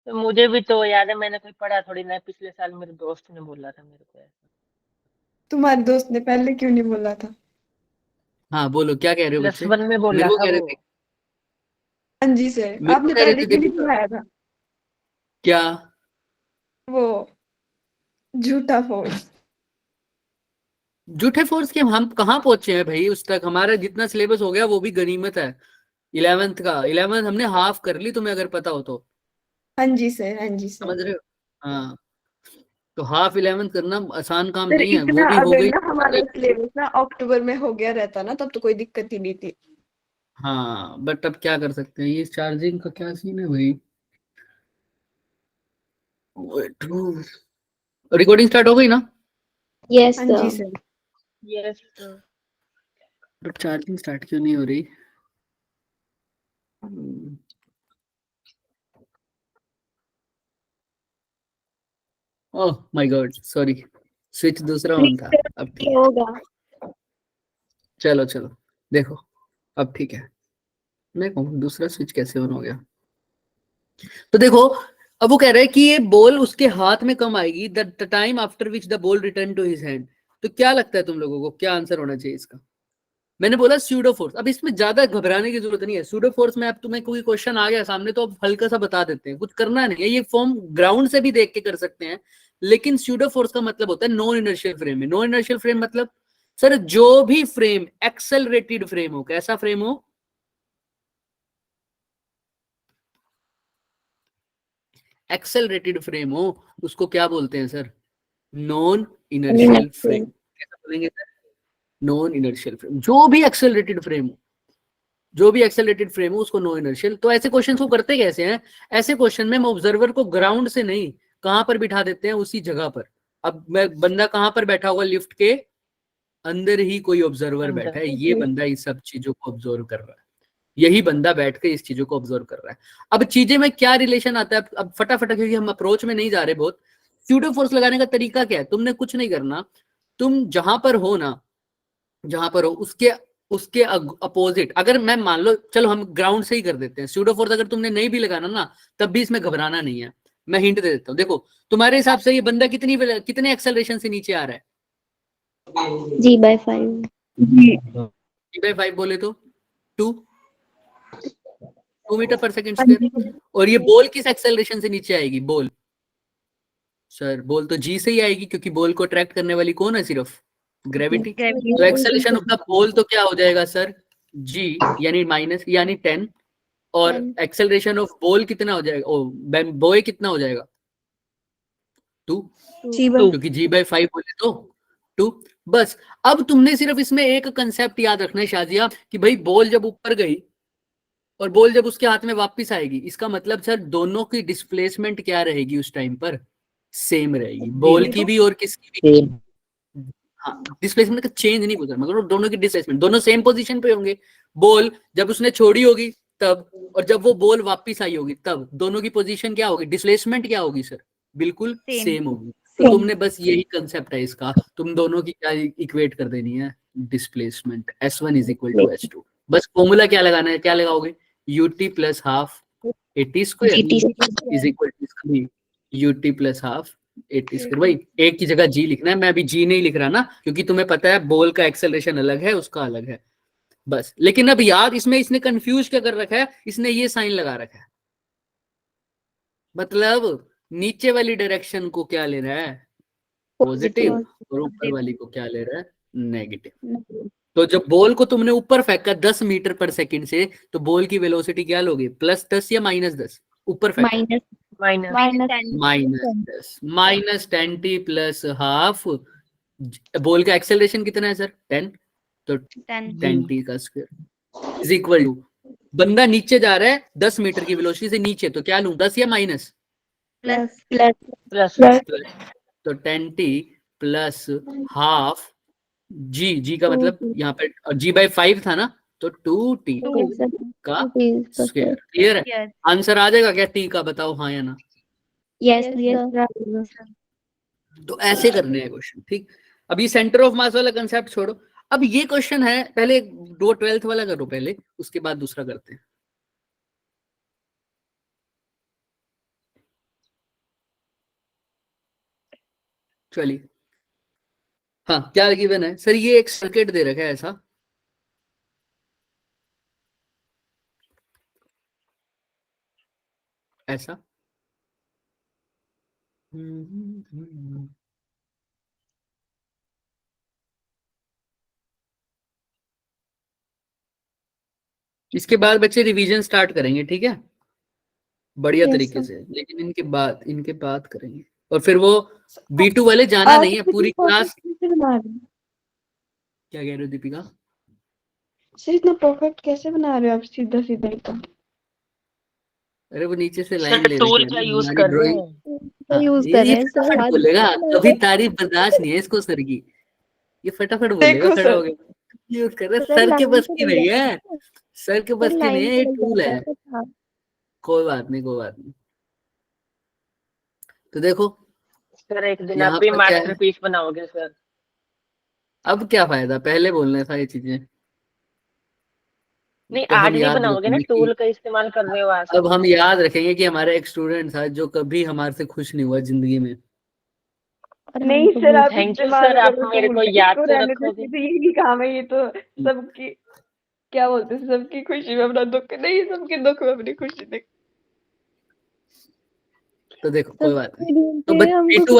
तो मुझे भी तो याद है, मैंने कोई पढ़ा थोड़ी ना, पिछले साल मेरे दोस्त ने बोला था मेरे को ऐसा। तुम्हारे दोस्त ने पहले क्यों नहीं बोला था? हाँ बोलो, क्या कह रहे हो प्लस बच्चे? वन में मेरे बोला को था कह रहे वो। थे, हाँ जी सर, मेरे को आपने कह रहे पहले थे क्यों नहीं देखो पढ़ाया था? क्या। वो झूठा फोर्स। जूठे फोर्स के हम कहाँ पहुंचे हैं भाई, उस तक हमारा जितना सिलेबस हो गया वो भी गनीमत है। 11th का, 11th हमने हाफ कर ली, तुम्हें अगर पता हो तो। हाँ जी सर, हाँ जी सर। समझ रहे हो? हाँ, तो हाफ 11th करना आसान काम सर नहीं है, वो इतना भी हो अगर गई। ना हमारा सिलेबस ना अक्टूबर में हो गया रहता ना, तब तो कोई दिक्कत ही नहीं थी। हाँ बट अब क्या कर सकते हैं, ये चार्जिंग का क्या सीन है भाई। रिकॉर्डिंग स्टार्ट हो गई ना? हाँ Yes, जी sir. Sir. Yes. But charging start क्यों नहीं हो रही? Oh my god, sorry, switch दूसरा ऑन था। अब ठीक है, होगा। चलो चलो, देखो अब ठीक है। मैं कहूँ दूसरा स्विच कैसे ऑन हो गया? तो देखो, अब वो कह रहा है कि ये बॉल उसके हाथ में कम आएगी the time after which the ball return to his hand. तो क्या लगता है तुम लोगों को, क्या आंसर होना चाहिए इसका? मैंने बोला स्यूडो फोर्स। अब इसमें ज्यादा घबराने की जरूरत नहीं है, स्यूडो फोर्स में अब तुम्हें कोई क्वेश्चन आ गया सामने तो अब हल्का सा बता देते हैं, कुछ करना नहीं है, ये फॉर्म ग्राउंड से भी देख के कर सकते हैं। लेकिन स्यूडो फोर्स का मतलब होता है नॉन इनर्शियल फ्रेम में। नॉन इनर्शियल फ्रेम मतलब सर जो भी फ्रेम एक्सेलरेटेड फ्रेम हो, कैसा फ्रेम हो, एक्सेलरेटेड फ्रेम हो, उसको क्या बोलते हैं सर? Non inertial frame. कैसा बोलेंगे सर? Non inertial frame. जो भी एक्सेलरेटेड फ्रेम हो, जो भी एक्सेलरेटेड फ्रेम हो उसको नो इनर्शियल। तो ऐसे क्वेश्चन को करते कैसे हैं? ऐसे क्वेश्चन में हम ऑब्जर्वर को ग्राउंड से नहीं, कहां पर बिठा देते हैं? उसी जगह पर। अब मैं बंदा कहां पर बैठा होगा? लिफ्ट के अंदर ही कोई ऑब्जर्वर बैठा अंदर। है, ये बंदा इस सब चीजों को ऑब्जर्व कर रहा है। यही बंदा बैठ के इस चीजों को ऑब्जर्व कर रहा है। अब चीजें में क्या रिलेशन आता है, अब फटाफट, क्योंकि हम अप्रोच में नहीं जा रहे बहुत। स्यूडो फोर्स लगाने का तरीका क्या है? तुमने कुछ नहीं करना, तुम जहां पर हो ना, जहां पर हो उसके उसके अपोजिट, अगर मैं मान लो, चलो हम ग्राउंड से ही कर देते हैं। स्यूडो फोर्स अगर तुमने नहीं भी लगाना ना, तब भी इसमें घबराना नहीं है। मैं हिंट दे देता हूँ, देखो तुम्हारे हिसाब से ये बंदा कितने एक्सेलरेशन से नीचे आ रहा है? G/5. G/5 बोले तो 2 मीटर पर सेकंड स्क्वायर। और ये बॉल किस एक्सेलरेशन से नीचे आएगी? बॉल, सर बॉल तो जी से ही आएगी, क्योंकि बॉल को अट्रैक्ट करने वाली कौन है? सिर्फ ग्रेविटी। तो एक्सेलरेशन ऑफ द बॉल तो क्या हो जाएगा सर? जी, यानी माइनस, यानी 10। और एक्सेलरेशन ऑफ बॉल कितना हो जाएगा? ओ बॉय कितना हो जाएगा? 2, टू। क्योंकि G/5 बोले तो 2। बस, अब तुमने सिर्फ इसमें एक कंसेप्ट याद रखना है शाजिया, कि भाई बॉल जब ऊपर गई और बॉल जब उसके हाथ में वापस आएगी, इसका मतलब सर दोनों की डिस्प्लेसमेंट क्या रहेगी उस टाइम पर? सेम रहेगी, बॉल की भी और किसकी भी। हाँ, डिस्प्लेसमेंट का चेंज नहीं बोल मगर दोनों की डिस्प्लेसमेंट, दोनों सेम पोजीशन पे होंगे। बॉल जब उसने छोड़ी होगी तब, और जब वो बॉल वापस आई होगी तब, दोनों की पोजीशन क्या होगी? डिस्प्लेसमेंट क्या होगी सर? बिल्कुल सेम होगी। तो तुमने बस यही कंसेप्ट है इसका, तुम दोनों की क्या इक्वेट कर देनी है? Displacement. S1 is equal to H2। बस फॉर्मूला क्या लगाना है, क्या लगाओगे? UT plus half AT square is equal to UT plus half AT square. भाई एक की जगह जी लिखना है, मैं अभी जी नहीं लिख रहा ना, क्योंकि तुम्हें पता है बॉल का एक्सेलरेशन अलग है, उसका अलग है। बस, लेकिन अब यार इसमें इसने कंफ्यूज क्या कर रखा है, इसने ये साइन लगा रखा है, मतलब नीचे वाली डायरेक्शन को क्या ले रहा है? पॉजिटिव। और ऊपर वाली को क्या ले रहा है? नेगेटिव। तो जब बॉल को तुमने ऊपर फेंका 10 मीटर पर सेकंड से, तो बॉल की वेलोसिटी क्या लोगे? +10 या -10? ऊपर फेंका Minus. Minus. -10, -10t plus half. Ball का एक्सेलरेशन कितना है सर? 10। तो 10t का स्क्वायर इज इक्वल टू, बंदा नीचे जा रहा है 10 मीटर की वेलोसिटी से नीचे, तो क्या लूं, 10 या माइनस? Plus. प्लस। तो 10t प्लस हाफ जी, जी का मतलब यहाँ पे G/5 था ना, तो 2t Yes, sir. का Please, स्क्वायर। sir. क्लियर है? आंसर आ जाएगा क्या टी का? बताओ हाँ या ना। Yes, sir. तो ऐसे करने हैं क्वेश्चन, ठीक। अब ये सेंटर ऑफ मास वाला कंसेप्ट छोड़ो, अब ये क्वेश्चन है, पहले दो 12th वाला करो पहले, उसके बाद दूसरा करते हैं। चलिए, हाँ क्या गिवन है सर? ये एक सर्किट दे रखा है ऐसा, ऐसा। इसके बाद बच्चे रिवीजन स्टार्ट करेंगे, ठीक है, बढ़िया Yes, तरीके sir. से, लेकिन इनके बाद करेंगे। और फिर वो B2 वाले जाना नहीं है, पूरी क्लास। कैसे बना रहे हो? क्या कह रहे हो दीपिका? सर इतना परफेक्ट कैसे बना रहे हो आप, सीधा सीधा एकदम? अरे वो नीचे से लाइन सर ले टूल रखी है का ना यूज हमारी कर रहे ड्राइंग। हैं। यूज ये कर ये रहे हैं सर। फटाफट आज बोलेगा, कभी तारीफ बर्दाश्त नहीं है इसको सर की। ये फटाफट बोलेगा देखो खड़ा सर, हो गया। यूज कर रहे हैं, सर सर के लाइन बस की चले नहीं जाता है, है, सर के सर बस की नहीं लाइन है, ये चले टूल जाता है। है तो हाँ। कोई बात नहीं, कोई बात नहीं। तो देखो सर एक दिन आप यहाँ भी पर क्या है, मास्टरपीस बनाओगे सर। अब क्या फायदा, पहले बोलना था ये चीजें। नहीं तो आज हम नहीं याद बनाओगे ना, रखेंगे कि, टूल का इस्तेमाल कर रहे हो आज। अब हम याद रखेंगे कि हमारा एक स्टूडेंट था जो कभी हमारे से खुश नहीं हुआ जिंदगी में। और नहीं हमको सर बहुत आप थैंक यू इस्तेमाल सर, आप करो मेरे टूल को का, याद इसको तो रहने दो, रखोगे। इसकी तो यही काम है, ये तो सबकी क्या बोलते हैं, सबकी खुशी में अपना दुख नहीं, सबके दुख में अपनी खुशी देख। तो देखो सर कोई बात नहीं। मीडियम तो पे हमको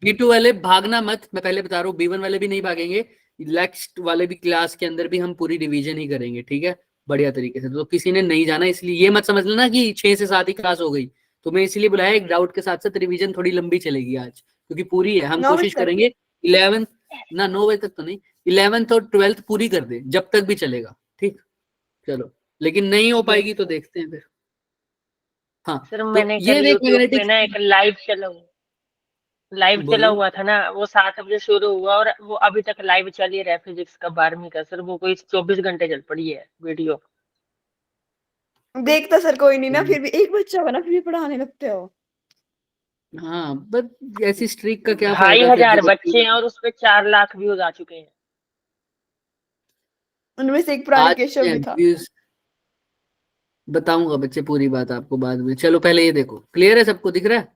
B2 वाले भागना मत, मैं पहले बता रहा हूँ, B1 वाले भी नहीं भागेंगे। नेक्स्ट वाले भी क्लास के अंदर भी हम पूरी रिवीजन ही करेंगे, ठीक है, बढ़िया तरीके से। तो किसी ने नहीं जाना, इसलिए ये मत समझ लेना कि 6 से 7 ही क्लास हो गई। तो मैं इसलिए बुलाया, एक डाउट के साथ साथ रिवीजन थोड़ी लंबी चलेगी आज, क्योंकि पूरी है। हम 9 कोशिश बजे तक। करेंगे 11th ना, 9 बजे तक तो नहीं, 11th और 12th पूरी कर दे, जब तक भी चलेगा, ठीक। चलो, लेकिन नहीं हो यस पाएगी तो देखते हैं फिर। हाँ, सर, तो मैंने ये कल देख यूट्यूब पे मैग्नेटिक, ना एक लाइव चला बोलिए। हुआ था ना, वो 7 बजे शुरू हुआ और वो अभी तक लाइव चल ही रहा है, फिजिक्स का 12वीं का सर। वो कोई 24 घंटे चल पड़ी है वीडियो। देखता सर कोई नहीं ना, फिर भी एक बच्चा बना फिर भी पढ़ाने लगते हो। हाँ, बट ऐसी स्ट्रीक का क्या ढाई फायदा फिर, जो हजार बच्चे बच्चे हैं और उस पे 4 लाख व्यूज आ चुके हैं। उनमें से एक पुराने आज केशव भी था। व्यूज बताऊंगा बच्चे, पूरी बात आपको बाद में। चलो पहले ये देखो, क्लियर है, सबको दिख रहा है?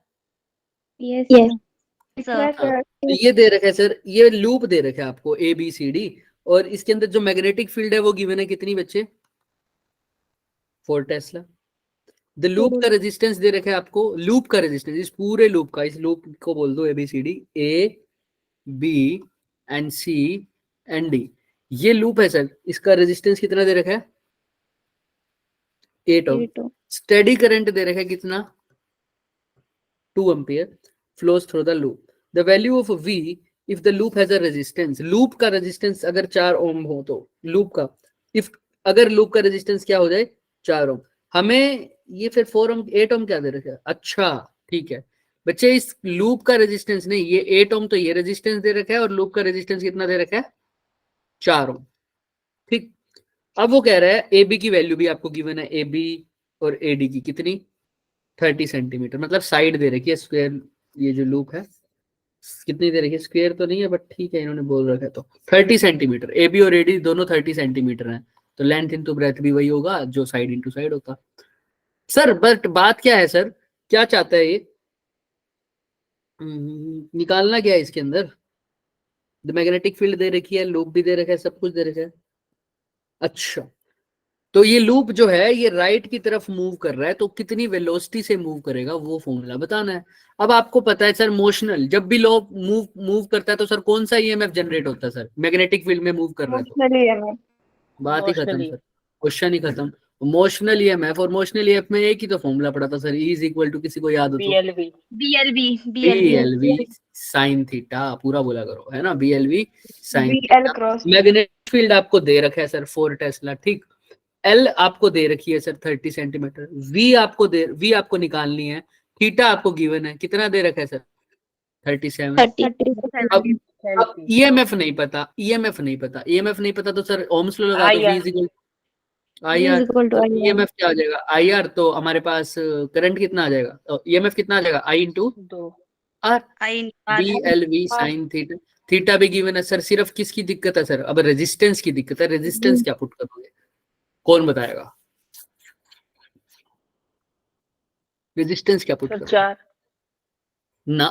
यस दिख सर। रहा है सर। तो ये दे रखा है सर, ये लूप दे रखा है आपको ABCD, और इसके अंदर जो मैग्नेटिक फील्ड है वो गिवन है कितनी बच्चे, 4 टेस्ला। द लूप का रेजिस्टेंस दे रखा है आपको, लूप का रेजिस्टेंस, इस पूरे लूप का, इस लूप को बोल दो ABCD, A B and C and D। ये लूप है सर, इसका रेजिस्टेंस कितना दे रखा है, 8 ओम। 8 स्टेडी करंट दे रखा है कितना, 2 ampere flows through the loop. The value of V if the loop has a resistance, loop का रेजिस्टेंस अगर 4 ओम हो तो, लूप का इफ, अगर लूप का रेजिस्टेंस क्या हो जाए, 4 ओम। हमें ये फिर 4 ओम 8 ओम क्या दे रखा है, अच्छा ठीक है बच्चे, इस लूप का रेजिस्टेंस नहीं, ये 8 ओम तो ये रेजिस्टेंस दे रखा है, और लूप का रेजिस्टेंस कितना दे रखा है, 4 ओम, ठीक। अब वो कह रहा है AB की वैल्यू भी आपको गिवन है, AB और AD की कितनी, 30 सेंटीमीटर, मतलब साइड दे रखी है स्क्वायर, ये जो लूप है कितनी दे रखी है, स्क्वायर तो नहीं है बट ठीक है, इन्होंने बोल रखा है तो 30 सेंटीमीटर। AB और AD दोनों 30 सेंटीमीटर हैं, तो लेंथ इंटू ब्रेथ भी वही होगा जो साइड इंटू साइड होता। सर बट बात क्या है सर, क्या चाहता है ये, निकालना क्या है इसके अंदर, मैग्नेटिक फील्ड दे रखी है, लूप भी दे रखा है, सब कुछ दे रखा है। अच्छा, तो ये लूप जो है ये राइट की तरफ मूव कर रहा है, तो कितनी वेलोसिटी से मूव करेगा वो फॉर्मूला बताना है। अब आपको पता है सर, मोशनल जब भी लो मूव करता है तो सर कौन सा EMF जनरेट होता है सर, मैग्नेटिक फील्ड में मूव कर रहा है तो, इमोशनली है मैं। बात ही खत्म इमोशनली सर, क्वेश्चन ही खत्म। मोशनल EMF, और मोशनल EMF में एक ही तो फॉर्मूला पड़ा था sir, E is equal to, किसी को याद हो तो, BLV। BLV साइन थीटा, पूरा बोला करो, है ना, BLV sine BL theta. Cross. Magnetic field आपको दे रखा है सर 4 टेस्ला, ठीक। L आपको दे रखी है सर 30 सेंटीमीटर, V आपको निकालनी है, थीटा आपको गिवन है, कितना दे रखा है सर, 37। 30 अब EMF नहीं पता, EMF नहीं पता तो सर ओम्स लॉ लगा दो, V IR। Is equal V IR। is equal to तो IR। EMF क्या आ जाएगा, IR, तो हमारे पास करंट कितना आ जाएगा, तो EMF कितना आ जाएगा, I into 2। R, BLV sine theta. Theta भी गिवन है सर, सिर्फ किसकी दिक्कत है सर, अब रेजिस्टेंस की दिक्कत है, रेजिस्टेंस क्या पुट करोगे, कौन बताएगा, रेजिस्टेंस क्या पुट सर करोगे 4। ना,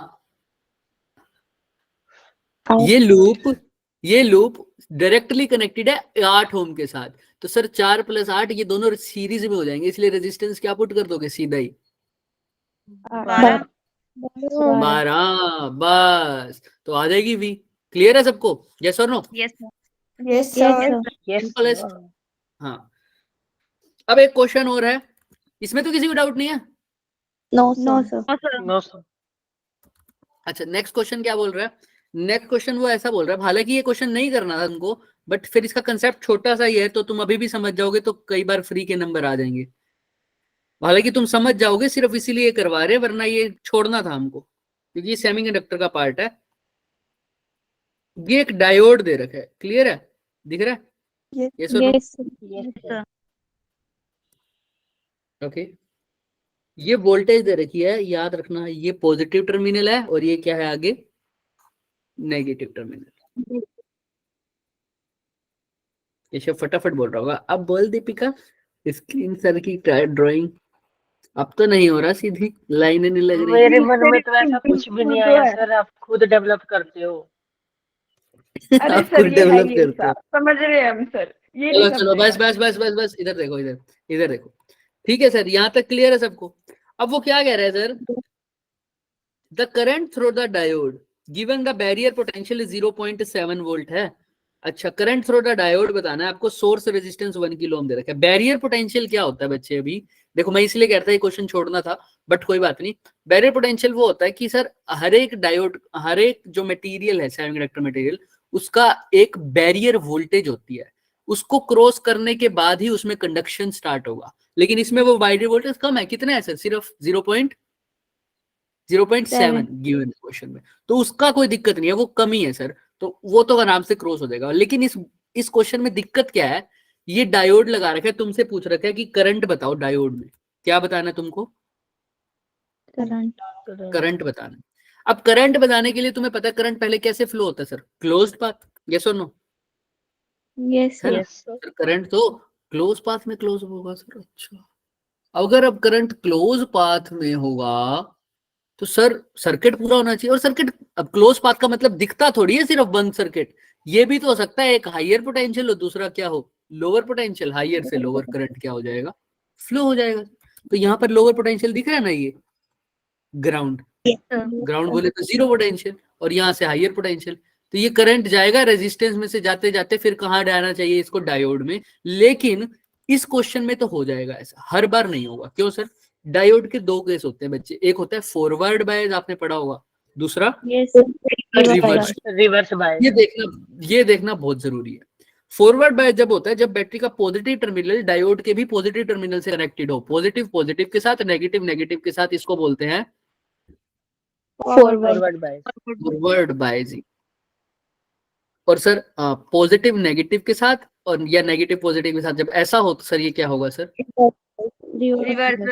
ये लूप डायरेक्टली कनेक्टेड है 8 ओम के साथ। तो सर 4 + 8 ये दोनों सीरीज में हो जाएंगे, इसलिए रेजिस्टेंस क्या पुट कर दोगे सीधा ही 12 12। बस तो आ जाएगी V। क्लियर है सबको? यस और no? Yes sir yes yes sir sir yes simplest. हाँ, अब एक क्वेश्चन और है, इसमें तो किसी को डाउट नहीं है? No no sir sir no sir. अच्छा, नेक्स्ट क्वेश्चन क्या बोल रहा है? नेक्स्ट क्वेश्चन वो ऐसा बोल रहा है, हालांकि ये क्वेश्चन नहीं करना था तुमको, बट फिर इसका कंसेप्ट छोटा सा ही है तो तुम अभी भी समझ जाओगे, तो कई बार फ्री के नंबर आ जाएंगे। हालांकि तुम समझ जाओगे, सिर्फ इसीलिए ये करवा रहे, वरना ये छोड़ना था हमको, क्योंकि ये सेमीकंडक्टर का पार्ट है। ये एक डायोड दे रखा है, क्लियर है? दिख रहा है? यस और no? Yes yes sir okay, ये वोल्टेज दे रखी है, याद रखना ये पॉजिटिव टर्मिनल है और ये क्या है आगे? Negative terminal. ये सब फटाफट बोल रहा होगा। अब बोल दीपिका, स्क्रीन सर की ड्राइंग। अब तो नहीं हो रहा, सीधी लाइनें नहीं लग रही। मेरे मन में तो ऐसा कुछ भी नहीं तो आया है। सर, आप खुद डेवलप करते हो। अरे आप सर खुद ये है डेवलप ये करते हो। सब समझ रहे हैं हम सर, ये चलो नहीं चलो, बस समझेगा। बस बस बस बस, इधर देखो, इधर देखो। ठीक है सर, यहाँ तक क्लियर है सबको? अब वो क्या कह रहे हैं sir? The current through the diode given the barrier potential 0.7 volt है। अच्छा, करंट थ्रू द डायोड बताना है आपको, सोर्स रेजिस्टेंस 1 किलो ओम दे रखा है। बैरियर पोटेंशियल क्या होता है बच्चे? अभी देखो, मैं इसलिए कहता है क्वेश्चन छोड़ना था, बट कोई बात नहीं। बैरियर पोटेंशियल वो होता है कि सर हर एक डायोड, हर एक जो मटेरियल है सेमीकंडक्टर मटेरियल, उसका एक बैरियर वोल्टेज होती है, उसको क्रॉस करने के बाद ही उसमें कंडक्शन स्टार्ट होगा। लेकिन इसमें वो बैरियर वोल्टेज कम है, कितना है सर? सिर्फ 0.7 गिवन क्वेश्चन में, तो उसका कोई दिक्कत नहीं है, वो कमी है सर, तो वो तो आराम से क्रॉस हो जाएगा। लेकिन इस क्वेश्चन में दिक्कत क्या है? ये डायोड लगा रखा है, तुमसे पूछ रखा है कि करंट बताओ डायोड में, क्या बताना है तुमको? करंट करंट बताना है। अब करंट बताने के लिए तुम्हें पता है करंट पहले कैसे फ्लो होता है सर? क्लोज्ड पाथ, यस और नो? यस है ना? Yes sir. सर करंट तो क्लोज पाथ में क्लोज होगा सर। अच्छा, अगर अब करंट क्लोज पाथ में होगा तो सर सर्किट पूरा होना चाहिए। और सर्किट, अब क्लोज पाथ का मतलब दिखता थोड़ी है सिर्फ बंद सर्किट, ये भी तो हो सकता है एक हायर पोटेंशियल हो, दूसरा क्या हो? Lower potential. हायर से लोअर करंट क्या हो जाएगा? फ्लो हो जाएगा। तो यहाँ पर लोअर पोटेंशियल दिख रहा है ना, ये ग्राउंड, ग्राउंड बोले तो 0 पोटेंशियल, और यहाँ से हायर पोटेंशियल। तो ये करंट जाएगा रेजिस्टेंस में से जाते जाते, फिर कहाँ जाना चाहिए इसको? डायोड में। लेकिन इस क्वेश्चन में तो हो जाएगा ऐसा, हर बार नहीं होगा। क्यों सर? डायोड के दो केस होते हैं बच्चे, एक होता है फॉरवर्ड बायस, आपने पढ़ा होगा, दूसरा यस रिवर्स। Reverse bias. ये देखना बहुत जरूरी है। फॉरवर्ड बायस जब होता है जब बैटरी का पॉजिटिव टर्मिनल डायोड के भी पॉजिटिव टर्मिनल से कनेक्टेड हो, पॉजिटिव पॉजिटिव के साथ, नेगेटिव नेगेटिव के साथ, इसको बोलते हैं फॉरवर्ड बायस। Forward biasing. और सर पॉजिटिव नेगेटिव के साथ और या नेगेटिव पॉजिटिव के साथ जब ऐसा हो तो सर ये क्या होगा सर? रिवर्स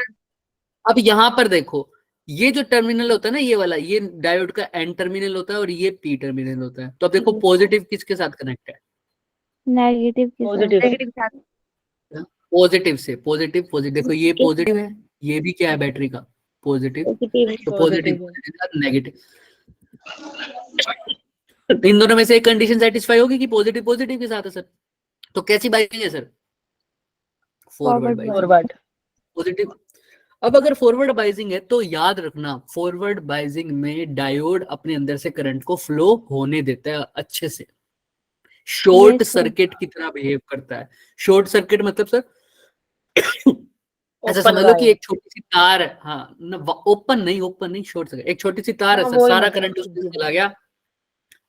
अब यहाँ पर देखो, ये जो टर्मिनल होता है ना, ये वाला, ये डायोड का एन टर्मिनल होता है और ये पी टर्मिनल होता है। तो अब देखो पॉजिटिव किसके साथ कनेक्ट है? नेगेटिव के पॉजिटिव साथ से। नेगेटिव साथ पॉजिटिव से। पॉजिटिव पॉजिटिव, देखो ये पॉजिटिव है, ये भी क्या है बैटरी का? पॉजिटिव। तो पॉजिटिव पॉजिटिव के साथ नेगेटिव, इन दोनों में से एक कंडीशन सेटिस्फाई होगी कि पॉजिटिव पॉजिटिव के साथ है सर। तो कैसी बाइसिंग है sir? Forward biasing, forward. Positive. अब अगर फॉरवर्ड बाइजिंग है तो याद रखना, फॉरवर्ड बाइजिंग में डायोड अपने अंदर से करंट को फ्लो होने देता है अच्छे से, शॉर्ट सर्किट की तरह बिहेव करता है। शॉर्ट सर्किट मतलब सर ऐसा ओपन समझ लो कि वायर। एक छोटी सी तार है, हाँ, ओपन नहीं शॉर्ट सर्किट, एक छोटी सी तार है हाँ सर, वही सारा मतलब करंट उसमें जी। चला गया।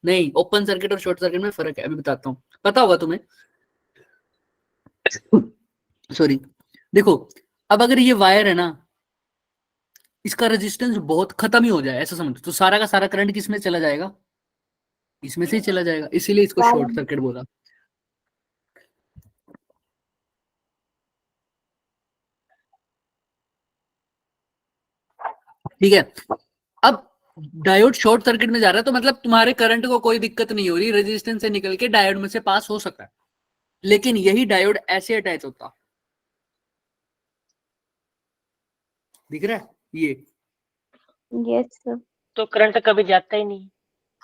नहीं, ओपन सर्किट और शॉर्ट सर्किट में फर्क है, अभी बताता हूँ, पता होगा तुम्हें। सॉरी, देखो, अब अगर ये वायर है ना, इसका रेजिस्टेंस बहुत खत्म ही हो जाए ऐसा समझो, तो सारा का सारा करंट किस में चला जाएगा? इसमें से ही चला जाएगा, इसीलिए इसको शॉर्ट सर्किट बोला। ठीक है, अब डायोड शॉर्ट सर्किट में जा रहा है तो मतलब तुम्हारे करंट को कोई दिक्कत नहीं हो रही, रेजिस्टेंस से निकल के डायोड में से पास हो सकता है। लेकिन यही डायोड ऐसे अटैच होता, दिख रहा है ये? यस सर तो करंट कभी जाता ही नहीं।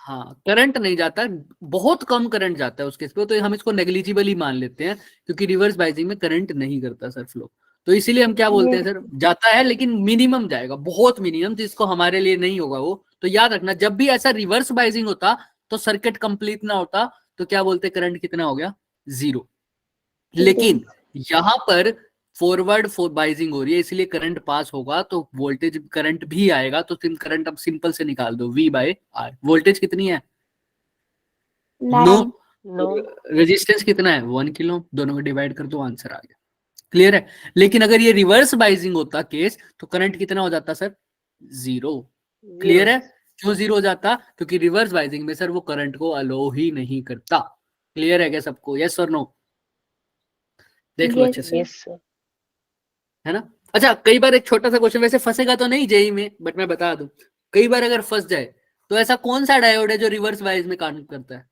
हाँ करंट नहीं जाता, बहुत कम करंट जाता है उस केस पे, तो हम इसको नेग्लिजिबल ही मान लेते हैं क्योंकि रिवर्स बाइजिंग में करंट नहीं करता सर फ्लो। तो इसीलिए हम क्या बोलते हैं सर, जाता है लेकिन मिनिमम जाएगा, बहुत मिनिमम, जिसको हमारे लिए नहीं होगा वो। तो याद रखना जब भी ऐसा रिवर्स बाइजिंग होता तो सर्किट कंप्लीट ना होता, तो क्या बोलते, करंट कितना हो गया, 0। लेकिन यहां पर फॉरवर्ड बाइजिंग हो रही है इसलिए करंट पास होगा तो वोल्टेज करंट भी आएगा। तो तुम करंट अब सिंपल से निकाल दो, V/R। वोल्टेज कितनी है, 9। नो रेजिस्टेंस कितना है, 1 किलो। दोनों को डिवाइड कर दो, आंसर आ गया। क्लियर है। लेकिन अगर ये रिवर्स बाइजिंग होता केस तो करंट कितना हो जाता सर, 0। क्लियर है। क्यों 0 हो जाता, क्योंकि रिवर्स बाइजिंग में सर वो करंट को अलो ही नहीं करता। क्लियर है क्या सबको, यस और नो, देख लो अच्छे से, यस सर। है ना। अच्छा कई बार एक छोटा सा क्वेश्चन, वैसे फंसेगा तो नहीं जेई में, बट मैं बता दूं, कई बार अगर फंस जाए तो ऐसा कौन सा डायोड है जो रिवर्स बाइज में काम करता है,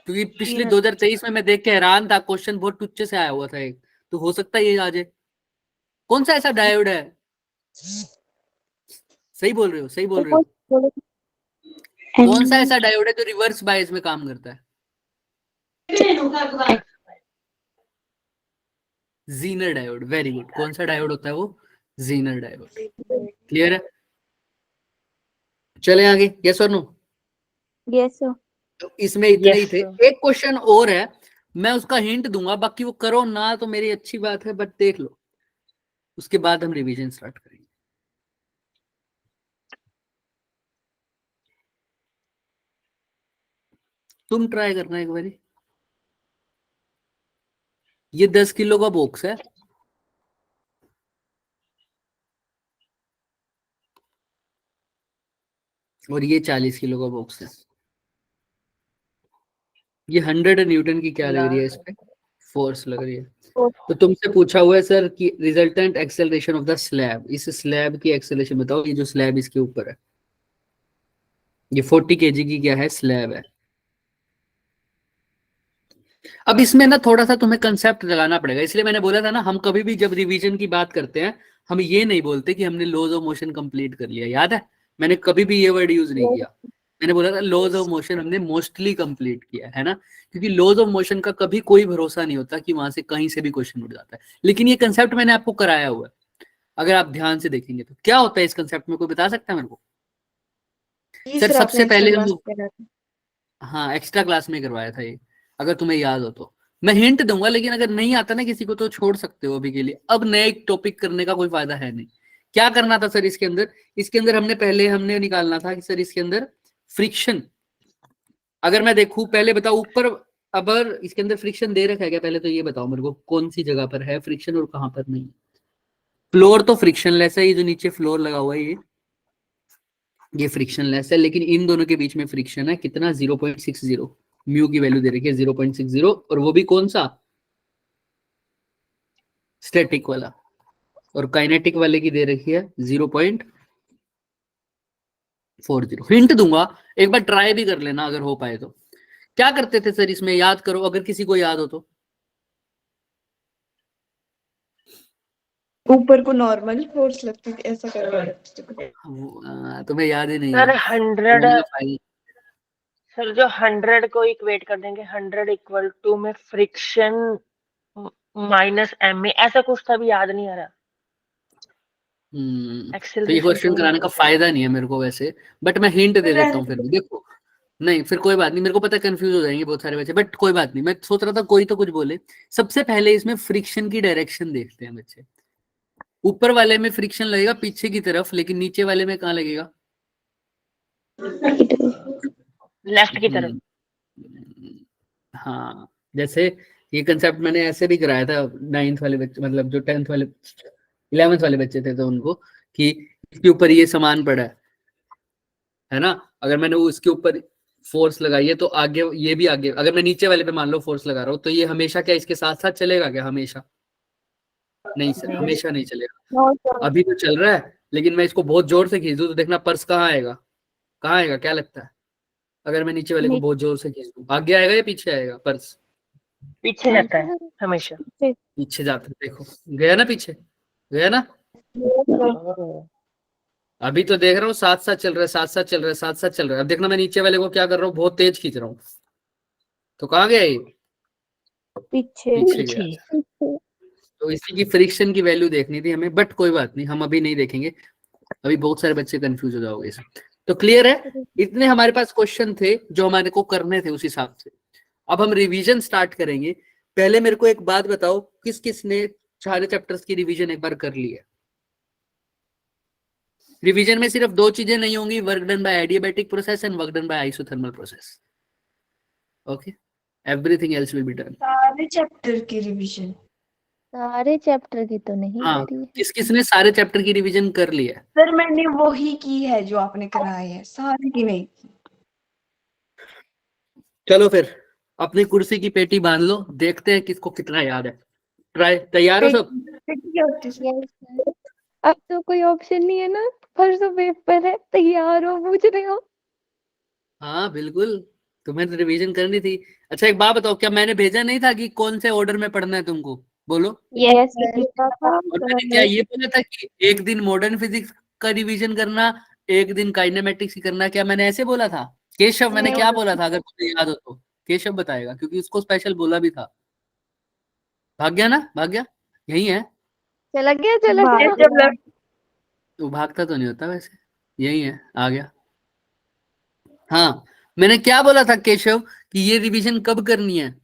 क्योंकि पिछले 2023 में मैं देख के हैरान था, क्वेश्चन बहुत टुच्चे से आया हुआ था एक, तो हो सकता है ये आ जाए। कौन सा ऐसा डायोड है, सही बोल रहे हो, सही बोल रहे हो, कौन सा ऐसा डायोड है जो रिवर्स बाइज में काम करता है, जीनर डायोड। Very good. कौन सा डायोड होता है वो, जीनर डायोड। क्लियर है, चले आगे, यस और नो। Yes sir. तो इसमें इतने ही Yes, थे। sir. एक क्वेश्चन और है, मैं उसका हिंट दूंगा, बाकी वो करो ना तो मेरी अच्छी बात है, बट देख लो, उसके बाद हम रिवीजन स्टार्ट करेंगे। तुम ट्राई करना एक बारी। ये 10 किलो का बॉक्स है, और ये 40 किलो का बॉक्स है। ये 100 न्यूटन की क्या लग रही है इस पे, फोर्स लग रही है। तो तुमसे पूछा हुआ है सर कि resultant acceleration of the slab, इस स्लैब की एक्सेलरेशन बताओ। ये जो स्लैब इसके ऊपर है, ये 40 kg की क्या है, स्लैब है। अब इसमें ना थोड़ा सा तुम्हें कंसेप्ट लगाना पड़ेगा, इसलिए मैंने बोला था ना, हम कभी भी जब रिवीजन की बात करते हैं हम ये नहीं बोलते कि हमने लॉज ऑफ मोशन कंप्लीट कर लिया। याद है, मैंने कभी भी ये वर्ड यूज नहीं किया। मैंने बोला था लॉज ऑफ मोशन हमने मोस्टली कंप्लीट किया है ना, क्योंकि लॉज ऑफ मोशन का कभी कोई भरोसा नहीं होता कि वहां से कहीं से भी क्वेश्चन उठ जाता है। लेकिन ये कंसेप्ट मैंने आपको कराया हुआ है, अगर आप ध्यान से देखेंगे तो। क्या होता है इस कंसेप्ट में, कोई बता सकता है मेरे को। सर सबसे पहले हम, हाँ एक्स्ट्रा क्लास में करवाया था ये, अगर तुम्हें याद हो तो। मैं हिंट दूंगा, लेकिन अगर नहीं आता ना किसी को तो छोड़ सकते हो अभी के लिए, अब नए टॉपिक करने का कोई फायदा है नहीं। क्या करना था सर इसके अंदर, इसके अंदर हमने निकालना था कि सर इसके अंदर फ्रिक्शन, अगर मैं देखूं, पहले बताओ ऊपर, अगर इसके अंदर फ्रिक्शन दे रखा है क्या, पहले तो ये बताओ मेरे को कौन सी जगह पर है फ्रिक्शन और कहां पर नहीं। फ्लोर तो फ्रिक्शनलेस है, ये जो नीचे फ्लोर लगा हुआ है ये फ्रिक्शनलेस है, लेकिन इन दोनों के बीच में फ्रिक्शन है कितना, 0.60। म्यू की वैल्यू दे रखी है 0.60, और वो भी कौन सा, स्टैटिक वाला, और काइनेटिक वाले की दे रखी है 0.40। हिंट दूंगा, एक बार ट्राई भी कर लेना अगर हो पाए तो। क्या करते थे सर इसमें, याद करो अगर किसी को याद हो तो। ऊपर को नॉर्मल फोर्स लगती थी, ऐसा करवा तुम्हें याद ही नहीं सर है। 100, सर जो 100 को इक्वेट कर देंगे, 100 इक्वल टू में फ्रिक्शन माइनस एम ए, ऐसा कुछ था, भी याद नहीं आ रहा। तो ये क्वेश्चन कराने का फायदा नहीं है मेरे को वैसे, बट मैं हिंट दे देता हूँ फिर भी। देखो नहीं, फिर कोई बात नहीं, मेरे को पता है कंफ्यूज हो जाएंगे बहुत सारे बच्चे, बट कोई बात नहीं, मैं सोच रहा था कोई तो कुछ बोले। सबसे पहले इसमें फ्रिक्शन की डायरेक्शन देखते हैं बच्चे। ऊपर वाले में फ्रिक्शन लगेगा पीछे की तरफ, लेकिन नीचे वाले में कहाँ लगेगा, लेफ्ट की तरफ। हाँ, जैसे ये कंसेप्ट मैंने ऐसे भी कराया था 9th वाले बच्चे, मतलब जो 10th वाले 11th वाले बच्चे थे, तो उनको कि इसके ऊपर ये समान पड़ा है ना, अगर मैंने वो इसके ऊपर फोर्स लगाई है तो आगे ये भी आगे, अगर मैं नीचे वाले पे मान लो फोर्स लगा रहा हूँ तो ये हमेशा क्या इसके साथ साथ चलेगा क्या, हमेशा नहीं सर, हमेशा नहीं चलेगा। अभी तो चल रहा है, लेकिन मैं इसको बहुत जोर से खींच दूं तो देखना पर्स कहाँ आएगा, कहाँ आएगा, क्या लगता है। अगर मैं नीचे वाले को बहुत जोर से खींच दूं, आगे आएगा या पीछे आएगा पर्स, पीछे जाता है हमेशा। पीछे जाता है। देखो गया ना, पीछे गया ना। अभी तो देख रहा हूँ साथ साथ चल रहा है, साथ साथ चल रहा है, साथ साथ चल रहा है। अब देखना मैं नीचे वाले को क्या कर रहा हूँ, बहुत तेज खींच रहा हूँ। तो कहाँ गया ये? पीछे पीछे गया। तो इसी की फ्रिक्शन की वैल्यू देखनी थी हमें, बट कोई बात नहीं, हम अभी नहीं देखेंगे। अभी बहुत सारे बच्चे कंफ्यूज हो जाओगे इसमें। तो क्लियर है, इतने हमारे पास क्वेश्चन थे जो हमारे को करने थे उस हिसाब से। अब हम रिवीजन स्टार्ट करेंगे। पहले मेरे को एक बात बताओ, किस किस ने सारे चैप्टर्स की रिवीजन एक बार कर ली है? रिवीजन में सिर्फ दो चीजें नहीं होंगी, work done by adiabatic process and work done by isothermal process. Okay, everything else will be done. सारे चैप्टर की रिवीजन। सारे चैप्टर की तो नहीं हाँ, करी है। किस किस ने सारे चैप्टर की रिवीजन कर ली है? सर मैंने वही की है जो आपने कराई है, सारी की नहीं की। चलो फिर अपनी कुर्सी की पेटी बांध लो, देखते हैं किसको कितना याद है। ट्राई, तैयार हो सब? क्या होती है? Yes, sir. अब तो कोई ऑप्शन नहीं है ना, परसों पेपर है, तैयार हो पूछ रहे हो? हाँ बिल्कुल, तुम्हें तो रिवीजन करनी थी। अच्छा एक बात बताओ, क्या मैंने भेजा नहीं था कि कौन से ऑर्डर में पढ़ना है तुमको? बोलो। Yes sir. और मैंने क्या ये बोला था कि एक दिन मॉडर्न फिजिक्स का रिवीजन करना, एक दिन काइनेमेटिक्स की करना? क्या मैंने ऐसे बोला था? केशव, मैंने क्या बोला था? अगर तुम्हें याद हो तो केशव बताएगा, क्योंकि उसको स्पेशल बोला भी था। भाग गया ना? भाग गया? यही है। चला गया, चला गया। तो भागता तो नहीं होता वैसे, यही है, आ गया। हाँ, मैंने क्या बोला था केशव कि ये रिवीजन कब करनी है?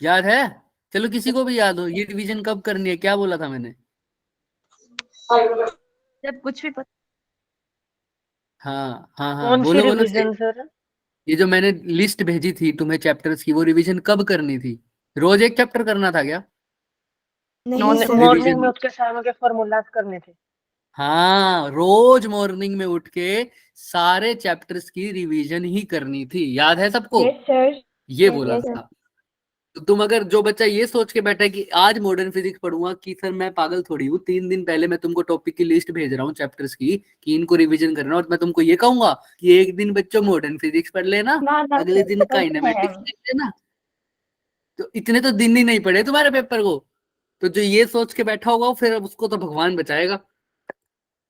याद है? चलो किसी को भी याद हो, ये रिवीजन कब करनी है, क्या बोला था मैंने? जब कुछ भी पता। हाँ हाँ हाँ, कौन सी बोलो बोलो सही। Revision sir? ये जो मैंने लिस्ट भेजी थी तुम्हें चैप्टर्स की, वो रिवीजन कब करनी थी? रोज एक चैप्टर करना था क्या? नहीं सर। Revision। मॉर्निंग में उठ के शाम के फॉर्मूलाज करने थे। हाँ, रोज मॉर्निंग में उठ के सारे चैप्टर्स की रिवीजन ही करनी थी, याद है सबको? Yes sir. ये बोला Yes, sir. था। तो तुम अगर, जो बच्चा ये सोच के बैठा है कि आज मॉडर्न फिजिक्स पढ़ूंगा, कि सर मैं पागल थोड़ी हूँ, 3 दिन पहले मैं तुमको टॉपिक की लिस्ट भेज रहा हूँ चैप्टर्स की कि इनको रिवीजन करना, और मैं तुमको ये कहूंगा कि एक दिन बच्चों मॉडर्न फिजिक्स पढ़ लेना, अगले दिन काइनेमेटिक्स देख लेना। तो इतने तो दिन ही नहीं पढ़े तुम्हारे पेपर को। तो जो ये सोच के बैठा होगा फिर अब उसको तो भगवान बचाएगा।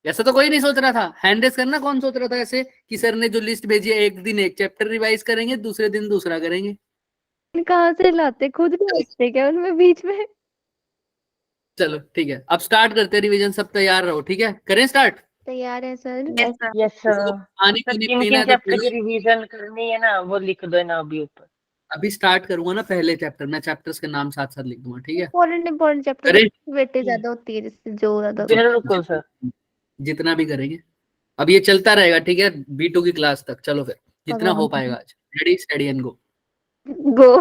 ऐसा तो कोई नहीं सोच रहा था। हैंड रेस करना, कौन सोच रहा था ऐसे कि सर ने जो लिस्ट भेजी है एक दिन एक चैप्टर रिवाइज करेंगे, दूसरे दिन दूसरा करेंगे? कहाँ से लाते, खुद नहीं हंसते क्या उनमें बीच में? चलो ठीक है, अब स्टार्ट करते हैं रिवीजन। सब तैयार रहो, ठीक है? करें स्टार्ट? तैयार है सर। Yes sir. पानी सर पीने किन पीना किन है तो पी चैप्टर की लो। रिवीजन करनी है ना, वो लिख दो ना अभी ऊपर। अभी स्टार्ट करूंगा ना पहले चैप्टर, मैं चैप्टर्स के नाम साथ साथ लिख दूंगा, ठीक है? इम्पोर्टेंट चैप्टर करें? वेटेज ज्यादा होती है, जिससे जो ज्यादा। बिल्कुल सर। जितना भी करेंगे, अब ये चलता रहेगा, ठीक है? B2 की क्लास तक। चलो फिर, जितना हो पाएगा आज। Ready, study and go. Go.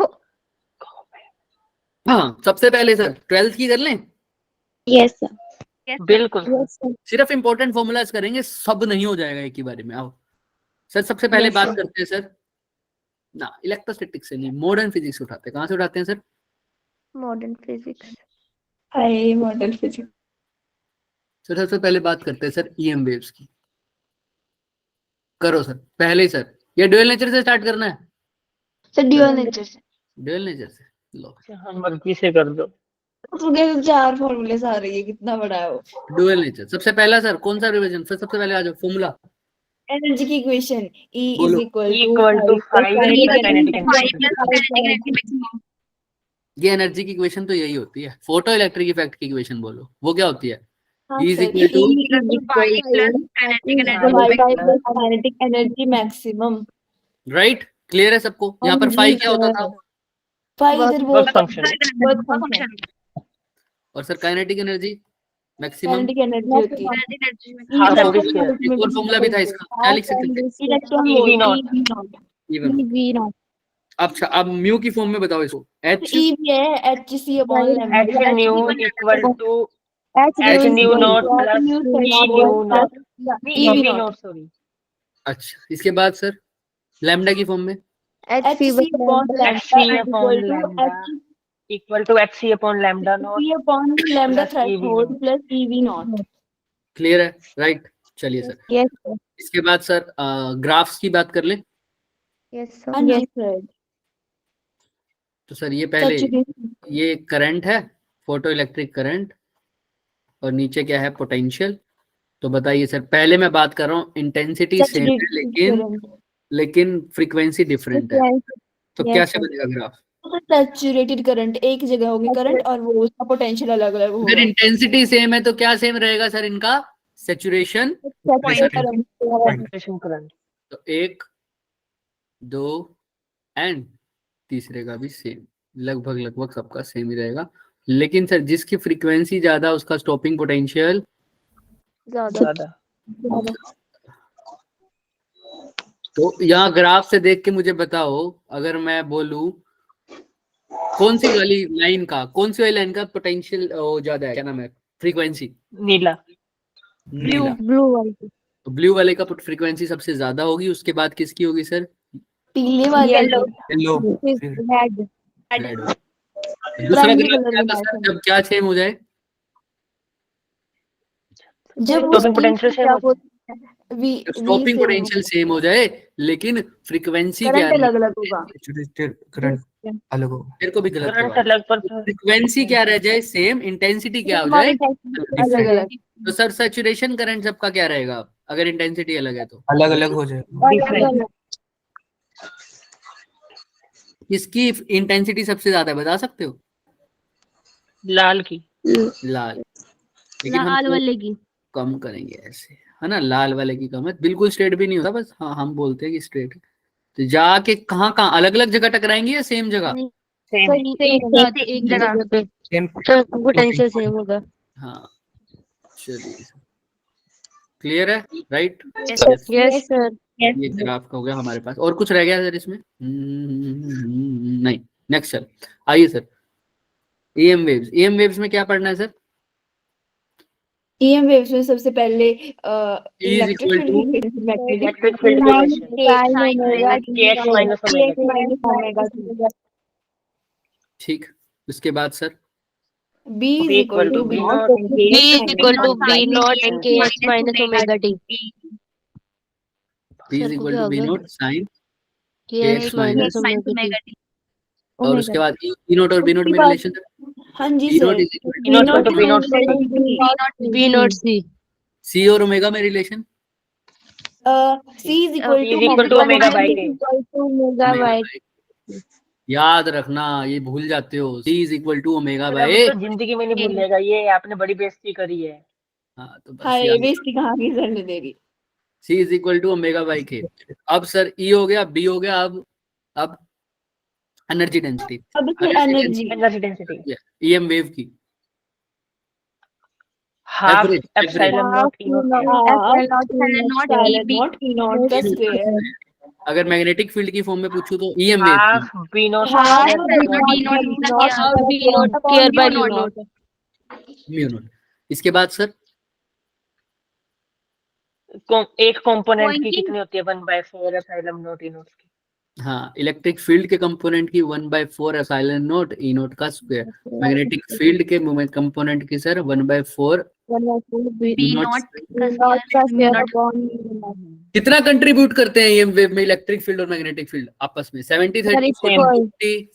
हाँ, सबसे पहले सर 12th की कर लें। Yes sir. बिल्कुल सर। Yes sir. सिर्फ इंपॉर्टेंट फॉर्मूलाज करेंगे, सब नहीं हो जाएगा एक ही बारे में। आओ सर, सबसे पहले Yes, बात sir. करते हैं सर ना, इलेक्ट्रोस्टैटिक्स से नहीं, मॉडर्न फिजिक्स उठाते हैं। कहाँ से उठाते हैं sir? Modern physics. Hi model physics. Sir सबसे पहले बात करते हैं सर EM वेव्स की। करो सर, पहले ही सर। ये ड्यूअल नेचर से स्टार्ट करना है? सर ड्यूअल नेचर से। ड्यूअल नेचर से लो। हाँ, मर्जी से कर दो। उसके 4 फॉर्मूले आ रही है, कितना बड़ा है वो। ड्यूअल नेचर सबसे पहला सर, कौन सा रिवीजन? फिर सबसे पहले आ जाओ फॉर्मूला एनर्जी की इक्वेशन E बोलो। Is equal E to equal to 5 kinetic kinetic energy. ये एनर्जी की इक्वेशन तो यही होती है, फोटो इलेक्ट्रिक इफेक्ट की इक्वेशन बोलो, वो क्या होती है? हाँ E is sir, equal to E is equal to kinetic energy maximum. Right. Clear है सबको? यहाँ पर फाई क्या होता था? इधर वो वर्क फंक्शन। Work function. और sir kinetic energy maximum? Kinetic energy होती है हाफ एम वी स्क्वायर। एक और फॉर्मूला भी था इसका, क्या लिख सकते थे? Electron EV volt. Naught. Even. V naught. अच्छा, अब म्यू की फॉर्म में बताओ इसको। H E भी है HC upon H lambda. Nu equal to h H nu naught equal plus to E nu naught. E EV naught. Naught sorry. अच्छा, इसके बाद सर लैम्डा की फॉर्म में? H c HC upon HC lambda upon equal to lambda equal to HC upon lambda naught HC upon lambda plus EV threshold naught. Plus EV naught. Clear है? Right. चलिए sir, yes इसके बाद sir graphs की बात कर लें। Yes हाँ जी सर। तो सर ये पहले, सैचुरेशन। ये करंट है, फोटो इलेक्ट्रिक करंट, और नीचे क्या है, पोटेंशियल। तो बताइए सर, पहले मैं बात कर रहा हूँ इंटेंसिटी सेम है लेकिन फ्रीक्वेंसी डिफरेंट है, तो क्या से बनेगा ग्राफ? सैचुरेटेड करंट एक जगह होगी करंट और वो उसका पोटेंशियल अलग अलग अगर होगा। इंटेंसिटी सेम है तो क्या सेम रहेगा सर इनका? Saturation saturation current. तो 1 2 एंड तीसरे का भी सेम, लगभग लगभग सबका सेम ही रहेगा। लेकिन सर जिसकी फ्रीक्वेंसी ज्यादा उसका स्टॉपिंग पोटेंशियल ज्यादा। तो यहाँ ग्राफ से देख के मुझे बताओ, अगर मैं बोलूं कौन सी वाली लाइन का पोटेंशियल ज्यादा है, क्या नाम है, फ्रीक्वेंसी? नीला। नीला। तो ब्लू वाले का फ्रीक्वेंसी सबसे ज्यादा होगी, उसके बाद किसकी होगी सर? पीले वाले येलो येलो। Red red. दूसरा प्राइमरी ग्राफ कलर क्या में था मैच सर, जब क्या सेम हो जाए? जब स्टॉपिंग पोटेंशियल सेम हो स्टॉपिंग पोटेंशियल सेम हो जाए लेकिन फ्रीक्वेंसी क्या करंट अलग अलग होगा। करंट अलग हो, मेरे को भी गलत करंट करवा। अलग पर फ्रीक्वेंसी क्या रह जाए सेम, इंटेंसिटी क्या हो जाए अलग डिफरेंट। अलग तो सर सैचुरेशन करंट सबका क्या रहेगा अगर इंटेंसिटी अलग है तो? अलग अलग हो जाए। डिफरेंट। किसकी इंटेंसिटी सबसे ज्यादा है बता सकते हो? लाल की। लाल। लेकिन हम वाले की कम करेंगे ऐसे, है ना, लाल वाले की कम है, बिल्कुल स्ट्रेट भी नहीं होता, बस हाँ हम बोलते हैं कि स्ट्रेट है। तो जाके कहाँ कहाँ अलग अलग जगह टकराएंगे या सेम जगह? सेम। एक जगह पे सेम पोटेंशियल सेम होगा। हाँ चलिए, क्लियर है, राइट? Yes sir. ये ग्राफ का हो गया हमारे पास। और कुछ रह गया सर इसमें? नहीं। नेक्स्ट सर, आइए sir, EM waves. EM waves में क्या पढ़ना है सर? ईएम वेव्स में सबसे पहले is electric equal to electric field KX minus omega. ठीक, उसके बाद sir B is B equal to B naught naught and B is KX equal to B minus naught and KX minus omega t. P is equal to B naught sine KX minus omega t. और उसके बाद E naught और B naught में relation हाँ जी E sir naught is B naught तो B naught B naught C. C और omega में relation C is equal is equal to omega by K। Omega by याद रखना, ये भूल जाते हो, C is equal to omega अभी बाय। तो जिंदगी में नहीं भूलेगा ये, आपने बड़ी बेइज्जती करी है। हाँ तो बस हाँ ये याद, बेइज्जती कहानी सर ने दे दी। C is equal to omega by K। अब सर E हो गया, B हो गया, अब एनर्जी डेंसिटी। अब फिर energy energy density EM wave की half Average, epsilon naught E naught naught E naught का स्क्वायर अगर मैग्नेटिक फील्ड की फॉर्म में पूछूं तो ईएम वेव की half B naught half B naught square by mu naught. Mu naught. इसके बाद सर एक कंपोनेंट की कितनी होती है 1/4 एप्सिलॉन नॉट E नॉट की। हाँ, इलेक्ट्रिक फील्ड के कंपोनेंट की 1/4 एप्सिलॉन नॉट ई नॉट का स्क्वायर। मैग्नेटिक फील्ड के मोमेंट कंपोनेंट की सर 1/4 B naught कितना कंट्रीब्यूट करते हैं ईएम वेव में इलेक्ट्रिक फील्ड और मैग्नेटिक फील्ड आपस में? 70-30 40-90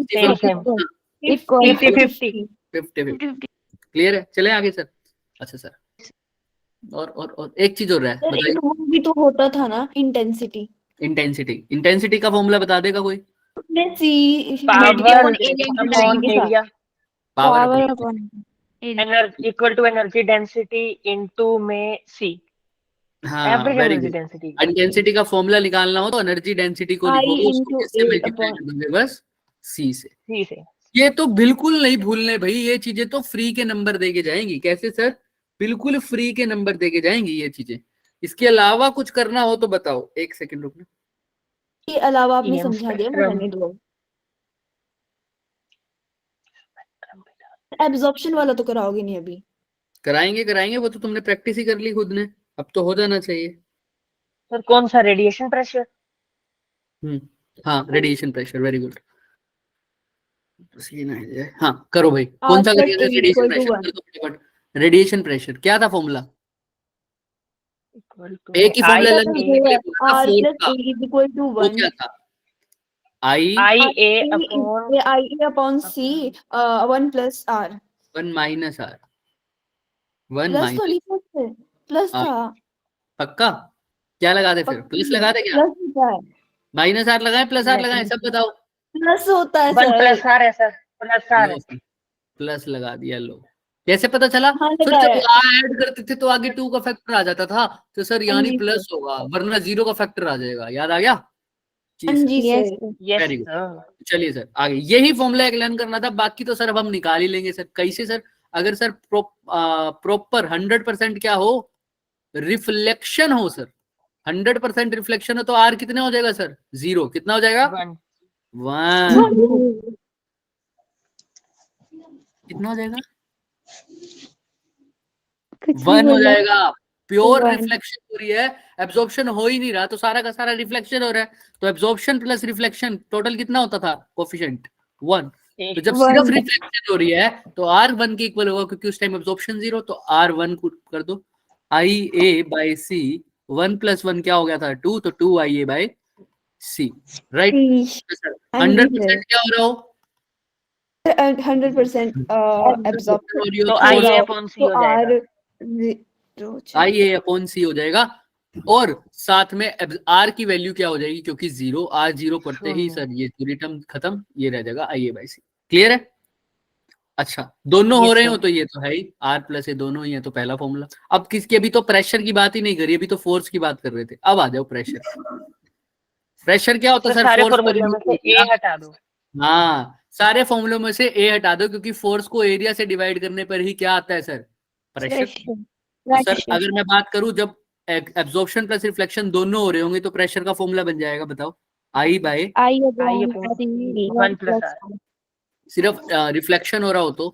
सेम सेम 50-50 50-50। क्लियर है, चले आगे सर। अच्छा सर, और एक चीज और है, सर बताइए। एक वो भी तो होता था ना इंटेंसिटी इंटेंसिटी का फॉर्मूला बता देगा कोई? Power upon area power energy equal to energy density into में C हाँ average very energy good. Density. Intensity का फॉर्मूला निकालना हो तो एनर्जी डेंसिटी को I लिखोगे, उसको into किससे A मल्टीप्लाई upon- कर दोगे? बस C से। C से ये तो बिल्कुल नहीं भूलने भाई, ये चीजें तो फ्री के नंबर देके जाएंगी। कैसे सर? बिल्कुल फ्री के नंबर देके जाएंगी ये चीजें। इसके अलावा कुछ करना हो तो बताओ, एक सेकंड रुकना। के अलावा आपने EM समझा दिया spectrum। मैंने दो एब्जॉर्प्शन वाला तो कराओगे नहीं अभी। कराएंगे, वो तो तुमने प्रैक्टिस ही कर ली खुद ने, अब तो हो जाना चाहिए। सर कौन सा रेडिएशन प्रेशर? हाँ रेडिएशन प्रेशर, वेरी गुड। हाँ करो भाई, कौन सा करिए रेडिएशन प्रेशर? कर दो फटाफट। रेडिएशन प्रेशर क्या था फॉर्मूला? इक्वल टू एक ही फॉर्मूला R लगने के लिए बोला था, plus फोर्थ A का। is equal to वो 1 क्या था? I IA upon C 1 plus R 1 minus R 1 plus तो माइनस लिखा है, प्लस हाँ। था, पक्का क्या लगा दे फिर? प्लस लगा दे क्या? प्लस होता है, माइनस आर लगाए प्लस आर लगाए सब बताओ। प्लस होता है 1 सर। प्लस आर है सर, प्लस आर लो है। फिर, प्लस लगा दिया। लो कैसे पता चला? हाँ सर लगाया। जब ऐड करते थे तो आगे 2 का फैक्टर आ जाता था, तो सर हाँ यानी जी प्लस होगा, वरना 0 का फैक्टर आ जाएगा। याद आ गया? हाँ जी yes sir. Yes very good. Sir. चलिए सर आगे, यही फॉर्मूला एक लर्न करना था, बाकी तो सर अब हम निकाल ही लेंगे सर। कैसे सर? अगर सर प्रॉपर 100% क्या हो, रिफ्लेक्शन हो सर, 100% रिफ्लेक्शन हो तो आर कितने हो जाएगा सर? 0। कितना हो जाएगा? 1 1। कितना हो जाएगा? कुछ भी 1 हो बोलो। जाएगा। प्योर 1 रिफ्लेक्शन हो रही है, एब्जॉर्प्शन हो ही नहीं रहा, तो सारा का सारा रिफ्लेक्शन हो रहा है। तो एब्जॉर्प्शन प्लस रिफ्लेक्शन टोटल कितना होता था कोफिशिएंट? 1। तो जब सिर्फ 1 रिफ्लेक्शन हो रही है तो R1 के इक्वल होगा, क्योंकि उस टाइम एब्जॉर्प्शन 0। तो R1 को कर दो IA/C, 1 + 1 क्या हो गया था? 2, तो 2IA/C, राइट? 100% क्या हो रहा हो? 100% एब्जॉर्ब तो IA अपॉन C तो हो जाएगा। IA/C हो जाएगा। और साथ में R की वैल्यू क्या हो जाएगी? क्योंकि 0, R 0 पढ़ते ही सर ये पूरी टर्म खत्म, ये रह जाएगा IA/C। क्लियर है? अच्छा, दोनों हो Yes, रहे sir. हो तो ये तो है ही, R + ये दोनों ही है, तो पहला फॉर्मूला। अब किसकी, अभी तो प्रेशर की बात ही नहीं करी, अभी तो फोर्स की बात कर रहे थे। अब आ जाओ प्रेशर। प्रेशर क्या होता है सर सर? सारे फोर्स पर फॉर्मूले में से A हटा दो। हाँ, सारे फॉर्मूलों में से ए हटा दो, क्योंकि फोर्स को एरिया से डिवाइड करने पर ही क्या आता है सर? प्रेशर। तो सर अगर मैं बात करूं, जब एब्जॉर्प्शन प्लस रिफ्लेक्शन दोनों हो रहे होंगे तो प्रेशर का फॉर्मूला बन जाएगा, बताओ। I/, I I upon upon C 1 1 plus plus R। सिर्फ रिफ्लेक्शन हो रहा हो तो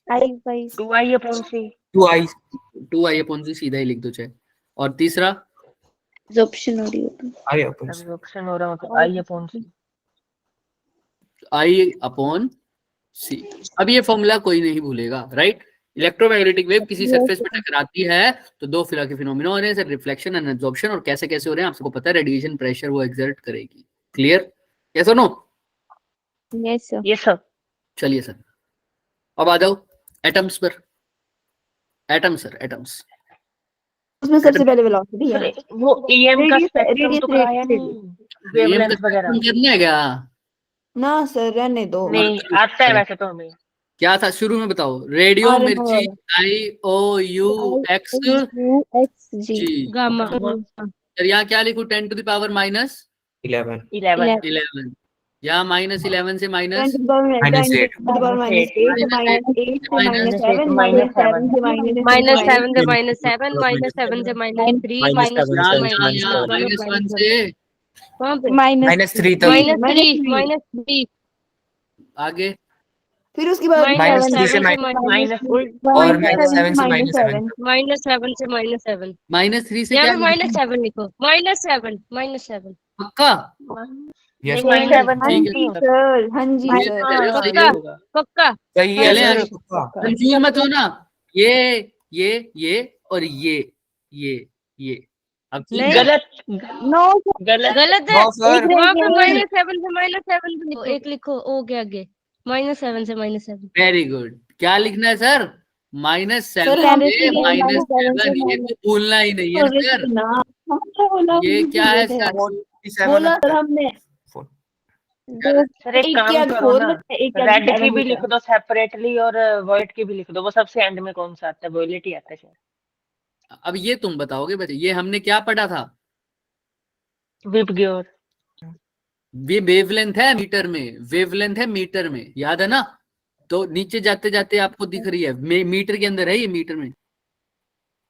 I by 2I upon C। 2I/C सीधा ही लिख दो चाहे। और तीसरा absorption हो रही हो तो एब्जॉर्प्शन हो रहा हो तो I अपॉन C। I/C। अब ये फॉर्मूला कोई नहीं भूलेगा, राइट? इलेक्ट्रोमैग्नेटिक वेव किसी सरफेस पे टकराती है तो दो फिर के फिनोमिना हो रहे हैं सर, रिफ्लेक्शन एंड एब्जॉर्प्शन। और कैसे कैसे हो रहे हैं आपको पता है, रेडिएशन प्रेशर वो एक्सर्ट करेगी। क्लियर? यस और no? yes sir yes sir. चलिए सर, अब आ जाओ एटम्स पर। Atom sir, atoms. उसमें सबसे पहले वेलोसिटी सर है, वो EM का स्पेक्ट्रम रेडियस तो कराया नहीं, वेवलेंथ वगैरह। करना है क्या? ना सर रहने दो। नहीं आता है वैसे तो हमें। क्या था शुरू में बताओ? रेडियो अरे मिर्ची IOUX UXG जी। gamma सर यहाँ क्या लिखूं? 10 to the power -11। 11। यहाँ -11 से माइनस -8 -8 से -7 से -7 -7 -7 से -7 से -7 -7 -7 से -3 -1 से -3 -3 आगे फिर उसके बाद -7 से -3 से और -7। -7 से -7 -7 से -7 -3 से यहाँ क्या पे लिखूं? -7 लिखो -7 पक्का? नहीं Minus- -7 हाँ जी नहीं सर, हाँ जी ये सर, कह रहे हो, सही पक्का होगा। पक्का चले हाँ, आगे। कंफ्यूज मत हो ना। ये और ये अब ठीक है? गलत नो गलत गलत है सर वहाँ पे -7 से -7 लिखो, एक लिखो ओ के आगे -7 से -7 वेरी गुड। क्या लिखना है सर? -7 सर, से हम -7। ये तो भूलना ही नहीं है सर। ये क्या है सर? बोला सर हमने, सर एक एक के काम आगे करो 4 ना, लिखा है, एक के आगे रेड की 7 भी लिखा लिख दो सेपरेटली और वाइट की भी लिख दो। वो सबसे एंड में कौन सा आता है? वॉयलेट ही आता है शायद। अब ये तुम बताओगे बच्चे, ये हमने क्या पढ़ा था? विपग्योर। ये वेवलेंथ है मीटर में, वेवलेंथ है मीटर में, याद है ना? तो नीचे जाते जाते आपको दिख रही है, मीटर के अंदर है ये, मीटर में।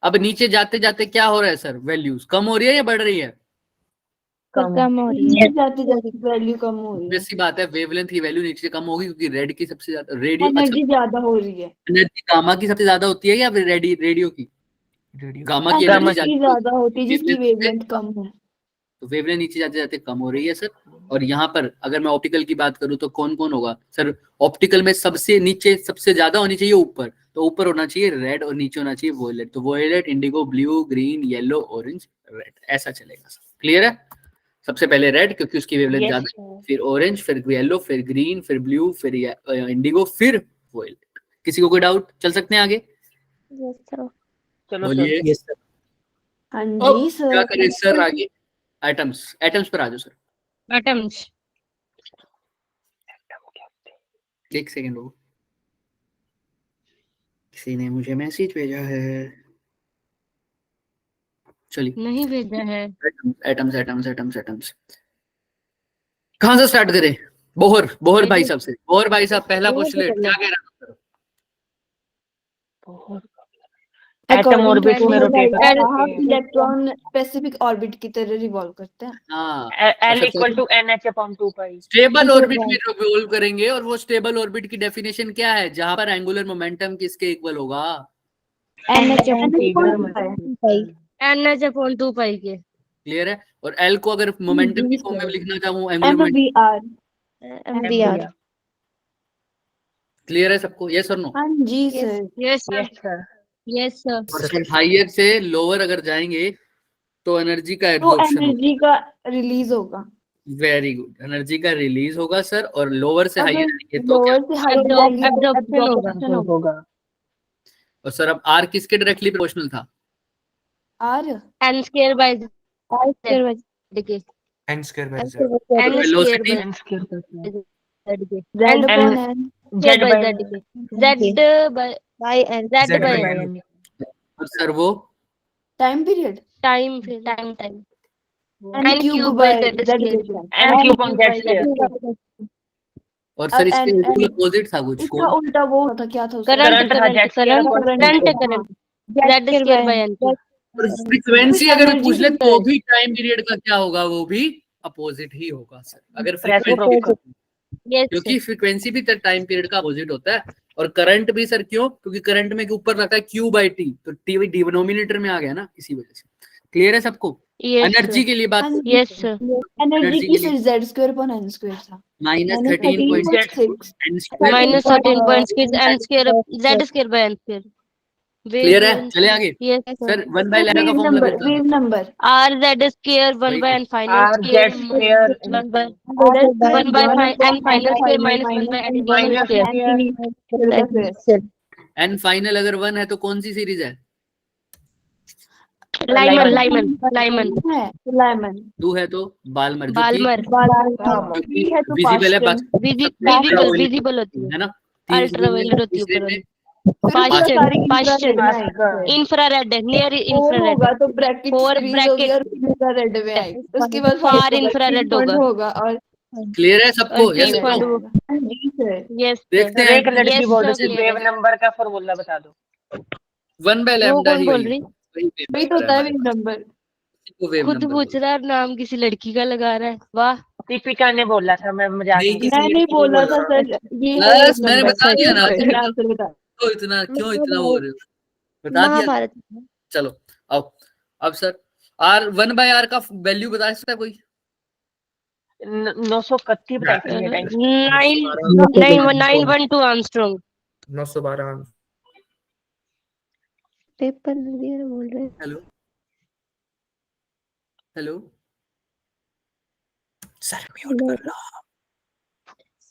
अब नीचे जाते जाते क्या हो रहा है सर? वैल्यूज कम हो रही है या बढ़ रही है? कम हो रही है जाते जाते वैल्यू कम हो रही है, वैसी बात है, वेवलेंथ की वैल्यू नीचे कम होगी, क्योंकि रेड की सबसे ज्यादा रेडियो एनर्जी ज्यादा हो रही है, एनर्जी गामा की सबसे ज्यादा होती है या फिर रेडियो की? गामा की गामा एनर्जी एनर्जी ज्यादा होती है जिसकी wavelength वेवलेंथ कम है। तो वेवलेंथ नीचे जाते जाते कम हो रही है सर। और यहाँ पर अगर मैं ऑप्टिकल की बात करूँ तो कौन कौन होगा सर? ऑप्टिकल में सबसे नीचे सबसे ज्यादा होनी चाहिए ऊपर, तो ऊपर होना चाहिए रेड और नीचे होना चाहिए वोयलेट। तो violet, indigo, blue, green, yellow, orange, red, ऐसा चलेगा सर। क्लियर है? सबसे पहले रेड क्योंकि उसकी वेवलेंथ यस ज्यादा, फिर ऑरेंज, फिर येलो, फिर ग्रीन, फिर ब्लू, फिर इंडिगो, फिर वोयलेट। किसी को कोई डाउट? चल सकते हैं आगे? Yes sir. चलो बोलिए। सर। Yes sir. हाँ अब जी क्या सर। करें सर आगे? एटम्स पर आ जाओ सर। एटम्स। एक सेकेंड रुको, किसी ने मुझे मैसेज भेजा है। चलिए, नहीं भेजा है। एटम्स एटम्स एटम्स एटम्स कहाँ से स्टार्ट करें? बोहर भाई साहब से। बोहर भाई साहब पहला पोस्टुलेट क्या कह रहा था? एटम अकॉर्डिंग ऑर्बिट टू में rotate half electron specific orbit की तरह रिवॉल्व करते हैं। हाँ, L equal to NH/2 pi। Stable orbit में रिवॉल्व करेंगे। और वो स्टेबल ऑर्बिट की डेफिनेशन क्या है? जहां पर एंगुलर मोमेंटम किसके इक्वल होगा? NH/2 पाई के। क्लियर है? और एल को अगर मोमेंटम की फॉर्म में लिखना चाहूँ, एंगुलर मोमेंटम, MVR। क्लियर है सबको? यस और नो? हाँ जी sir. Yes sir. Yes sir. Yes sir. और सर हायर से लोअर अगर जाएंगे तो एनर्जी का तो एब्जॉर्प्शन होगा। एनर्जी का रिलीज होगा। वेरी गुड, एनर्जी का रिलीज होगा सर। और लोअर से हायर अगर जाएंगे तो क्या? लोअर से हायर जाएंगे तो एब्जॉर्प्शन absorption होगा। और सर अब आर किसके डायरेक्टली प्रोपोर्शनल था? R n square by z के। n square by z. n square velocity by n square by z। z के। Z n upon n Z by by z के। z by N। z Z by by n। n. और sir वो time period time n n cube cube by by z z के square. n cube on z square। और sir इसके बिल्कुल opposite था कुछ इसका उल्टा वो था, क्या था उसका? करंट Current था, Z square upon current z square by n। Frequency अगर energy पूछ ले भी तो भी टाइम पीरियड का क्या होगा? वो भी अपोजिट ही होगा सर। अगर फ्रीक्वेंसी, यस क्योंकि फ्रीक्वेंसी भी टाइम पीरियड का अपोजिट होता है। और करंट भी सर, क्यों? क्योंकि करंट में के ऊपर रहता है Q बाई टी, तो टी डिनोमिनेटर में आ गया ना, इसी वजह से। क्लियर है सबको? एनर्जी के लिए बात, यस सर। एनर्जी के की लिए सिर्फ z square upon n square था। -13.6 n square z square by n square. Clear है? चले आगे यस सर। 1 बाय लैम्डा का वेव फॉर्मूला नंबर बता वेव दो। Number r z square 1 by n final R square Z square 1 by n 1 by n final square minus 1 by n minus square. N final अगर 1 है तो कौन सी series है? Lyman है लाइमन 2 है तो बालमर, जो कि बालमर है तो विजिबल है, पास्टन विजिबल होती है। है ना? अल्ट्रावायलेट होती है तीसरे ऊपर में फिर सारी इंफ्रारेड में आएगी। Pascal। इंफ्रारेड नियर 4 इंफ्रारेड होगा तो ब्रैकेट Four फ्रीज होगी bracket। और इंफ्रारेड में आएगी। उसके बाद Far 5 infrared होगा और क्लियर है सबको? और यस deep नो? हाँ जी सर। यस देखते सर हैं एक लड़की Yes, बोल रही sir, थी clear वेव है। नंबर का फॉर्मूला बता दो। 1 बाय वो लैम्डा कौन ही बोल वही रही? वही तो होता है वेव नंबर। खुद पूछ रहा है, नाम किसी लड़की का लगा रहा है। वाह। दीपिका ने बोला था, मैं मजाक नहीं, में। किसी मैंने बोला था सर ये है बस वेव मैंने नंबर। बता दिया ना। आंसर बता। क्यों इतना वो हो रहे हो? बता दिया। महाभारत। चलो आओ। अब सर आर 1 बाय आर का वैल्यू बता सकता है कोई? 931 बताई थी मैंने टाइम। 912 आर्मस्ट्रॉन्ग। 912 पेपर वगैरह बोल रहे हैं। हेलो हेलो सर म्यूट कर लो।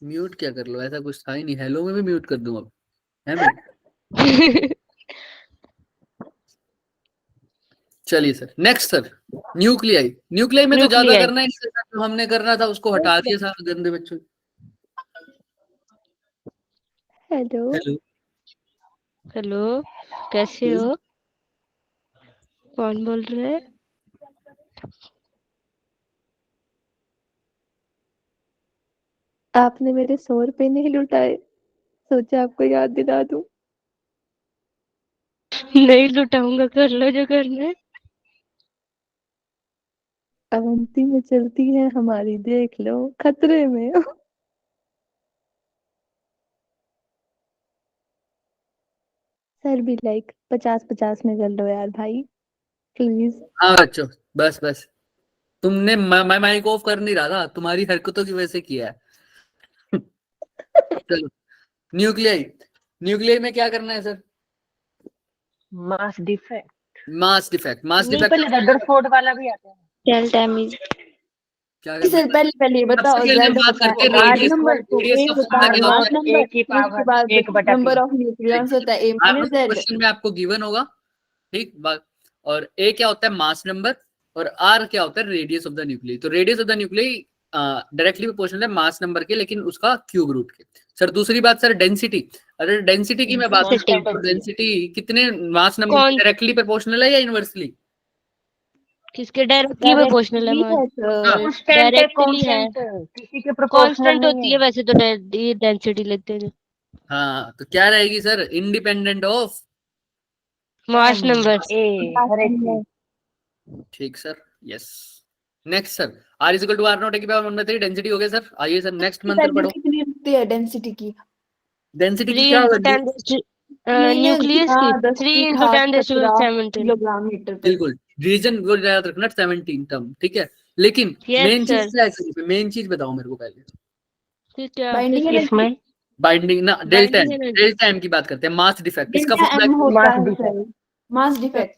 म्यूट क्या कर लो? ऐसा कुछ था ही नहीं। हेलो में भी म्यूट कर दूं अब, है भाई? चलिए सर, नेक्स्ट सर, न्यूक्लियाई में तो ज्यादा न्यूक्लियाई। करना ही नहीं था। जो हमने करना था उसको हटा दिया साहब, गंदे बच्चों। हेलो हेलो हेलो, कैसे हो? कौन बोल रहे हैं? आपने मेरे 100 रुपए नहीं लुटाए, सोचा आपको याद दिला दूं। नहीं लुटाऊंगा, कर लो जो करना है। अवंती में चलती है हमारी, देख लो खतरे में हो। सर भी लाइक 50-50 में कर लो यार भाई, प्लीज। हाँ बच्चों, बस बस, तुमने मैं माइक ऑफ कर नहीं रहा था, तुम्हारी हरकतों की वजह से किया है। चलो, न्यूक्लियाई में क्या करना है sir? Mass defect. Mass defect नहीं, पहले रदरफोर्ड वाला भी आता है। Cell damage. क्या सर पहले पहले ये बताओ, सबसे पहले Z बात होता करते है हैं R radius नंबर, तो radius A of होता है the mass number number, A की फिर उसके पावर बाद 1/3 नंबर ऑफ न्यूक्लियॉन्स होता है A माइनस Z। क्वेश्चन में आपको गिवन होगा, ठीक बात। और ए क्या होता है मास नंबर, और आर क्या होता है रेडियस ऑफ द न्यूक्लियस। तो radius of the proportional directly proportional है मास नंबर के, लेकिन उसका क्यूब रूट के। सर दूसरी बात सर डेंसिटी, अगर डेंसिटी की मैं बात करूं Constant तो होती है। डेंसिटी कितने मास नंबर कौन डायरेक्टली प्रोपोर्शनल है या इनवर्सली? किसके डायरेक्टली प्रोपोर्शनल है डायरेक्टली मास? है सर, कांस्टेंट है, डायरेक्टली है, कांस्टेंट किसी के प्रोपोर्शनल कांस्टेंट नहीं होती है। है वैसे तो डेंसिटी लेते हैं हाँ तो क्या रहेगी sir, independent of. Mass number. A हर एक चीज। ठीक sir, yes. Next sir, R is equal to R naught A की पावर 1/3 डेंसिटी हो गया सर। आइए सर नेक्स्ट मंत्र वैल्यू पढ़ो। कितनी होती है डेंसिटी की? डेंसिटी की 3 क्या into वैल्यू? 10 नहीं है, न्यूक्लियस की हाँ 10 3 की into घात 10 17 17। किलोग्राम मीटर पर। बिल्कुल, रीजन वो याद रखना 17 टर्म, ठीक है। लेकिन Yes, मेन चीज sir. क्या है, मेन चीज बताओ मेरे को पहले। फिर क्या बाइंडिंग एनर्जी इसमें बाइंडिंग ना, delta Binding M, energy. Delta M की बात करते हैं, मास डिफेक्ट। इसका डेल्टा फॉर्मूला एम होता मास है defect. Sir, mass defect,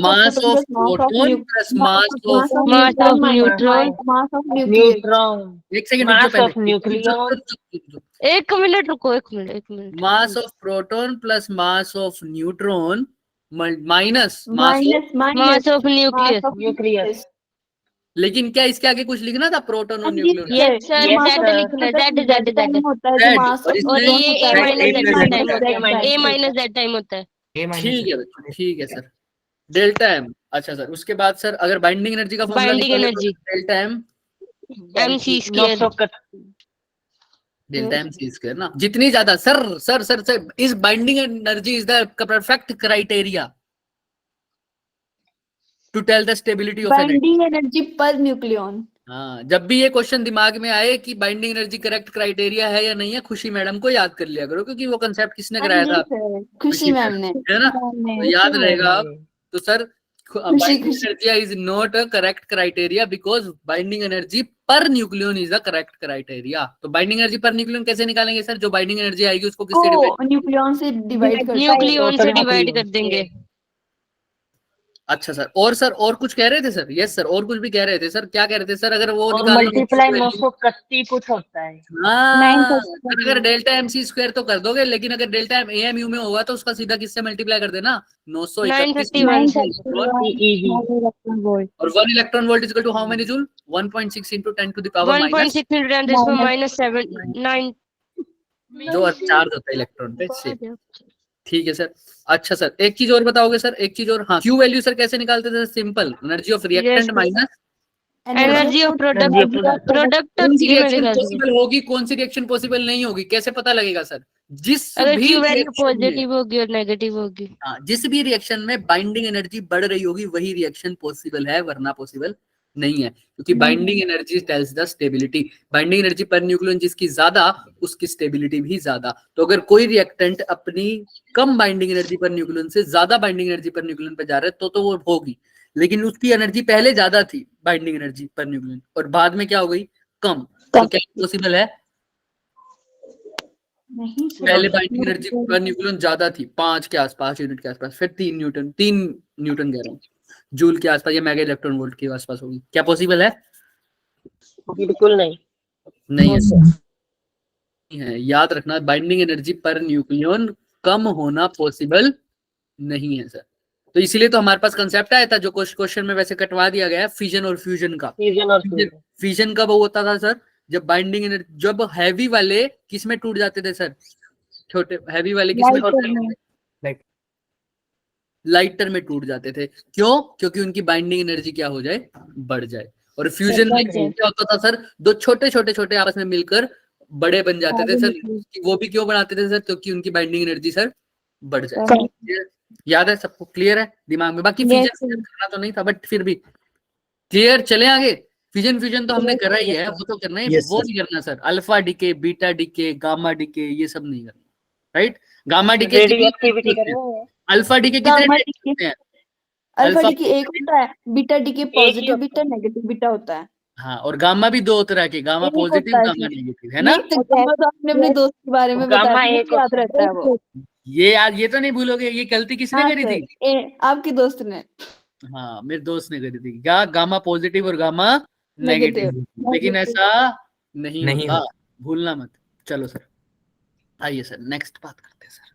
mass of proton plus mass of mass of Mass of neutron, neutron. Mass of nucleus. Neutron, एक second रुक जाओ मास पहले, ऑफ न्यूक्लियन, एक मिनट रुको, एक minute mass of proton plus mass of neutron minus mass of, minus mass minus of nucleus. Nucleus. लेकिन क्या इसके आगे कुछ लिखना था प्रोटॉन और nucleon? Yes, sir. Yes, Z sir. लिखना Z टाइम होता है, Z, जो मास और ऑफ इसमें और ये A Z minus A Z plus time होता होता है, है, A minus A Z minus Z time होता है। A minus ठीक है Z. बच्चों, ठीक है सर। डेल्टा एम, अच्छा सर उसके बाद सर अगर बाइंडिंग एनर्जी का फॉर्मूला Binding निकाले तो energy. Delta M, MC square. 931 delta M C square ना। जितनी ज्यादा सर सर सर सर इस binding energy is the perfect criteria to tell the stability of an atom. Binding energy per nucleon. हाँ, जब भी ये क्वेश्चन दिमाग में आए कि बाइंडिंग एनर्जी करेक्ट क्राइटेरिया है या नहीं है, खुशी मैडम को याद कर लिया करो, क्योंकि वो कंसेप्ट किसने कराया था? खुशी मैम ने। है ना, तो याद रहेगा आप। तो सर बाइंडिंग खुशी। Energy is not a correct criteria because binding energy per nucleon is the correct criteria. तो बाइंडिंग एनर्जी पर न्यूक्लियन कैसे निकालेंगे सर? जो बाइंडिंग एनर्जी आएगी उसको किससे डिवाइड? को न्यूक्लियन से डिवाइड कर न्यूक्लियन से Total डिवाइड nucleon कर देंगे। अच्छा सर और कुछ कह रहे थे सर? यस सर, और कुछ भी कह रहे थे सर। क्या कह रहे थे सर? अगर वो और निकालोगे मल्टीप्लाई तो 931 कुछ होता है। हाँ, अगर डेल्टा एम सी स्क्वायर तो कर दोगे, लेकिन अगर delta M A M U में होगा तो उसका सीधा किससे मल्टीप्लाई कर देना? 931 931 और 1 electron volt equal to how many joule? 1.6 into 10 to the power minus 1.6 into 10 to the power minus 7 9 जो चार्ज होता है इलेक्ट्रॉन पे से। ठीक है सर। अच्छा सर एक चीज और बताओगे सर? एक चीज और, हाँ क्यू वैल्यू सर कैसे निकालते थे? Simple, energy of reactant Yes, minus energy of Energy of product कौन सी ये रिएक्शन मिलेगा। पॉसिबल होगी, कौन सी रिएक्शन पॉसिबल नहीं होगी, कैसे पता लगेगा सर? जिस अगर भी क्यू वैल्यू रिएक्शन में, पॉजिटिव होगी और नेगेटिव होगी। हाँ, जिस भी रिएक्शन में बाइंडिंग एनर्जी बढ़ रही होगी वही रिएक्शन पॉसिबल है, वरना पॉसिबल नहीं है, क्योंकि binding energy tells the stability. Binding energy per nucleon जिसकी ज्यादा, उसकी स्टेबिलिटी भी ज्यादा। तो अगर कोई रिएक्टेंट अपनी कम बाइंडिंग एनर्जी पर न्यूक्लियन से ज्यादा बाइंडिंग एनर्जी पर न्यूक्लियन पे जा रहा है तो वो होगी, लेकिन उसकी एनर्जी पहले ज्यादा थी बाइंडिंग एनर्जी पर न्यूक्लियन और बाद में क्या हो गई? कम। तो क्या पॉसिबल है? नहीं सर, पहले बाइंडिंग एनर्जी पर न्यूक्लियन ज्यादा थी 5 के आसपास, यूनिट के आसपास, फिर 3 न्यूटन कह रहा हूँ, जूल के आसपास या मेगा इलेक्ट्रॉन वोल्ट के आसपास होगी। क्या पॉसिबल है? बिल्कुल नहीं। नहीं है। याद रखना, बाइंडिंग एनर्जी पर न्यूक्लियन कम होना पॉसिबल नहीं है सर। तो इसीलिए तो हमारे पास कंसेप्ट आया था जो क्वेश्चन में वैसे कटवा दिया गया है, फिजन और फ्यूजन का। फ्यूजन और फ्यूजन। फिजन कब होता था सर? जब बाइंडिंग एनर्जी, जब हैवी वाले किस में टूट जाते थे सर? छोटे हैवी वाले किस में टूट जाते थे? लाइटर में टूट जाते थे। क्यों? क्योंकि उनकी बाइंडिंग एनर्जी क्या हो जाए? बढ़ जाए। और फ्यूजन में क्या होता था सर? दो छोटे छोटे आपस में मिलकर बड़े बन जाते थे सर। वो भी क्यों बनाते थे सर? क्योंकि उनकी बाइंडिंग एनर्जी सर बढ़ जाए। याद है सबको? क्लियर है दिमाग में? बाकी फिजन करना तो नहीं था, बट फिर भी क्लियर। चले आगे। फिजन तो हमने करा ही है, वो तो करना है। वो नहीं करना sir, alpha decay, beta decay, gamma decay, ये सब नहीं करना, राइट? गामा डीके रेडियोएक्टिविटी कर रहे हैं। अल्फा डीके कितने टाइप होते हैं? अल्फा डी के एक होता है, बीटा डी के पॉजिटिव बीटा, नेगेटिव बीटा होता है। हाँ, और गामा भी 2 तरह के, गामा एक पॉजिटिव, होता है गामा सर। नेगेटिव, है ना? ये तो गामा तो आपने अपने दोस्त के बारे में गामा बताया, एक याद रहता है वो। ये आज ये तो नहीं भूलोगे, ये गलती किसने हाँ करी सर, थी? आपके दोस्त ने। हाँ, मेरे दोस्त ने करी थी। क्या? गामा पॉजिटिव और गामा नेगेटिव, लेकिन ऐसा नहीं नहीं होता, भूलना मत। चलो सर, आइए सर नेक्स्ट बात करते हैं सर।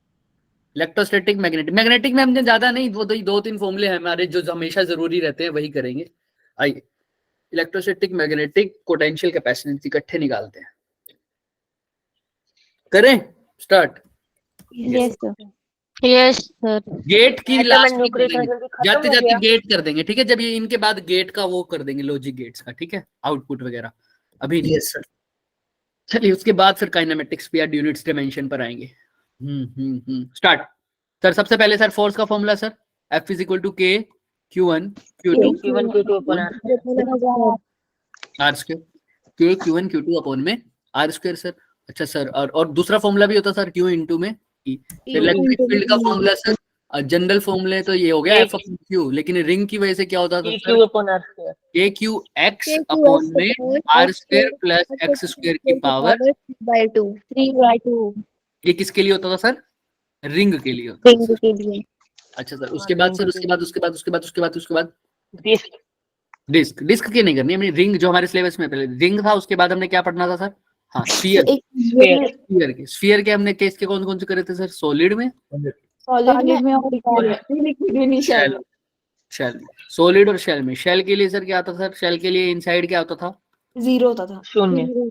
इलेक्ट्रोस्टैटिक मैग्नेटिक, मैग्नेटिक में हमने ज्यादा नहीं, वो दो तीन फॉर्मूले हैं हमारे जो हमेशा जरूरी रहते हैं, वही करेंगे। आइए, इलेक्ट्रोस्टैटिक मैग्नेटिक पोटेंशियल कैपेसिटेंस इकट्ठे निकालते हैं। करें start. Yes sir. Yes sir. Gate की लास्ट में न्यूक्लियर करेंगे, जल्दी खत्म जाते हो जाते गया। गेट कर देंगे, ठीक है। जब ये इनके बाद गेट का वो कर देंगे, लॉजिक गेट्स का, ठीक है, आउटपुट वगैरह अभी नहीं। Yes sir. चलिए उसके बाद फिर काइनेमेटिक्स पे या यूनिट्स डिमेंशन पर आएंगे। Start sir. सबसे पहले सर फोर्स का formula sir, F is equal to K Q1 Q2 Q1 Q2 upon R। R square, K Q1 Q2 upon में R स्क्वायर सर। अच्छा सर, और दूसरा फॉर्मूला भी होता सर Q इंटू में E। फिर इलेक्ट्रिक फील्ड का फॉर्मूला सर, जनरल फॉर्मूले तो ये हो गया F अपॉन Q, लेकिन रिंग की वजह से क्या होता था PQ sir, upon R square। K Q X upon में R square plus X square की पावर 3/2 ये किसके लिए होता था सर, रिंग के लिए होता था रिंग सर। के लिए। अच्छा सर, उसके बाद सर, उसके बाद डिस्क। डिस्क, डिस्क की नहीं करनी हमें, रिंग जो हमारे सिलेबस में पहले रिंग था, उसके बाद हमने क्या पढ़ना था सर, हाँ स्फीयर। स्फीयर के हमने केस के कौन से करे थे सर, सॉलिड में, सॉलिड में और लिक्विड में नहीं शेल, शेल। शेल, सॉलिड और शेल में। शेल के लिए सर क्या आता था सर, शेल के लिए इनसाइड क्या होता था, 0 होता था। शून्य।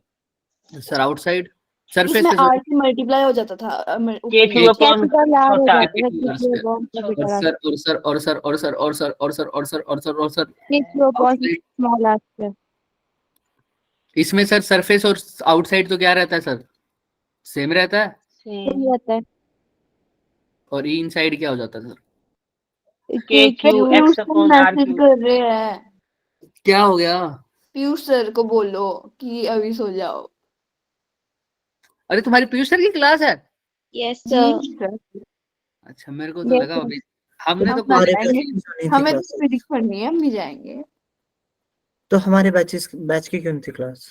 सर आउटसाइड सरफेस इसमें पे R से मल्टीप्लाई हो जाता था KQ upon छोटा। और इसमें सर सरफेस और आउटसाइड तो क्या रहता है सर, सेम रहता है, same। और ई इनसाइड क्या हो जाता है sir, KQ X upon R message cube। कर रहे हैं। क्या हो गया, पीयूष सर को बोलो कि अभी सो जाओ। अरे तुम्हारी पीयूष सर की क्लास है। यस जी सर। सर। अच्छा मेरे को तो Yes, लगा sir। अभी, हमने तो हम कोई जाएंगे, हमें तो फिजिक्स पढ़नी है, हम भी जाएंगे। तो हमारे बैच की क्यों नहीं थी क्लास?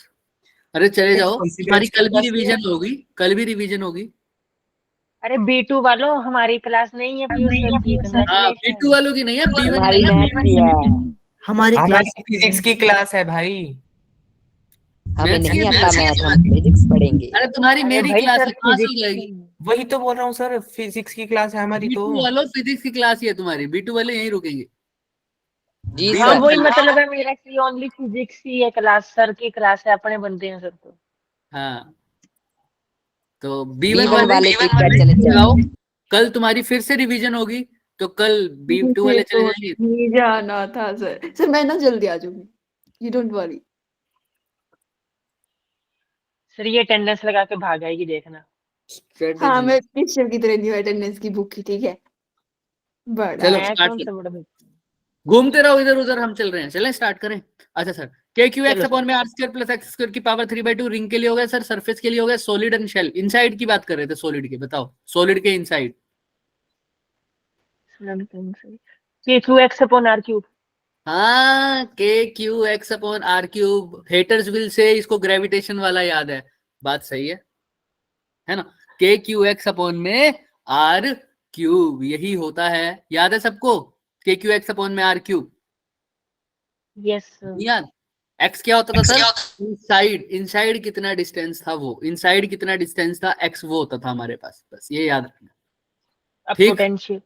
अरे चले जाओ, कौन सी तुम्हारी बैच की कल भी क्लास है? रिवीजन होगी, कल भी रिवीजन होगी। अरे B2 वालों, हमारी क्लास नहीं है पीयूष सर की। हाँ B2 वालों की नहीं है, B1 हमारी मैथ की है। हमारी हमारी क्लास फिजिक्स की क्लास है भाई। हमें Maths नहीं की- आता Maths की- मैथ, हम फिजिक्स पढ़ेंगे। अरे तुम्हारी अरे मेरी भाई क्लास सर है, कहाँ से हो physics जाएगी। वही तो बोल रहा हूँ सर, फिजिक्स की क्लास है हमारी तो। B2 वालों फिजिक्स की क्लास ही है तुम्हारी, B2 वाले यहीं रुकेंगे। जी हाँ सर। वही मतलब है मेरा कि ओनली फिजिक्स ही है क्लास, सर की क्लास है, अपने बंदे हैं सर तो। हाँ तो B1 B1 वाले चुप कर चले जाओ। कल तुम्हारी फिर से रिवीजन होगी, तो कल B2 वाले चले जाएंगे। नहीं जाना था सर। सर मैं ना जल्दी आ जाऊंगी, यू डोंट वरी। सर ये अटेंडेंस लगा के भाग आएगी देखना। हाँ मैं पिक्चर की तरह नहीं हूँ अटेंडेंस की बुक की, ठीक है। बड़ा चलो मैं स्टार्ट कौन करो, सा बड़ा घूमते रहो इधर उधर, हम चल रहे हैं, चलें स्टार्ट करें। अच्छा सर, के क्यू एक्स चलो अपॉन में R square plus X square की पावर 3/2 रिंग के लिए हो गया सर, सरफेस के लिए हो गया, सॉलिड एंड शेल। इनसाइड की बात कर रहे थे, सॉलिड की, बताओ सॉलिड के inside. KQ X upon R cube। हाँ K Q X upon R cube, haters will say इसको ग्रेविटेशन वाला याद है, बात सही है ना, के क्यू एक्स अपॉन में आर क्यूब यही होता है, याद है सबको, के क्यू एक्स अपॉन में आर क्यूब यस याद। एक्स क्या होता था सर, इनसाइड, इनसाइड कितना डिस्टेंस था वो, इनसाइड कितना डिस्टेंस था एक्स, वो होता था हमारे पास, बस ये याद रखना। अब ठीक, पोटेंशियल।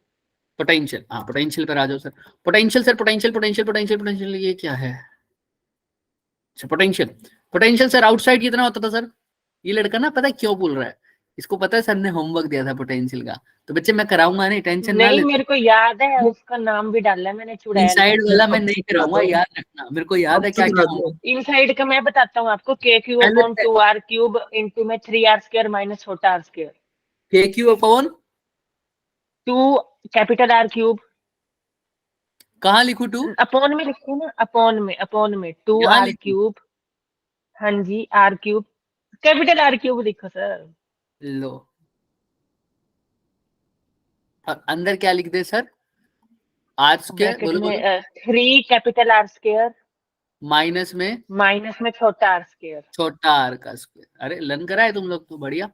पोटेंशियल, हाँ पोटेंशियल पर आ जाओ sir. Potential sir, potential potential potential potential ये क्या है, अच्छा पोटेंशियल, पोटेंशियल सर आउटसाइड कितना होता था सर, ये लड़का ना पता है क्यों बोल रहा है, इसको पता है सर ने होमवर्क दिया था पोटेंशियल का, तो बच्चे मैं कराऊंगा नहीं, टेंशन ना नहीं ले। मेरे को याद है, उसका नाम भी डाला है मैंने, चुड़ैल। इनसाइड वाला मैं नहीं कराऊंगा, याद रखना, मेरे को याद है क्या क्या होगा। इनसाइड का मैं बताता हूँ आपको, KQ upon 2R cube into में 3R square minus छोटा R square। के Q upon 2 capital R cube। कहाँ लिखूं 2, अपॉन में लिखो ना, अपॉन में 2R cube। हाँ जी R cube, capital R cube लिखो सर। लो, और अंदर क्या लिख दे सर, आर स्क्वायर, ब्रैकेट बोलो बोलो, में 3 कैपिटल R square माइनस में छोटा R square। छोटा आर का स्क्वायर। अरे लर्न करा है तुम लोग तो, बढ़िया,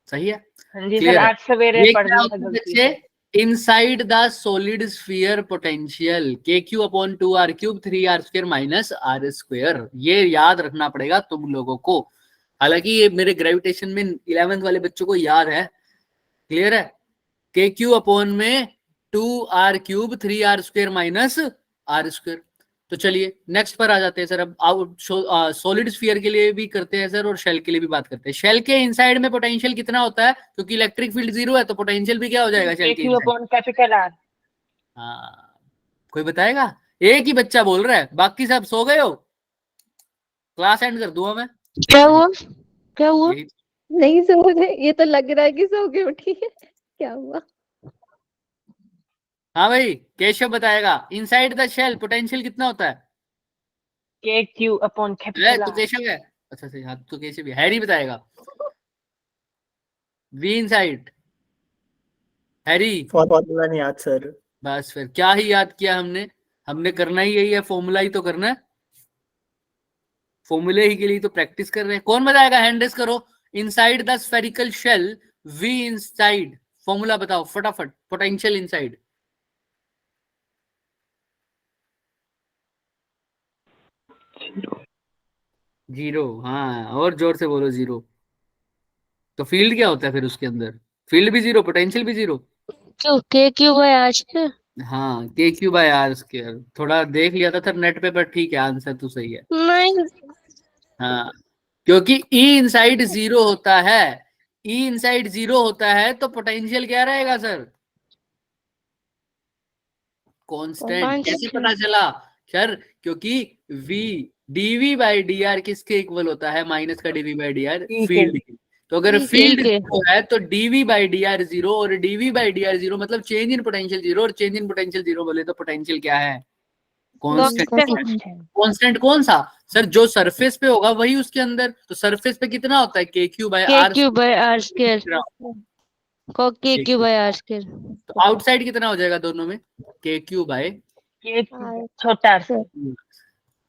सही है, हाँ जी सर, क्लियर है। आज सवेरे ये पढ़ क्या लिया होता है गलती बच्चे, से। Inside the solid sphere potential KQ upon 2R³ 3R² minus R²। ये याद रखना पड़ेगा तुम लोगों को। हालांकि ये मेरे ग्रेविटेशन में 11th वाले बच्चों को याद है। क्लियर है? KQ अपॉन में 2R³ 3R² माइनस R²। तो चलिए नेक्स्ट पर आ जाते हैं सर। अब सॉलिड स्फीयर के लिए भी करते हैं सर और शेल के लिए भी बात करते हैं। शेल के इनसाइड में पोटेंशियल कितना होता है? क्योंकि इलेक्ट्रिक फील्ड 0 है तो पोटेंशियल भी क्या हो जाएगा शेल के KQ inside? Upon capital R। हाँ, कोई बताएगा? एक ही बच्चा बोल रहा है, बाकी सब सो गए हो। क्लास एंड कर दूंगा मैं। क्या हुआ? क्या हुआ? यही नहीं सो रहे, ये तो लग रहा है कि सो के उठी है। क्या हुआ? हाँ भाई, केशव बताएगा। इनसाइड द शेल पोटेंशियल कितना होता है? KQ अपॉन है कैपिटल तो R। केशव है। अच्छा अच्छा, हाँ तो केशव है। हैरी बताएगा। We inside Harry. फॉर्मूला नहीं याद सर। बस फिर क्या ही याद किया हमने। हमने करना ही यही है, फॉर्मूला ही तो करना है। फॉर्मूले ही के लिए तो प्रैक्टिस कर रहे हैं। कौन बताएगा? हैंड रेस करो। Inside the spherical shell V inside, formula बताओ फटाफट। Potential inside. जीरो। हाँ, और जोर से बोलो, जीरो। तो फील्ड क्या होता है फिर उसके अंदर? फील्ड भी जीरो, पोटेंशियल भी जीरो। क्यों KQ बाय आज के? हाँ, KQ/R²। थोड़ा देख लिया था सर नेट पे, पर ठीक है, आंसर तो सही है। नहीं, हाँ, क्योंकि E इनसाइड 0 होता है। E इनसाइड 0 होता है तो पोटेंशियल क्या रहेगा सर? कांस्टेंट। कैसे पता चला सर? क्योंकि V dV/dr किसके इक्वल होता है? माइनस का dV/dr फील्ड की। तो अगर ठीक फील्ड है। 0 है तो dV/dr 0, और dV/dr 0 मतलब चेंज इन पोटेंशियल 0, और चेंज इन पोटेंशियल 0 बोले तो पोटेंशियल क्या है? कांस्टेंट। कांस्टेंट कौन सा सर? जो सरफेस पे होगा वही उसके अंदर। तो सरफेस पे कितना होता है? KQ/R²। KQ by R²। KQ by R²। तो आउटसाइड कितना हो जाएगा दोनों में? KQ by. छोटा R।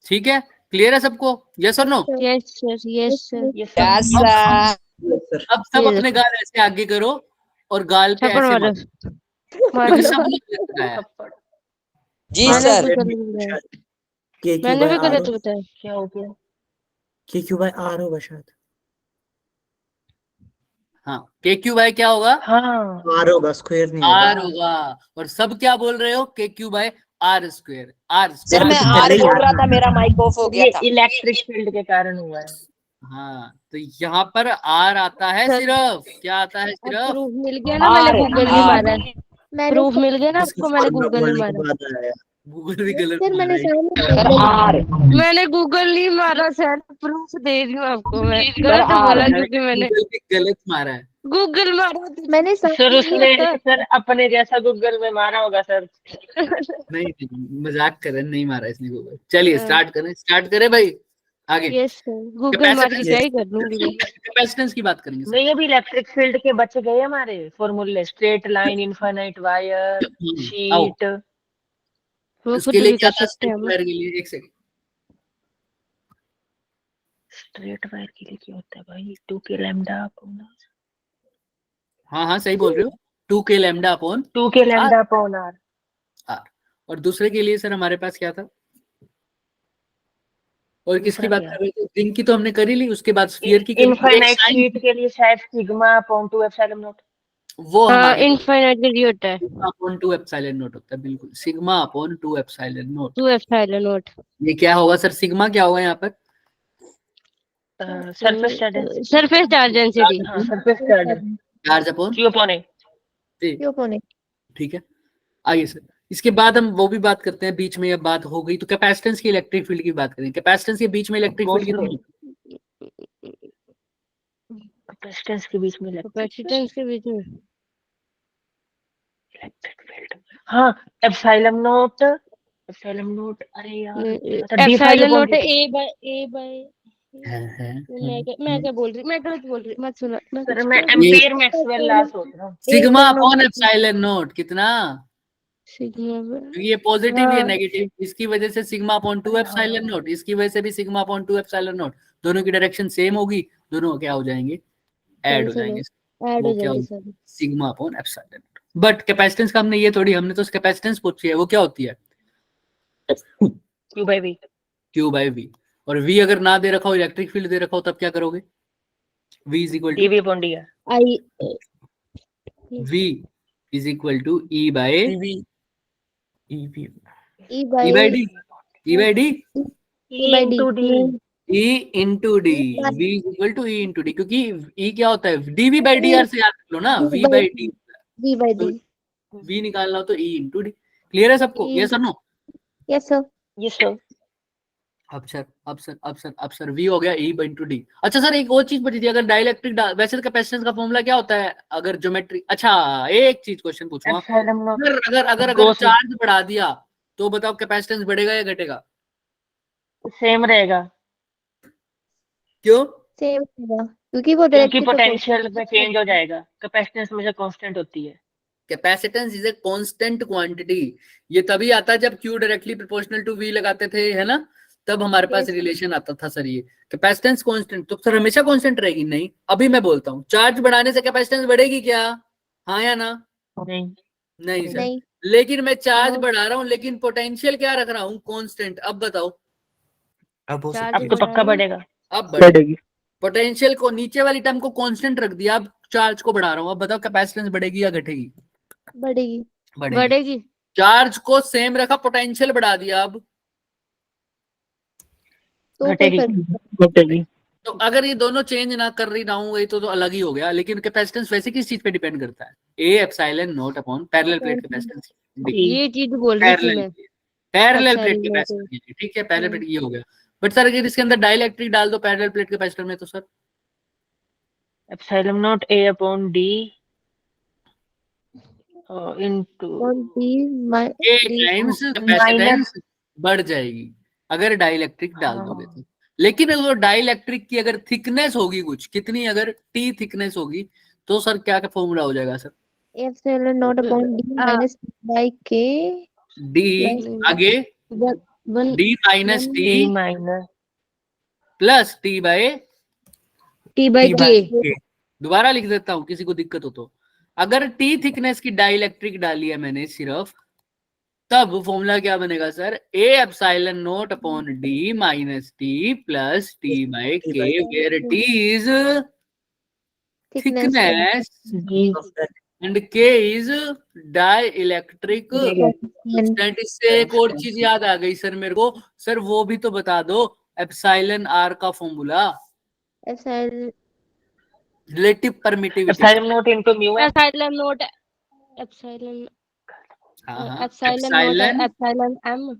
ठीक है, क्लियर है सबको? यस और no? Yes sir, yes sir. ये यस सब सर। अब सब अपने गाल ऐसे आगे करो और गाल पे थप्पड़ ऐसे मारो। मारो, मारो। क्योंकि सब ने गलत बताया। थप्पड़। जी मैंने सर। भी गलत बताया। KQ मैंने भी बाय गलत R। बताया। क्या हो गया? KQ बाय R होगा शायद। हाँ, KQ बाय क्या होगा? हाँ, R होगा, स्क्वायर नहीं R होगा। होगा। और सब क्या बोल रहे हो? KQ/R²। सर मैं तो आर पहले ही बोल रहा याद था, मेरा माइक ऑफ हो गया ये था। इलेक्ट्रिक फील्ड के कारण हुआ है। हाँ, तो यहाँ पर R आता है सर, सिर्फ। क्या आता है अब सिर्फ? प्रूफ मिल गया ना, मैंने R, गूगल नहीं R। मारा है। मैंने प्रूफ मिल गया ना इसका आपको, मैंने फॉर्मूला गूगल नहीं बोलने के मारा। बाद आया। गूगल भी गलत सर मैंने मारा है। सामने सर आर। मैंने गूगल नहीं मारा सर, प्रूफ दे रही हूँ आपको मैं। सर गलत बोला R। क्योंकि मैंने गूगल भी गलत मारा है। गूगल मारा तो मैंने सर सामने उसने किया था। सर अपने जैसा गूगल में मारा होगा सर। नहीं नहीं, मजाक कर रहे हैं, नहीं मारा इसने गूगल। चलिए स्टार्ट करें भाई आगे। यस सर, गूगल मार के क्या ही कर लूंगी मैं। कैपेसिटेंस की बात करेंगे सर। नहीं, अभी इलेक्ट्रिक फील्ड के बच गए हमारे फॉर्मूले। स्ट्रेट लाइन, इनफाइनाइट वायर, आओ, शीट। वो उसके खुद लिए भी क्या कर था? सकते हैं स्ट्रेट हम। वायर के लिए एक सेकंड। स्ट्रेट वायर के लिए क्या होता है भाई? 2k लैम्डा अपॉन हाँ हाँ, सही बोल रहे हो। 2k lambda upon 2k lambda upon R। R। और दूसरे के लिए सर हमारे पास क्या था? और किसकी दूसरा बात क्या? कर रहे थे? रिंग की तो हमने करी ली। उसके बाद स्फीयर की करी। इनफाइनाइट शीट के लिए शायद सिग्मा अपॉन 2 एप्सिलॉन नॉट। वो हाँ, हमारे इनफाइनाइट के लिए होता है। सिग्मा अपॉन 2 एप्सिलॉन नॉट होता है। बिल्कुल, sigma upon 2 epsilon naught. 2 epsilon naught. ये क्या होगा सर? सिग्मा क्या होगा यहाँ पर? Surface charge. Surface charge density. हाँ, surface charge. Charge upon Q upon A। क्यों पौने? ठीक है, आइए सर। इसके बाद हम वो भी बात करते हैं। बीच में ये बात हो गई तो कैपेसिटेंस की इलेक्ट्रिक फील्ड की बात करें। कैपेसिटेंस के बीच में इलेक्ट्रिक फील्ड कितनी? कैपेसिटेंस के बीच में कैपेसिटेंस के बीच में इलेक्ट्रिक फील्ड। हाँ, एप्सिलॉन नॉट। एप्सिलॉन नॉट, अरे यार एप्सिलॉन नॉट है A बाय है। मैं क्या बोल रही, मैं गलत बोल रही, मत सुनो। सर मैं एम्पियर मैक्सवेल लॉ सोच रहा हूँ। सिग्मा अपॉन एप्सिलॉन नॉट कितना? सिग्मा क्योंकि ये पॉजिटिव हाँ। या नेगेटिव, इसकी वजह से सिग्मा अपॉन 2 एप्सिलॉन नॉट, इसकी वजह से भी सिग्मा अपॉन 2 एप्सिलॉन नॉट। दोनों की डायरेक्शन सेम होगी, दोनों क्या हो जाएंगे? ऐड हो जाएंगे। ऐड वो हो क्या जाएंगे होगा? सब। Sigma upon epsilon not. But capacitance का हमने ये थोड़ी, हमने तो कैपेसिटेंस पूछी है, वो क्या होती है? Q by V. Q by V। और V अगर ना दे रखा हो, इलेक्ट्रिक फील्ड दे रखा हो, तब क्या करोगे? V is equal to dV upon dr. I V is equal to E by EV EV E E by by D, E by D, E by D into D. E into D, V is equal to E into D, क्योंकि E क्या होता है? DV by DR से याद कर लो ना, V by D, V by D. V निकालना हो तो E इंटू D। क्लियर है सबको? E- यस और no? Yes sir. Yes sir. अब सर V हो गया E इंटू D। अच्छा सर, एक और चीज बची थी, अगर डाइलेक्ट्रिक वैसे तो कैपेसिटेंस का फॉर्मूला क्या होता है अगर ज्योमेट्री? अच्छा, एक चीज क्वेश्चन पूछूंगा, Epsilon naught. अगर Gauss- चार्ज बढ़ा दिया तो बताओ कैपेसिटेंस बढ़ेगा या घटेगा? सेम रहेगा क्यों? सेम होगा क्योंकि वो क्योंकि डायरेक्टली पोटेंशियल में चेंज हो जाएगा, कैपेसिटेंस में से कांस्टेंट होती है। Capacitance is a constant quantity. ये तभी आता है जब Q directly proportional to V लगाते थे, है ना, तब हमारे पास Yes. रिलेशन आता था सर। ये कैपेसिटेंस कांस्टेंट तो सर हमेशा कांस्टेंट रहेगी? नहीं, अभी मैं बोलता हूँ, चार्ज बढ़ाने से कैपेसिटेंस बढ़ेगी क्या? हाँ या ना? नहीं, नहीं सर। नहीं। लेकिन मैं चार्ज No. बढ़ा रहा हूँ, लेकिन पोटेंशियल क्या रख रहा हूँ? कांस्टेंट। अब बताओ, अब हो चार्ज सकती अब तो है। पक्का बढ़ेगा। अब बढ़ेगी। पोटेंशियल को नीचे वाली टर्म को कांस्टेंट रख दिया, अब चार्ज को बढ़ा रहा हूँ। अब बताओ कैपेसिटेंस बढ़ेगी या घटेगी? बढ़ेगी। बढ़ेगी। बढ़ेगी। चार्ज को सेम रखा, पोटेंशियल बढ़ा दिया, अब तो कोई घटेगी। फर्क घटेगी। तो अगर ये दोनों चेंज ना कर रही ना हो गई तो अलग ही हो गया। लेकिन कैपेसिटेंस वैसे किस चीज पे डिपेंड करता है? ए epsilon naught upon parallel plate capacitance. ये चीज बोल रही थी मैं। पैरेलल प्लेट Epsilon कैपेसिटेंस, ठीक है, पैरेलल प्लेट ये हो गया। बट सर अगर इसके अंदर डाइलेक्ट्रिक डाल दो पैरेलल प्लेट कैपेसिटर में तो sir Epsilon naught A upon D into और डी ए टाइम्स कैपेसिटेंस बढ़ जाएगी अगर डाइलेक्ट्रिक डाल हाँ। दोगे तो। लेकिन अगर डाइलेक्ट्रिक की अगर थिकनेस होगी कुछ, कितनी, अगर टी थिकनेस होगी तो सर क्या क्या फॉर्मूला हो जाएगा sir? Epsilon naught upon D minus by K D आगे one D minus D T minus plus T by T by K. दोबारा लिख देता हूं किसी को दिक्कत हो तो। अगर टी थिकनेस की डाइलेक्ट्रिक डाली है मैंने सिर्फ, तब फॉर्मूला क्या बनेगा sir? A epsilon naught upon D minus T plus T by K, where T is thickness D and K is dielectric constant. इससे एक और चीज याद आ गई सर मेरे को, सर वो भी तो बता दो, एप्सिलॉन आर का formula, epsilon relative permittivity. Epsilon naught into mu है। Epsilon naught epsilon epsilon naught epsilon M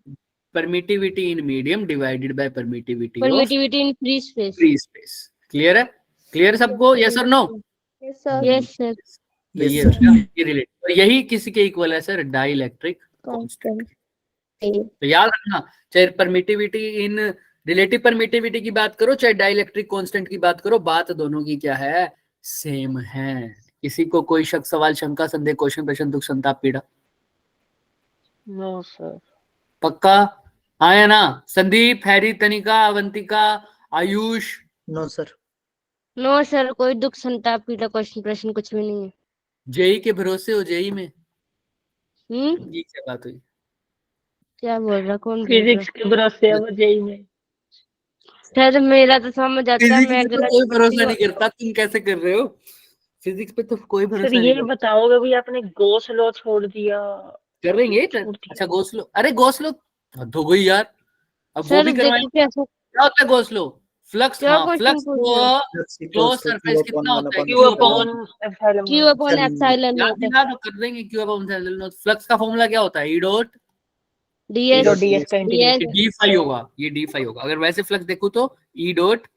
permittivity in medium divided by permittivity of permittivity in free space. Free space. Clear है? Clear सबको? Yes और no? Yes sir. ये relate, यही किसी के equal है sir? Dielectric constant. तो याद रखना, चाहे परमिटिविटी इन रिलेटिव परमिटिविटी की बात करो, चाहे डाइलेक्ट्रिक कांस्टेंट की बात करो, बात दोनों की क्या है? सेम है। किसी को कोई शक, सवाल, शंका, संदेह, क्वेश्चन, प्रश्न, दुख, संताप, पीड़ा? No sir. पक्का? हाँ या ना? Sandeep, Harry, Tanika, Avantika, Ayush? No sir. No sir, कोई दुख संताप पीड़ा क्वेश्चन प्रश्न कुछ भी नहीं है। जेई के भरोसे हो? जेई में हम्म, ये क्या बात हुई? क्या बोल रहा? कौन बोल फिजिक्स के भरोसे है वो जेई में। रहा? सर मेरा तो समझ आता है, फिजिक्स मैं पे तो गलत कोई करती भरोसा हूँ। नहीं करता, तुम कैसे कर रहे हो? फिजिक्स पे तो कोई सर भरोसा ये नहीं करता। बताओगे भी आपने गॉस लॉ छोड़ दिया। कर लेंगे। छोड़ दिया। अच्छा गोसलो, अरे गोसलो हद हो गई यार, अब वो सर भी करवाएं। देखो कैसे क्या होता है गोसलो? फ्लक्स, क्या हाँ क्वेश्चन फ्लक्स पूछ वो रहे हो? क्लोज सरफेस कितना होता है? Q upon epsilon Q naught। Upon epsilon याद नॉट दिला तो कर देंगे। Q upon epsilon not. Flux का फॉर्मूला क्या होता है? ई डॉट डीएस तो ds का इंटीग्रेशन। डी फाई होगा, ये डी फाई होगा। अगर वैसे फ्लक्स देखो तो E dot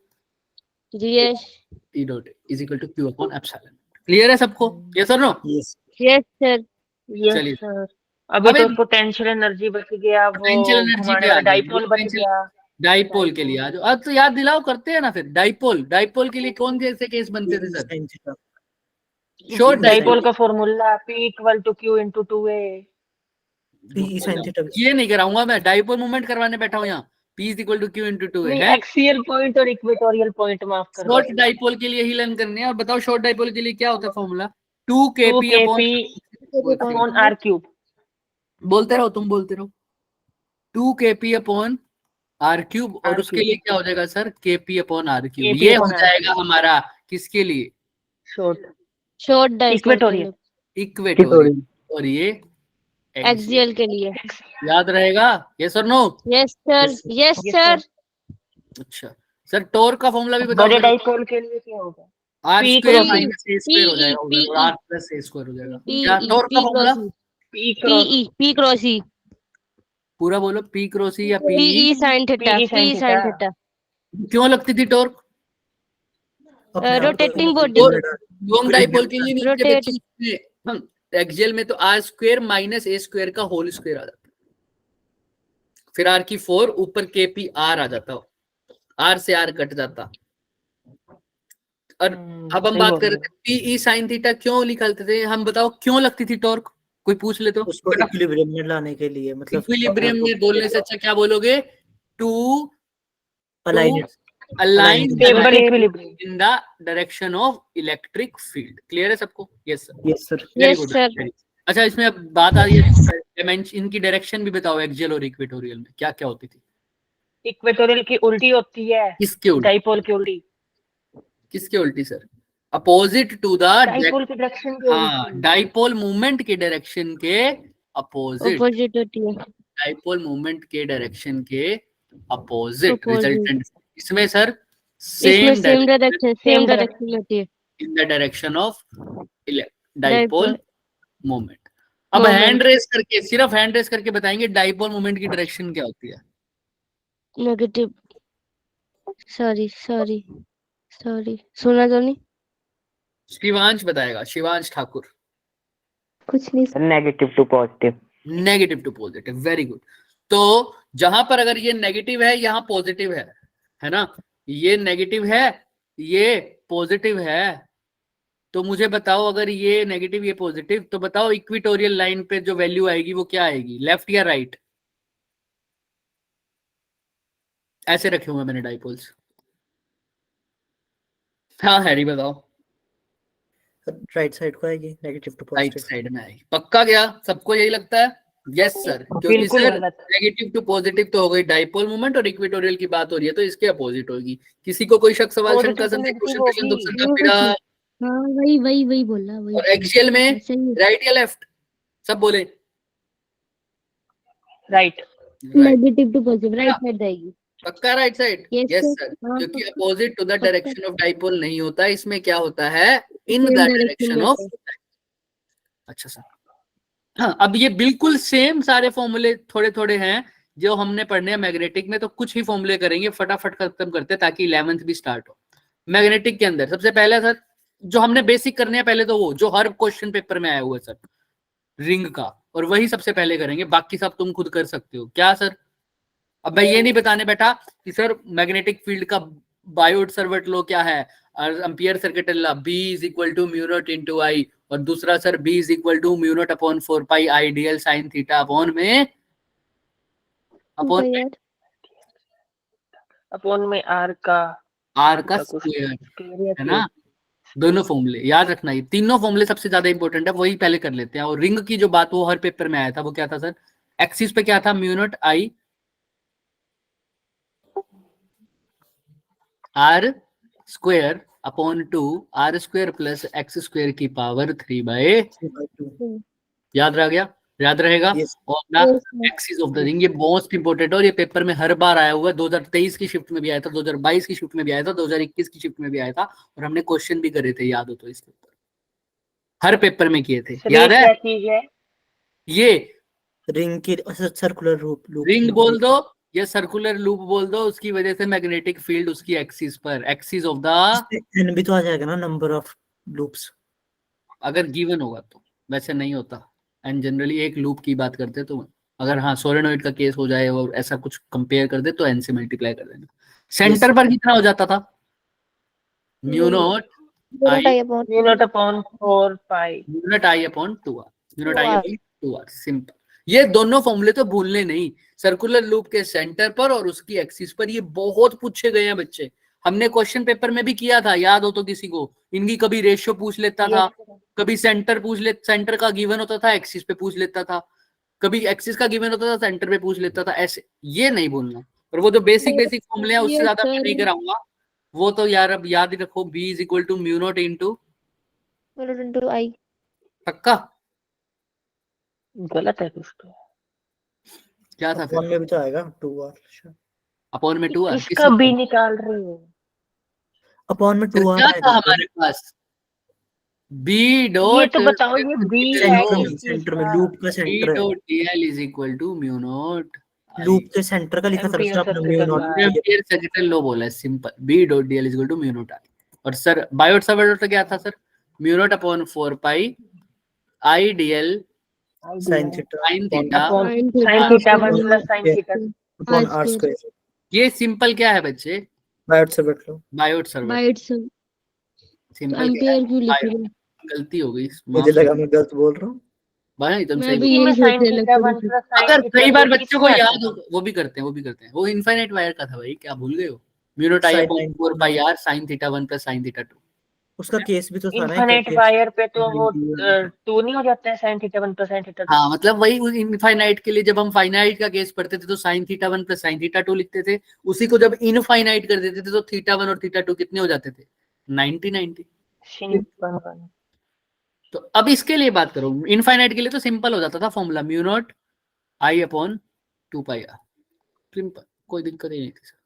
is equal to Q upon epsilon. Clear है सबको? यस और नो? Yes yes sir. चलिए। Yes sir. अभी अबे तो पोटेंशियल एनर्जी बच गया, वो पोटेंशियल एनर्जी घुमाने पे वाला आ जाओ। डाइपोल बच गया। डाइपोल के लिए आ जाओ। अब तो याद दिलाओ, करते हैं ना फिर। डाइपोल, डाइपोल के लिए कौन से केस बनते थे सर? शॉर्ट डाइपोल का formula P equal to Q into 2a। ये नहीं कराऊंगा मैं, डाइपोल मूवमेंट करवाने बैठा हूँ यहाँ। P is equal to Q into 2 नहीं, है। एक्सियल पॉइंट और इक्वेटोरियल पॉइंट माफ कर दो। शॉर्ट डाइपोल के लिए ही लर्न करने हैं। और बताओ शॉर्ट डाइपोल के लिए क्या होता है formula? 2kp upon upon R cube. बोलते रहो, तुम बोलते रहो। 2kp अपॉन आर क्यूब, और R उसके cube। लिए क्या हो जाएगा sir? kp upon R cube. KP ये हो upon R जाएगा हमारा किसके लिए? शॉर्ट शॉर्ट डाइपोल के इक्वेटोरियल। लिए, इक्वेटोरियल। और ये एक्सियल। एक्सियल के लिए। याद रहेगा? यस और no? Yes sir, yes Yes, sir. अच्छा सर, टॉर्क का फॉर्मूला भी बताओ बड़े सर। डाइपोल के लिए क्या होगा? R P square cross minus A square हो PE, जाएगा उधर, और PE, R plus A square हो जाएगा। क्या टॉर्क का PE फॉर्मूला? Cross P cross P cross E, पूरा बोलो। पी क्रॉस ई या P? PE sine theta, PE PE sin sign theta। Theta. क्यों लगती थी टॉर्क? अपने आप रोटेटिंग को बॉडी, लॉन्ग डाइपोल के लिए नहीं थे रोटेट। बच्चे। हम एक्सियल में तो R square minus A square का होल स्क्वायर आ जाता, फिर आर की 4 ऊपर के पी आर आ जाता, आर से आर कट जाता। और अब हम सही बात बोल कर रहे रहे थे पीई साइन थीटा क्यों निकालते थे हम, बताओ क्यों लगती थी टॉर्क? कोई पूछ ले तो। उसको इक्विलिब्रियम में लाने के लिए, मतलब इक्विलिब्रियम में बोलने से अच्छा क्या बोलोगे? To align align stable equilibrium. In the direction of electric field. Clear है सबको? Yes sir, yes sir. Very yes good. Sir. अच्छा, इसमें अब बात आ रही है डायमेंशन, इनकी डायरेक्शन भी बताओ। एक्सियल और इक्वेटोरियल में क्या क्या होती थी? इक्वेटोरियल की उल्टी होती है, किसके उल्टी? डाइपोल की उल्टी। किसके उल्टी sir? Opposite to the dipole की डायरेक्शन की हाँ, उल्टी। डाइपोल मूवमेंट के डायरेक्शन के अपोजिट। अपोजिट होती है। डाइपोल मूवमेंट के डायरेक्शन के अपोजिट Opposite। रिजल्टेंट। इसमें सर इसमें same same direction, same Same direction होती है। In the direction of dipole dipole movement. अब मोमेंट। हैंड रेस करके, सिर्फ हैंड रेस करके बताएंगे डाइपोल मूवमेंट की डायरेक्शन क्या होती है। नेगेटिव, सॉरी सॉरी सॉरी, सुना तो नहीं? शिवांश बताएगा, शिवांश ठाकुर। कुछ नहीं sir. Negative to positive. Negative to positive, very good. तो जहां पर अगर ये नेगेटिव है, यहाँ पॉजिटिव है ना, ये नेगेटिव है, ये पॉजिटिव है, तो मुझे बताओ अगर ये नेगेटिव ये पॉजिटिव, तो बताओ इक्विटोरियल लाइन पे जो वैल्यू आएगी वो क्या आएगी? लेफ्ट या राइट? ऐसे रखे हुए मैंने डाइपोल्स। हाँ हैरी बताओ। राइट साइड को आएगी, negative to right positive. Side में आएगी। पक्का क्या सबको यही लगता है? यस सर, क्योंकि बिल्कुल सर गलत। नेगेटिव टू पॉजिटिव तो हो गई डाइपोल मूवमेंट, और इक्वेटोरियल की बात हो रही है तो इसके अपोजिट होगी। किसी को कोई शक, सवाल, शंका, Positive to संदेह, negative क्वेश्चन होगी। तो मेरा। हाँ वही वही वही बोला, वही और एक्सियल में सही। राइट या लेफ्ट? सब बोले right. Negative to positive right side जाएगी। पक्का right side? Yes, yes sir. Sir, हाँ, क्योंकि पक्का। Opposite to the direction of dipole नहीं होता, इसमें क्या होता है? In the Same direction direction में ऑफ। होता अच्छा सर, हाँ अब ये बिल्कुल सेम सारे फॉर्मूले थोड़े थोड़े हैं जो हमने पढ़ने हैं मैग्नेटिक में, तो कुछ ही फॉर्मूले करेंगे, फटाफट खत्म करते हैं ताकि 11th भी स्टार्ट हो। मैग्नेटिक के अंदर सबसे पहले सर जो हमने बेसिक करने हैं पहले, तो वो जो हर क्वेश्चन पेपर में आया हुआ है सर, रिंग का, और वही सबसे पहले करेंगे, बाकी सब तुम खुद कर सकते हो। क्या सर? अब मैं ये नहीं बताने बैठा कि सर मैग्नेटिक फील्ड का बायोट सर्वट लॉ क्या है, और Ampere circuit law B is equal to mu naught into I, और दूसरा sir B is equal to mu naught upon 4 pi ideal sine theta upon में अपॉन अपॉन में R का square, है ना। दोनों फॉर्मूले याद रखना, ये तीनों फॉर्मूले सबसे ज्यादा इंपॉर्टेंट है, वही पहले कर लेते हैं। और रिंग की जो बात वो हर पेपर में आया था, वो क्या था सर? एक्सिस पे क्या था? Mu not I R square upon 2 R square plus X square की पावर 3/2। याद रह गया? याद रहेगा? Yes. और ना एक्सिस ऑफ द रिंग, ये मोस्ट इंपोर्टेंट, और ये पेपर में हर बार आया हुआ है। 2023 की शिफ्ट में भी आया था, 2022 की शिफ्ट में भी आया था, 2021 की शिफ्ट में भी आया था, और हमने क्वेश्चन भी करे थे, याद हो तो इसके ऊपर हर पेपर में किए थे, याद है? क्या चीज है? ये रिंग की सर्कुलर लूप रिंग बोल दो या सर्कुलर लूप बोल दो, उसकी वजह से मैग्नेटिक फील्ड उसकी एक्सिस पर, एक्सिस ऑफ द, एन भी तो आ जाएगा ना, नंबर ऑफ लूप्स, अगर गिवन होगा तो। वैसे नहीं होता, एंड जनरली एक लूप की बात करते तो, अगर हाँ सोलेनोइड का केस हो जाए और ऐसा कुछ कंपेयर कर दे तो एन से मल्टीप्लाई कर देना। सेंटर पर कितना हो जाता था? Mu naught I mu naught upon 4 pi mu naught I upon 2R, mu naught I upon 2R, simple. ये दोनों फॉर्मूले तो भूलने नहीं, सर्कुलर लूप के सेंटर पर और उसकी एक्सिस पर, ये बहुत पूछे गए हैं बच्चे। हमने क्वेश्चन पेपर में भी किया था, याद हो तो किसी को, इनकी कभी रेशियो पूछ लेता था, कभी सेंटर का गिवन होता था, एक्सिस पे पूछ लेता था, कभी एक्सिस का गिवन होता था, सेंटर पे पूछ लेता था, ऐसे ये नहीं बोलना। और वो जो बेसिक फॉर्मूले हैं उससे ज्यादा मैं नहीं कराऊंगा, वो तो यार अब याद ही रखो, B is equal to mu naught into I. पक्का। गलत है कुछ तो। क्या था अपॉन फिर? में भी तो आएगा 2r। अपॉन में 2r किसका बी निकाल रहे हो? अपॉन में 2r क्या था आएगा। हमारे पास? बी ये डॉट तो बताओ, ये बी है सेंटर में, किस चीज सेंटर में का? लूप का बी सेंटर है। Dot DL is equal to mu naught loop के सेंटर का लिखा था एम्पियर सर आपने, म्यू सर्किट नॉट। का। एम्पियर सर्किट लो बोला है, simple. B dot DL is equal to mu naught I. और सर बायोट सावर्ट क्या था sir? Mu naught upon 4 pi I DL sine theta sin theta upon sin sign theta theta one upon plus sine theta. Upon r square. ये simple क्या है बच्चे? Biot से बैठ लो। बायोट सर्वर बाइट्स सिंपल एम्पियर क्यों लिख रहे बायोट। हो? गलती हो गई, मुझे माफ लगा मैं गलत बोल रहा हूँ। भाई तुम मैं सही भी बोल। इसी में यही साइन सोचने थीटा लग वन पड़ी प्लस साइन अगर थीटा कई बार टू बच्चों को किसमें आता याद है? हो, वो भी करते हैं वो इनफाइनाइट वायर का था भाई, क्या भूल गए हो? Mu naught I Sin upon 4 9 pi R sin theta 1 plus sin theta 2। उसका केस भी तो था ना, एक इनफाइनाइट केस। वायर पे तो वो टू नहीं हो जाता है sine theta one plus sine theta two? हाँ मतलब वही इनफाइनाइट के लिए जब हम फाइनाइट का केस पढ़ते थे तो sin theta 1 plus sin theta 2 लिखते थे, उसी को जब इनफाइनाइट कर देते थे तो थीटा 1 और थीटा 2 कितने हो जाते थे? 90। सिंपल। तो अब इसके लिए बात करो, इनफाइनाइट के लिए तो सिंपल हो जाता था formula, mu naught I upon 2 pi R. Simple, कोई दिक्कत ही नहीं थी सर,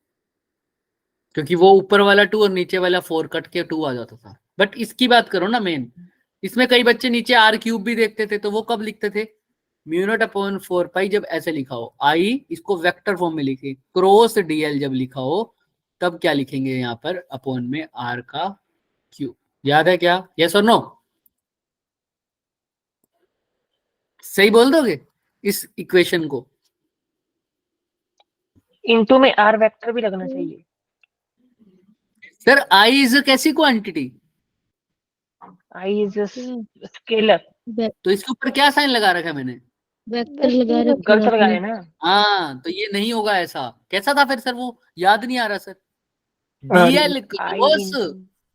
क्योंकि वो ऊपर वाला 2 और नीचे वाला 4 कट के 2 आ जाता था। बट इसकी बात करो ना मेन, इसमें कई बच्चे नीचे आर क्यूब भी देखते थे, तो वो कब लिखते थे? म्यू नॉट अपॉन 4 पाई जब ऐसे लिखा हो, आई इसको वेक्टर फॉर्म में लिखे, क्रॉस डीएल जब लिखा हो तब क्या लिखेंगे यहाँ पर? अपॉन में आर का क्यूब। याद है क्या? यस और नो? सही बोल दोगे इस इक्वेशन को? इनटू में आर वेक्टर भी लगना चाहिए। सर आई इज कैसी क्वांटिटी? I is scalar. तो इसके ऊपर क्या साइन लगा रखा है मैंने? वेक्टर लगा रखा गलत है लगाया आपने। ना? हाँ, तो ये नहीं होगा ऐसा। कैसा था फिर सर? वो याद नहीं आ रहा सर। डीएल क्रॉस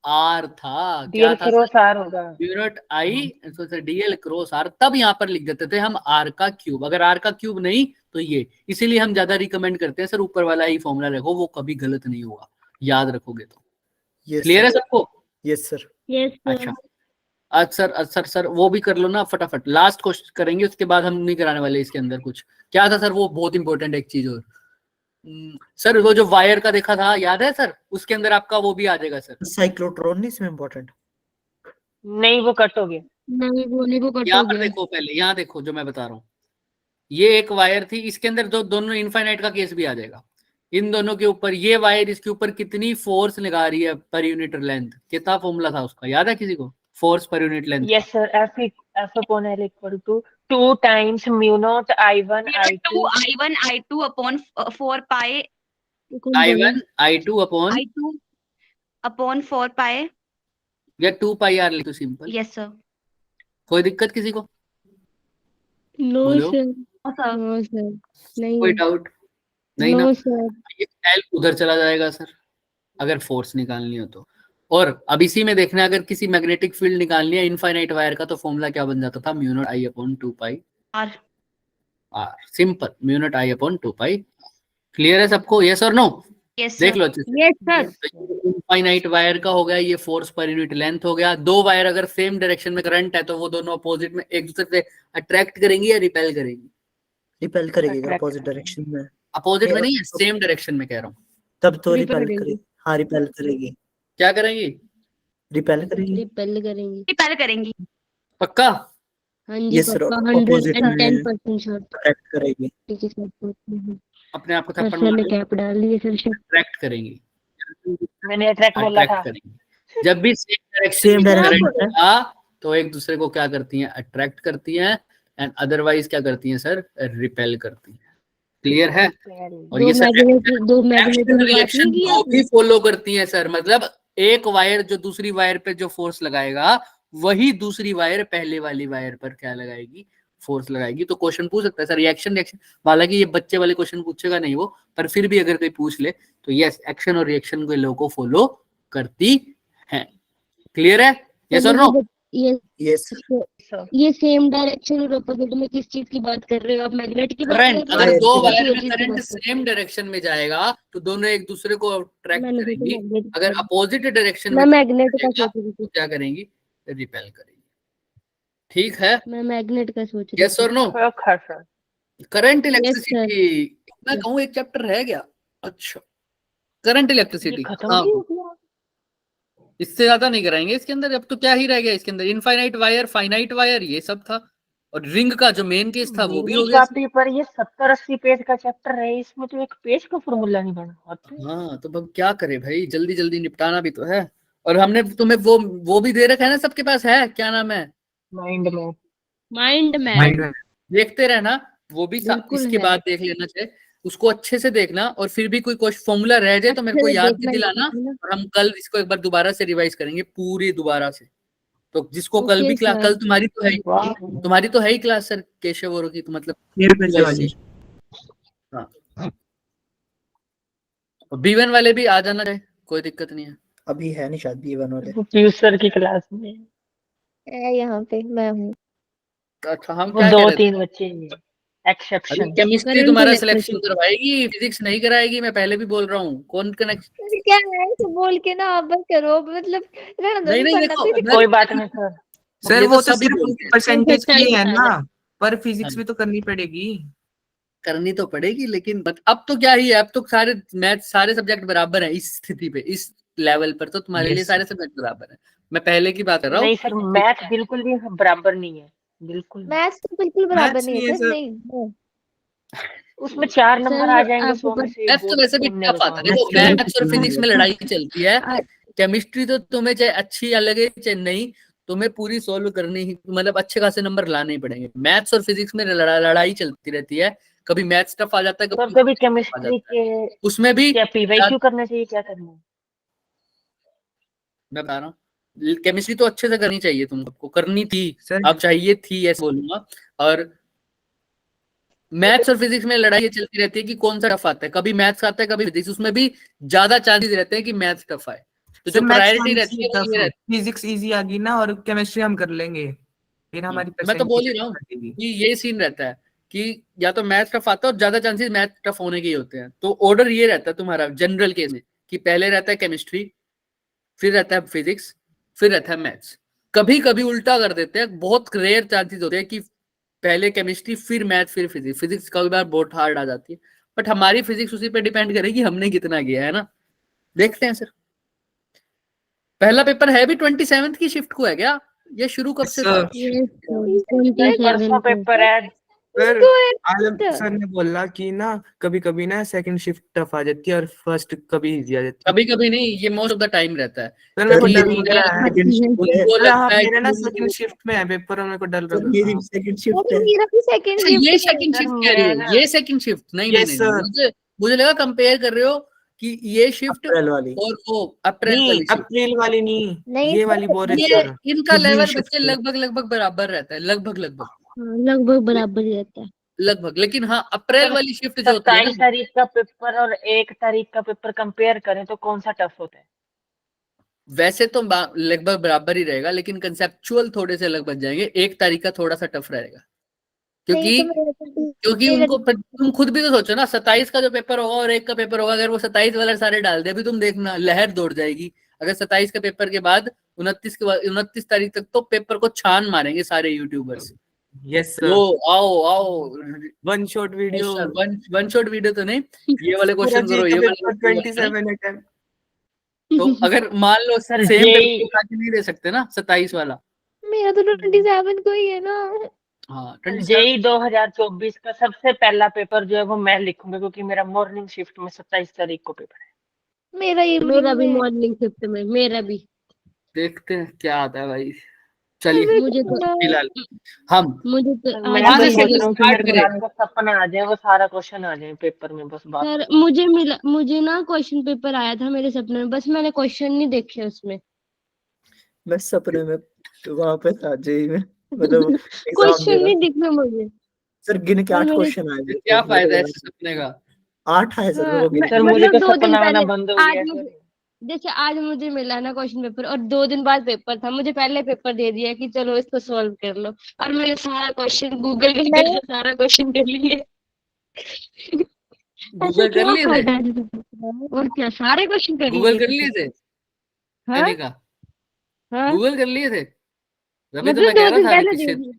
आर था, क्या डीएल था क्रॉस सर? आर होगा। Mu naught I sir DL cross R, तब यहाँ पर लिख देते थे हम आर का क्यूब। अगर आर का क्यूब नहीं तो ये, इसीलिए हम ज्यादा रिकमेंड करते हैं सर ऊपर वाला ही फॉर्मूला रखो, वो कभी गलत नहीं होगा, याद रखोगे तो। क्लियर है सबको? Yes sir. यस अच्छा सर वो भी कर लो ना फटाफट, लास्ट क्वेश्चन करेंगे उसके बाद हम नहीं कराने वाले इसके अंदर कुछ। क्या था सर वो? बहुत इंपॉर्टेंट एक चीज और सर, वो जो वायर का देखा था याद है सर? उसके अंदर आपका वो भी आ जाएगा सर, साइक्लोट्रॉन नहीं इसमें इम्पोर्टेंट? नहीं वो कट हो गया। नहीं वो कट यहाँ हो पर गया। देखो, पहले यहाँ देखो जो मैं बता रहा हूँ, ये एक वायर थी, इसके अंदर जो दोनों इनफाइनाइट का केस भी आ जाएगा। इन दोनों के ऊपर ये वायर इसके ऊपर कितनी फोर्स लगा रही है पर यूनिट लेंथ, कितना फॉर्मूला था उसका, याद है किसी को? Force per unit length. Yes sir, F upon L equal to 2 times mu naught I1 I2 I1 I2 upon 4 pi I1 I2 upon I2 upon 4 pi. या 2 पाई आर लिख दो सिंपल। Yes sir. कोई दिक्कत किसी को? No बोलो। Sir, Oh, sir. No sir, नहीं कोई डाउट नहीं ना? No sir. ये एल उधर चला जाएगा सर अगर फोर्स निकालनी हो तो। और अब इसी में देखना है, अगर किसी मैग्नेटिक फील्ड निकालनी है इनफाइनाइट वायर का, तो फॉर्मूला क्या बन जाता था? Mu naught I upon 2 pi R. R. Simple, mu naught I upon 2 pi. Clear है सबको? यस और नो? Yes देख sir. लो अच्छे से। Yes sir. इनफाइनाइट वायर का हो गया, ये फोर्स पर यूनिट लेंथ हो गया। दो वायर अगर सेम डायरेक्शन में करंट है तो वो दोनों अपोजिट में एक दूसरे से अट्रैक्ट करेंगी या रिपेल करेंगी? रिपेल करेगी Attract अपोजिट डायरेक्शन में। अपोजिट में नहीं है, सेम डायरेक्शन में कह रहा हूँ। तब तो Repel रिपेल करेगी। करेगी। हाँ रिपेल करेगी। क्या करेंगी? रिपेल करेगी। रिपेल करेंगी। रिपेल करेंगी। पक्का? हाँ जी Yes, sir, पक्का, opposite में 110% श्योर। अट्रैक्ट करेगी। ठीक है सर। अपने आप को थप्पड़ सर ने मारो, कैप डाल दिए सर। अट्रैक्ट करेंगी। मैंने अट्रैक्ट बोला था। अट्रैक्ट करेंगी। जब भी सेम Same डायरेक्शन में direction करंट होगा तो एक दूसरे को क्या करती हैं? अट्रैक्ट करती हैं, एंड अदरवाइज क्या करती हैं सर? रिपेल करती हैं। क्लियर है? और दो ये सर मैग्नेटिक रिएक्शन को भी फॉलो करती हैं सर। मतलब एक वायर जो दूसरी वायर पे जो फोर्स लगाएगा, वही दूसरी वायर पहले वाली वायर पर क्या लगाएगी? फोर्स लगाएगी। तो क्वेश्चन पूछ सकता है सर रिएक्शन, हालांकि ये बच्चे वाले क्वेश्चन पूछेगा नहीं वो, पर फिर भी अगर कोई पूछ ले तो यस, एक्शन और रिएक्शन को लोगों को फॉलो करती है। क्लियर है? यस और नो? यस ये सेम डायरेक्शन और अपोजिट में किस चीज की बात कर रहे हो आप? मैग्नेट की बात करंट, कर रहे अगर हो? दो किसी वायर और में चीज की करंट बात कर रहे सेम डायरेक्शन में जाएगा तो दोनों एक दूसरे को हो? अट्रैक्ट मैंने तो करेंगी। मैग्नेट अगर अपोजिट डायरेक्शन मैं में मैग्नेट का जाएगा सोच रही तो थी। क्या करेंगी? रिपेल करेंगी। ठीक है? मैं मैग्नेट का सोच रही यस थी। और no? Sir current yes sir. Electricity, मैं कहूँ एक चैप्टर रह गया। अच्छा, करंट ये इलेक्ट्रिसिटी, खत्म हाँ नहीं हो गया? इससे ज्यादा नहीं कराएंगे इसके अंदर। अब तो क्या ही रह गया इसके अंदर, इनफाइनाइट वायर, फाइनाइट वायर, ये सब था। और रिंग का जो मेन केस था वो भी हो मिनी गया। का पेपर ये 70-80 पेज का चैप्टर है, इसमें तो एक पेज का फॉर्मूला नहीं बना होता। हाँ तो अब क्या करे भाई, जल्दी जल्दी निपटाना भी तो है। और हमने तुम्हें वो भी दे रखा है ना, सबके पास है, क्या नाम है, माइंड में माइंड मैप देखते रहना। वो भी बिल्कुल इसके है। बाद देख लेना चाहिए, उसको अच्छे से देखना। और फिर भी कोई क्वेश्चन फॉर्मूला रह जाए तो मेरे को अच्छे से याद भी देखना दिलाना, है ना। और हम कल इसको एक बार दोबारा से रिवाइज करेंगे पूरी दोबारा से। तो जिसको कल ओके भी क्लास, सर। कल तुम्हारी तो है ही, वाह। तुम्हारी तो है ही क्लास सर केशव और की, तो मतलब मेरे बच्चे वाली हाँ। B1 वाले भी आ जाना चाहिए, कोई दिक्कत नहीं है। अभी है नहीं शायद B1 वाले। पीयूष सर की क्लास में है यहाँ पे मैं हूँ। अच्छा हम वो क्या कह रहे थे? 2-3 बच्चे ही हैं अभी एक्सेप्शन। केमिस्ट्री करंट तुम्हारा इलेक्ट्रिसिटी सिलेक्शन करवाएगी, फिजिक्स नहीं कराएगी, मैं पहले भी बोल रहा हूँ। कौन कनेक्ट? अरे क्या है ऐसे बोल के ना आप बस करो, मतलब रहने दो, नहीं नहीं पढ़ना देखो, तो मैं कोई बात नहीं सर। सर ये वो तो सभी सिर्फ बोलते उनकी हैं। परसेंटेज के लिए है सच्चाई ना, बता पर फिजिक्स हाँ। भी तो करनी पड़ेगी। करनी तो पड़ेगी, लेकिन अब तो क्या ही है, अब तो सारे मैथ सारे सब्जेक्ट बराबर है इस स्थिति पे, इस लेवल पर तो तुम्हारे लिए Yes, सारे सब्जेक्ट बराबर है। मैं पहले की बात कर रहा हूँ। नहीं सर, मैथ बिल्कुल भी बराबर नहीं है, बिल्कुल नहीं। मैथ्स तो बिल्कुल बराबर मैथ्स नहीं नहीं है है सर, सर। नहीं no। उसमें 4 नंबर आ सर जाएंगे आपको 100 में से, मैथ्स तो बहुत वैसे भी पुण्य टफ का आता है। काम देखो Yes, sir. मैथ्स और फिजिक्स में लड़ाई चलती है। केमिस्ट्री तो तुम्हें चाहे अच्छी या लगे चाहे नहीं, तुम्हें पूरी सोल्व करनी ही, मतलब अच्छे खासे नंबर लाने ही पड़ेंगे। मैथ्स और फिजिक्स में लड़ाई चलती रहती है, कभी मैथ्स टफ आ जाता है, सर। कभी कभी physics tough आ केमिस्ट्री जाता है। के उसमें भी क्या पीवाईक्यू करना चाहिए, क्या करना है? मैं बता रहा हूँ, केमिस्ट्री तो अच्छे से करनी चाहिए, तुमको करनी थी, सर अब चाहिए थी ऐसे बोलूंगा। और मैथ्स और फिजिक्स में लड़ाई ये चलती रहती है कि कौन सा टफ आता है, कभी मैथ्स आता है कभी फिजिक्स, उसमें भी ज्यादा चांसेस रहते हैं कि मैथ्स टफ आए। तो जो सर मैथ्स प्रायोरिटी रहती है वो ये रहती फिजिक्स इजी आ गई ना, और केमिस्ट्री हम कर लेंगे, फिर है। हमारी मैं तो बोल ही परसेंटेज रहा हूँ बढ़ेगी। कि ये सीन रहता है कि या तो मैथ्स टफ आता है, और ज्यादा चांसेस मैथ टफ होने के ही होते हैं। तो ऑर्डर ये रहता है तुम्हारा जनरल केस में कि पहले रहता है केमिस्ट्री, फिर रहता है फिजिक्स, फिर रहता है मैथ्स। कभी कभी उल्टा कर देते हैं, बहुत रेयर चांसेस होते हैं कि पहले केमिस्ट्री फिर मैथ फिर फिजिक्स। फिजिक्स कभी बार बहुत हार्ड आ जाती है, बट हमारी फिजिक्स उसी पे डिपेंड करेगी हमने कितना किया है ना। देखते हैं सर। पहला पेपर है भी 27 की शिफ्ट को है क्या? ये शुरू कब से था? यस परसों 27 को। पेपर है। सर तो है आलम तो। सर ने बोला कि ना कभी कभी ना सेकंड शिफ्ट टफ आ जाती है और फर्स्ट कभी इजी आ जाती है। कभी कभी नहीं, ये मोस्ट ऑफ द टाइम रहता है। सर मेरे को कभी डर उन्हें लग रहा है। सेकंड शिफ्ट है उनको सर हाँ, लगता है मेरा ना कि सेकंड शिफ्ट में है पेपर, और मेरे को डर लग सर रहा मेरी है। सेकंड शिफ्ट अरे है। मेरा भी सेकंड अच्छा, शिफ्ट ये है। सेकंड सर शिफ्ट कह रहे मैं हो? ना ये सेकंड शिफ्ट नहीं नहीं Yes, नहीं, नहीं। sir. मुझे लगा कंपेयर कर रहे हो कि ये शिफ्ट अप्रैल वाली। और वो अप्रैल नहीं वाली शिफ्ट। अप्रैल वाली नहीं, नहीं ये सर, वाली बोल रहे ये सर। इनका जून लेवल शिफ्ट बच्चे है। लगभग बराबर रहता है, लगभग लगभग बराबर ही रहता है। लगभग। लेकिन हाँ, अप्रैल सर वाली शिफ्ट जो होती है 27 ना, तारीख का पेपर और 1 तारीख का पेपर कंपेयर करें तो कौन सा टफ होता है? वैसे तो लगभग बराबर ही रहेगा, लेकिन कंसेप्चुअल थोड़े से अलग बन जाएंगे। 1 तारीख का थोड़ा सा टफ रहेगा, नहीं क्योंकि तो मेरा क्योंकि मेरा उनको तुम खुद भी तो सोचो ना, 27 का जो पेपर होगा और 1 का पेपर होगा, अगर वो 27 वाले सारे डाल दे, अभी तुम देखना लहर दौड़ जाएगी। अगर 27 के पेपर के बाद 29 तारीख तक तो पेपर को छान मारेंगे सारे यूट्यूबर्स। यस सर, वो आओ आओ, one shot video, one shot video तो नहीं, ये वाले पूरा क्वेश्चन जी करो, का ये वाले पेपर question करो। 27 अटेम्प्ट। तो अगर मान लो सर सेम जेई पेपर उठा के नहीं दे सकते ना 27 वाला। मेरा तो 27 को ही है ना। हाँ 27। जेई 2024 का सबसे पहला पेपर जो है वो मैं लिखूंगा, क्योंकि मेरा मॉर्निंग शिफ्ट में 27 तारीख को पेपर है। मेरा मेरा इवनिंग भी में। मॉर्निंग शिफ्ट में, मेरा भी। देखते हैं क्या आता है भाई। चलिए मुझे तो फिलहाल हम मुझे तो सर मैं आज कहाँ तो से सोच मुझे रहा हूँ कि स्टार्ट मेरे को करें? रात का सपना आ जाए, वो सारा क्वेश्चन आ जाए पेपर में, बस बात सर खत्म। मुझे मिला, मुझे ना क्वेश्चन पेपर आया था मेरे सपने में, बस मैंने क्वेश्चन नहीं देखे उसमें। मैं सपने में वहां पे था जेई में। मतलब एग्जाम दे क्वेश्चन रहा नहीं दिख रहे मुझे। सर, गिन के और 8 मैंने क्वेश्चन आए मेरे क्या को, फायदा है इस सपने का? 8 आए सर, हाँ, वो गिन सर के। मुझे मतलब तो 2 दिन सपना आना पहले बंद हो आज गया है मुझे, सर। जैसे आज मुझे मिला ना क्वेश्चन पेपर और 2 दिन बाद पेपर था, मुझे पहले पेपर दे दिया कि चलो इसको सॉल्व कर लो, और मैंने सारा क्वेश्चन गूगल पे नहीं। करके सारा क्वेश्चन कर लिए। ऐसा गूगल कर क्या लिए थे? फायदा है? और क्या सारे क्वेश्चन कर गूगल लिए कर थे लिए फिर। थे? हाँ मैंने कहा हाँ, गूगल कर लिए थे, तभी तो मतलब मैं कह 2 रहा दिन था अभी पहले दे पीछे। दिया।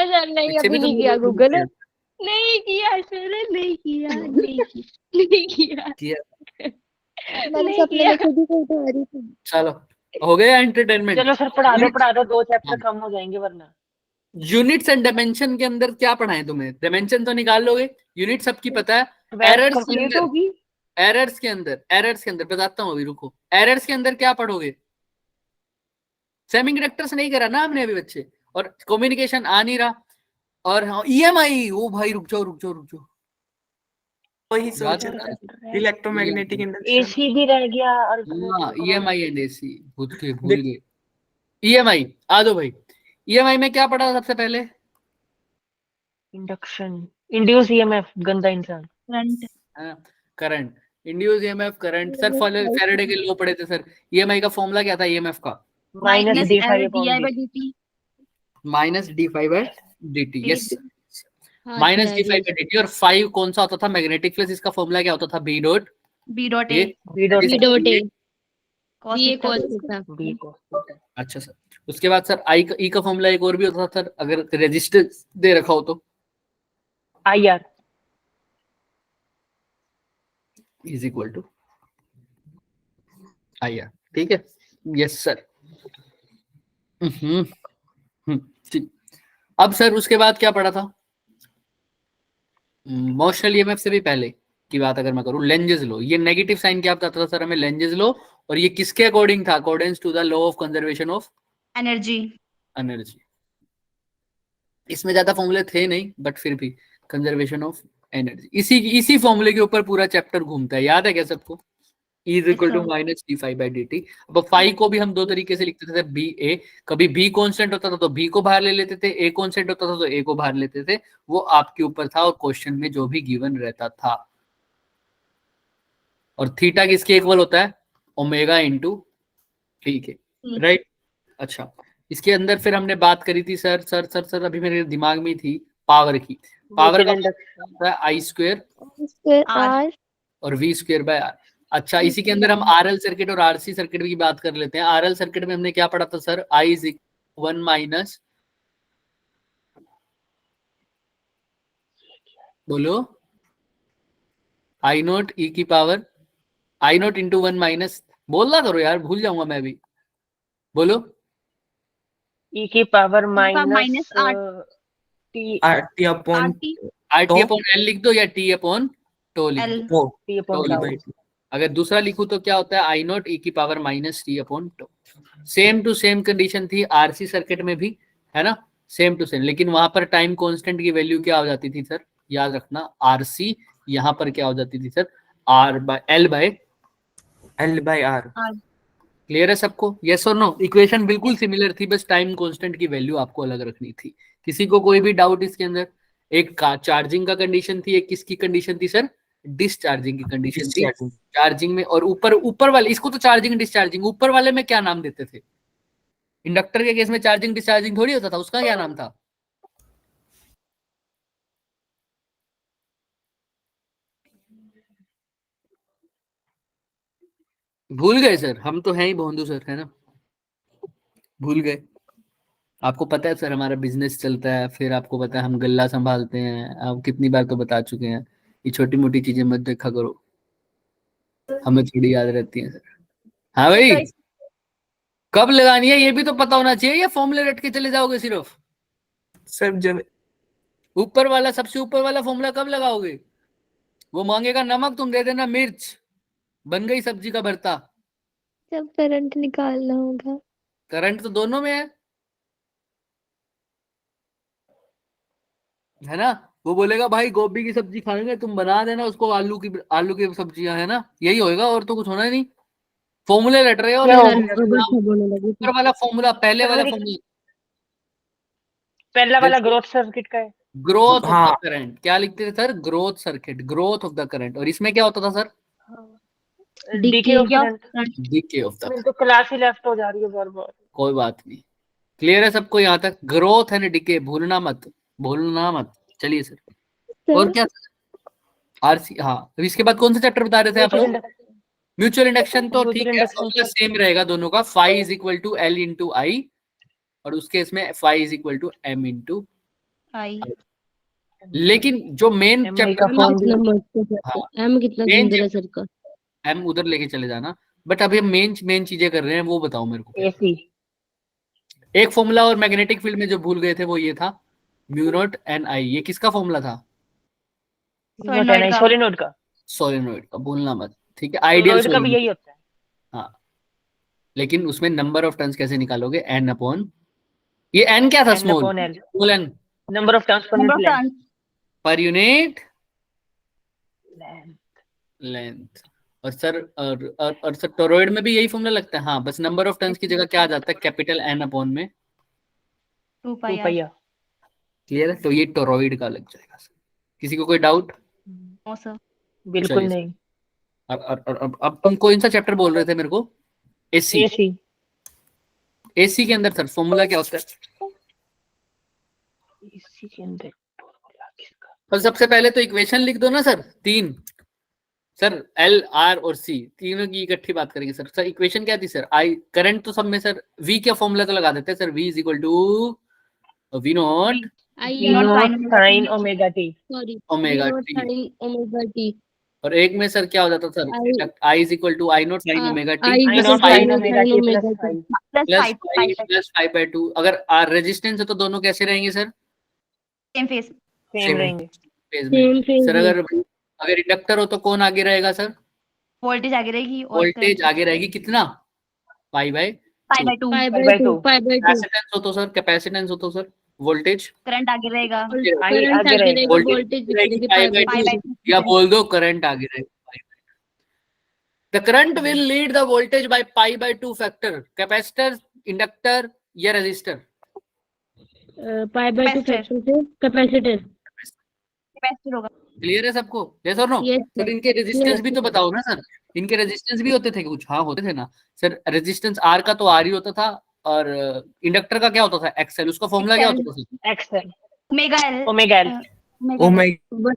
ऐसा नहीं, पीछे भी अभी तो नहीं किया गूगल गूगल, किया। नहीं किया सर, नहीं किया, नहीं किया, नहीं किया, किया। मैंने नहीं सपने में किया। खुद ही फोटो आ रही थी। चलो, हो गया एंटरटेनमेंट। चलो सर पढ़ा दो 2 चैप्टर कम हो जाएंगे वरना। यूनिट्स एंड डायमेंशन के अंदर क्या पढ़ाएं तुम्हें? डायमेंशन तो निकाल लोगे, यूनिट सबकी पता है। 12th एरर्स के कंप्लीट अंदर, होगी। एरर्स के अंदर बताता हूं, अभी रुको। एरर्स के अंदर क्या पढ़ोगे? सेमीकंडक्टर्स नहीं करा ना हमने अभी बच्चे, और कम्युनिकेशन आ नहीं रहा। और हाँ, ईएमआई, ओ भाई रुक जाओ रुक जाओ रुक जाओ, वही याद सोच कर रहा रहा था, इलेक्ट्रोमैग्नेटिक है? इंडक्शन। एसी भी रह गया और हाँ, ईएमआई एंड एसी भूल देख, गए। ईएमआई आ दो भाई। ईएमआई में क्या पढ़ा सबसे पहले? इंडक्शन, इंड्यूस ईएमएफ, गंदा इंसान। Current, induce EMF, current. Sir Faraday के लॉ पढ़े थे सर। ईएमआई का फॉर्मूला क्या था ईएमएफ का? Minus D phi upon DI D. by dt। Minus D phi by D T. Yes, हाँ minus D sir, phi yes. By D T. और 5 कौन सा होता था? Magnetic flux. इसका फॉर्मूला क्या होता था? B dot B dot A. A B dot B dot A, cos ये theta। cos theta. बी को। अच्छा सर, उसके बाद सर आई का, ई का फॉर्मूला एक और भी होता था सर, अगर रेजिस्टर दे रखा हो तो। I R. Is equal to I R. ठीक है, यस सर। ठीक। अब सर उसके बाद क्या पढ़ा था? मोशनल ईएमएफ से भी पहले की बात अगर मैं करूं, लेंजेस लो। ये नेगेटिव साइन क्या बताता था सर हमें? Lenz's law. और ये किसके अकॉर्डिंग था? According to the law of conservation of Energy। Energy. इसमें ज्यादा फॉर्मूले थे नहीं, बट फिर भी कंजर्वेशन ऑफ एनर्जी, इसी फॉर्मूले के ऊपर पूरा चैप्टर घूमता है। याद है क्या सबको? Is equal to minus D phi by D T. अब फाइव को भी हम दो तरीके से लिखते थे, बी ए। कभी बी कांस्टेंट होता था तो बी को बाहर ले लेते थे, ए कांस्टेंट होता था तो ए को बाहर लेते थे। वो आपके ऊपर था, और क्वेश्चन में जो भी गिवन रहता था। और थीटा किसके इक्वल होता है? ओमेगा इंटू टी के, राइट। अच्छा, इसके अंदर फिर हमने बात करी थी सर अभी मेरे दिमाग में थी, पावर की। पावर का होता है आई स्क्वायर फिर R। आर और वी स्क्वायर बाय आर। अच्छा, इसी के अंदर हम आरएल सर्किट और आरसी सर्किट की बात कर लेते हैं। आरएल सर्किट में हमने क्या पढ़ा था सर? आई इज 1 माइनस, बोलो, आई नोट ई की पावर, आई नोट इंटू 1 माइनस, बोलना करो यार, भूल जाऊंगा मैं भी। बोलो, ई की power minus minus T RT upon RT R T upon L लिख दो या टी अपॉन टो लिख L। दो। टी अपॉन टो लिख टाउ। दो। अगर दूसरा लिखूं तो क्या होता है? आई नोट ई की power minus T upon tau. Same to same condition थी आरसी सर्किट में भी, है ना? सेम टू सेम, लेकिन वहां पर टाइम कांस्टेंट की वैल्यू क्या हो जाती थी सर? याद रखना, आरसी। यहाँ पर क्या हो जाती थी sir? R by L by L by R। क्लियर है सबको? यस और नो? इक्वेशन बिल्कुल सिमिलर थी, बस टाइम कांस्टेंट की वैल्यू आपको अलग रखनी थी। किसी को कोई भी डाउट इसके अंदर? एक चार्जिंग का कंडीशन थी, एक किसकी कंडीशन थी सर? डिस्चार्जिंग की कंडीशन थी। चार्जिंग में, और ऊपर वाले, इसको तो चार्जिंग डिस्चार्जिंग, ऊपर वाले में क्या नाम देते थे? इंडक्टर के केस में चार्जिंग डिस्चार्जिंग थोड़ी होता था, उसका क्या नाम था? भूल गए सर? हम तो हैं ही भोंदू सर, है ना? भूल गए? आपको पता है सर हमारा बिजनेस चलता है, फिर आपको पता है हम गल्ला संभालते हैं, आप कितनी बार तो बता चुके हैं। ये छोटी मोटी चीजें मत देखा करो, हमें थोड़ी याद रहती है सर। हाँ भाई, कब लगानी है ये भी तो पता होना चाहिए, या फॉर्मूले रट के चले जाओगे सिर्फ? सर जब ऊपर वाला, सबसे ऊपर वाला फॉर्मूला कब लगाओगे? वो मांगेगा नमक, तुम दे देना मिर्च, बन गई सब्जी का भरता। जब करंट निकालना होगा। करंट तो दोनों में है ना? वो बोलेगा भाई गोभी की सब्जी खाएंगे, तुम बना देना उसको आलू की सब्जियां, है ना? यही होएगा, और तो कुछ होना ही नहीं। फॉर्मूले रट रहे हो, क्या और हो सर गया? अब अच्छा बोलने लगी थी। ऊपर वाला फॉर्मूला, पहले सर वाला मेरी फॉर्मूला। पहला वाला ग्रोथ सर्किट का है। ग्रोथ ऑफ हाँ। द करंट क्या लिखते थे sir? Growth circuit, growth of the current. और इसमें क्या होता था sir? DK of Decay current. DK of the. मेरी तो क्लास ही लेफ्ट हो जा रही है बार बार। कोई बात नहीं, क्लियर है सबको यहाँ तक? ग्रोथ एंड डीके भूलना मत, भूलना मत। चलिए सर, और क्या? आरसी, हाँ। तो इसके बाद कौन सा चैप्टर बता रहे थे आप लोग? Mutual induction. तो ठीक है, फॉर्मूला सेम रहेगा दोनों का, phi is equal to L into I, और उसके इसमें phi is equal to M into I. लेकिन जो मेन MI चैप्टर का फॉर्म भी। M कितना Main सुंदर है सर का। एम उधर लेके चले जाना, बट अभी हम मेन चीजें कर रहे हैं, वो बताओ मेरे को। एसी। एक फॉर्मूला और मैग्नेटिक फील्ड में जो भूल गए थे वो ये था, म्यू नॉट एन आई। ये किसका फॉर्मूला था? सोलेनॉइड का। सोलेनोइड का। सोलेनोइड का, भूलना मत, ठीक है? आइडियल सोलेनोइड का भी यही होता है। हाँ, लेकिन उसमें नंबर ऑफ टर्न्स कैसे निकालोगे? एन अपॉन, ये एन क्या था? N small upon L। Small N number of turns per number of unit turns. Per unit length. Length. और सर टोरॉइड में भी यही फॉर्मूला लगता है। हाँ, बस नंबर ऑफ टर्न्स की जगह क्या आ जाता है? कैपिटल एन अपॉन में 2 2 पाई पाई आर। आर। क्लियर है? तो ये टोरॉइड का लग जाएगा सर। किसी को कोई डाउट? No sir. बिल्कुल चलिए नहीं। अब तुम कौन सा चैप्टर बोल रहे थे मेरे को? एसी। एसी। एसी के अंदर सर फॉर्मूला क्या होता है? एसी के अंदर फॉर्मूला किसका? तो सबसे पहले तो इक्वेशन लिख दो ना सर, 3। सर एल आर और सी तीनों की इकट्ठी बात करेंगे सर। सर इक्वेशन क्या थी सर? आई करंट तो सब में सर, वी क्या फॉर्मूला तो लगा देते हैं sir, V is equal to V naught V naught sine omega T. Sorry, omega T. sin omega T. और एक में सर क्या हो जाता sir? I is equal to I naught sine omega T I naught sine omega T plus 5। Plus 5 plus 5/2। अगर R resistance है तो दोनों कैसे रहेंगे सर? Same phase. सेम रहेंगे। फेज में। सेम फेज सर अगर इंडक्टर हो तो कौन आगे रहेगा सर? वोल्टेज आगे रहेगी और वोल्टेज आगे रहेगी कितना? Pi by pi by 2। Pi by by 2 2। Pi by 2। Capacitance हो तो सर, कैपेसिटेंस हो तो सर वोल्टेज करंट आगे रहेगा करंट आगे आगे रहेगा, वोल्टेज वोल्टेज पीछे रहेगी रहेगी, पाई पाई बाय बाय 2, 2। या बोल दो करंट आगे रहेगा। The current will lead the voltage bye pi by 2 factor. Capacitor, inductor या रेजिस्टर? पाई बाय 2 फैक्टर से कैपेसिटर। कैपेसिटर होगा। क्लियर है सबको? यस और नो? Yes, sir sir. इनके रेजिस्टेंस Yes, भी तो बताओ ना सर। इनके रेजिस्टेंस भी होते थे कुछ? हाँ होते थे ना सर। रेजिस्टेंस आर का तो आर ही होता था, और इंडक्टर का क्या होता था? एक्सएल। उसका फॉर्मूला क्या होता था sir? XL omega L. Omega L omega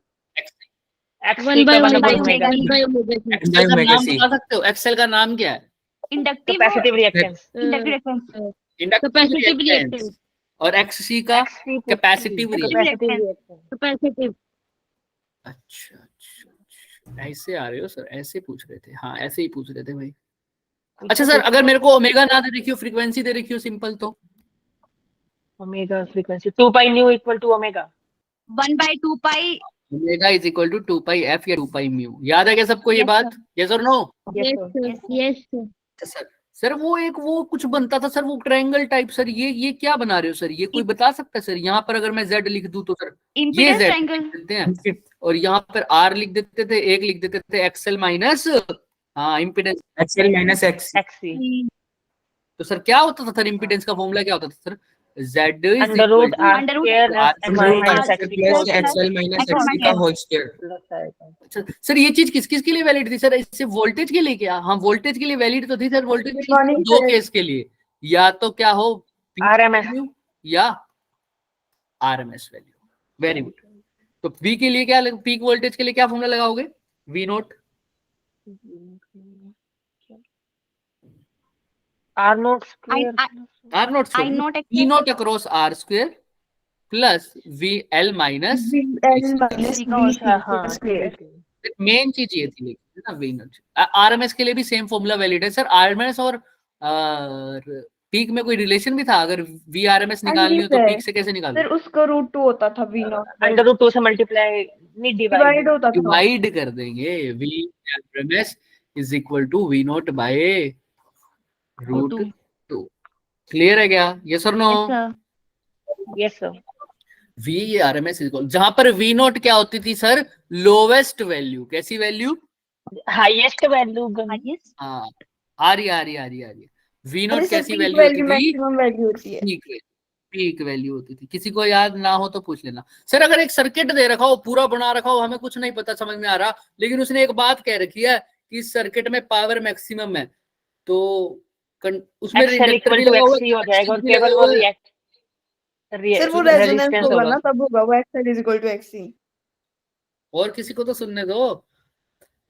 X 1 by का 1 omega upon omega omega t। 1 by omega T. XL का ओमेगा नाम सी। बता सकते हो? एक्सेल का नाम क्या है? Inductive capacitive reactance. Inductive reactance. Inductive capacitive reactance. Reactance. और एक्ससी का capacitive reactance. Capacitive reactance. Capacitive. अच्छा, ऐसे आ रहे हो सर? ऐसे पूछ रहे थे? हाँ ऐसे ही पूछ रहे थे भाई। अच्छा सर, अगर मेरे को ओमेगा ना दे रखी हो, फ्रीक्वेंसी दे रखी हो सिंपल, तो omega frequency 2 pi nu equal to omega 1 by 2 pi. Omega is equal to 2 pi F या 2 पाई म्यू। याद है क्या सबको ये Yes, बात? यस और no? Yes sir, yes sir. Sir sir वो कुछ बनता था सर, वो ट्रायंगल टाइप। सर ये क्या बना रहे हो सर? ये कोई बता सकता है सर? यहाँ पर अगर मैं z लिख दूं तो सर ये इंपीडेंस z ट्रायंगल। लिख देते हैं, और यहाँ पर r लिख देते थे, एक लिख देते थे एक्सएल माइनस, हाँ impedance XL minus X. XC. तो सर क्या होता था सर? इम्पीडेंस का फॉर्मूला क्या होता था sir? z is under equal root to R under root square R X minus X plus XL minus X का होल स्क्वायर। अच्छा, सर ये चीज किस किस के लिए वैलिड थी सर? इससे वोल्टेज के लिए क्या? हाँ वोल्टेज के लिए वैलिड तो थी सर। वोल्टेज दो केस के लिए, या तो क्या हो RMS या आरएमएस वैल्यू। Very good. तो V के लिए क्या, पीक वोल्टेज के लिए क्या फॉर्मूला लगाओगे? V naught R naught square R naught I naught E naught across R square plus V L minus. हाँ मेन चीज ये थी लेकिन ना, वी नोट। आरएमएस के लिए भी सेम फॉर्मूला वैलिड है सर। आरएमएस और पीक में कोई रिलेशन भी था? अगर वी आरएमएस निकालनी हो तो पीक से कैसे निकालो? फिर उसका रूट 2 होता था वी नॉट अंडर रूट 2 से मल्टीप्लाई नहीं डिवाइड डिवाइड होता था। डिवाइड कर देंगे। V RMS is equal to V naught by root 2। Clear है क्या? यस और no? Yes sir. V RMS is equal, जहां पर वी नोट क्या होती थी सर? Lowest value. कैसी वैल्यू? हाईएस्ट वैल्यू हाँ आ रही वी नोट कैसी वैल्यू होती थी? मैक्सिमम वैल्यू होती है। Peak value. पीक वैल्यू होती थी। किसी को याद ना हो तो पूछ लेना। सर अगर एक सर्किट दे रखा हो, पूरा बना रखा हो, हमें कुछ नहीं पता समझ में आ रहा, लेकिन उसने एक बात कह रखी है कि इस सर्किट में पावर मैक्सिमम है, तो उसमें एक्सएल इंडक्टर इक्वल भी टू लगा हुआ एक्सी हो जाएगा और भी लगा केवल वो हुआ है। रिएक्ट सर वो रेजोनेंस रेजिस्टेंस होगा होगा। ना, तब होगा वो XL is equal to XC. और किसी को तो सुनने दो।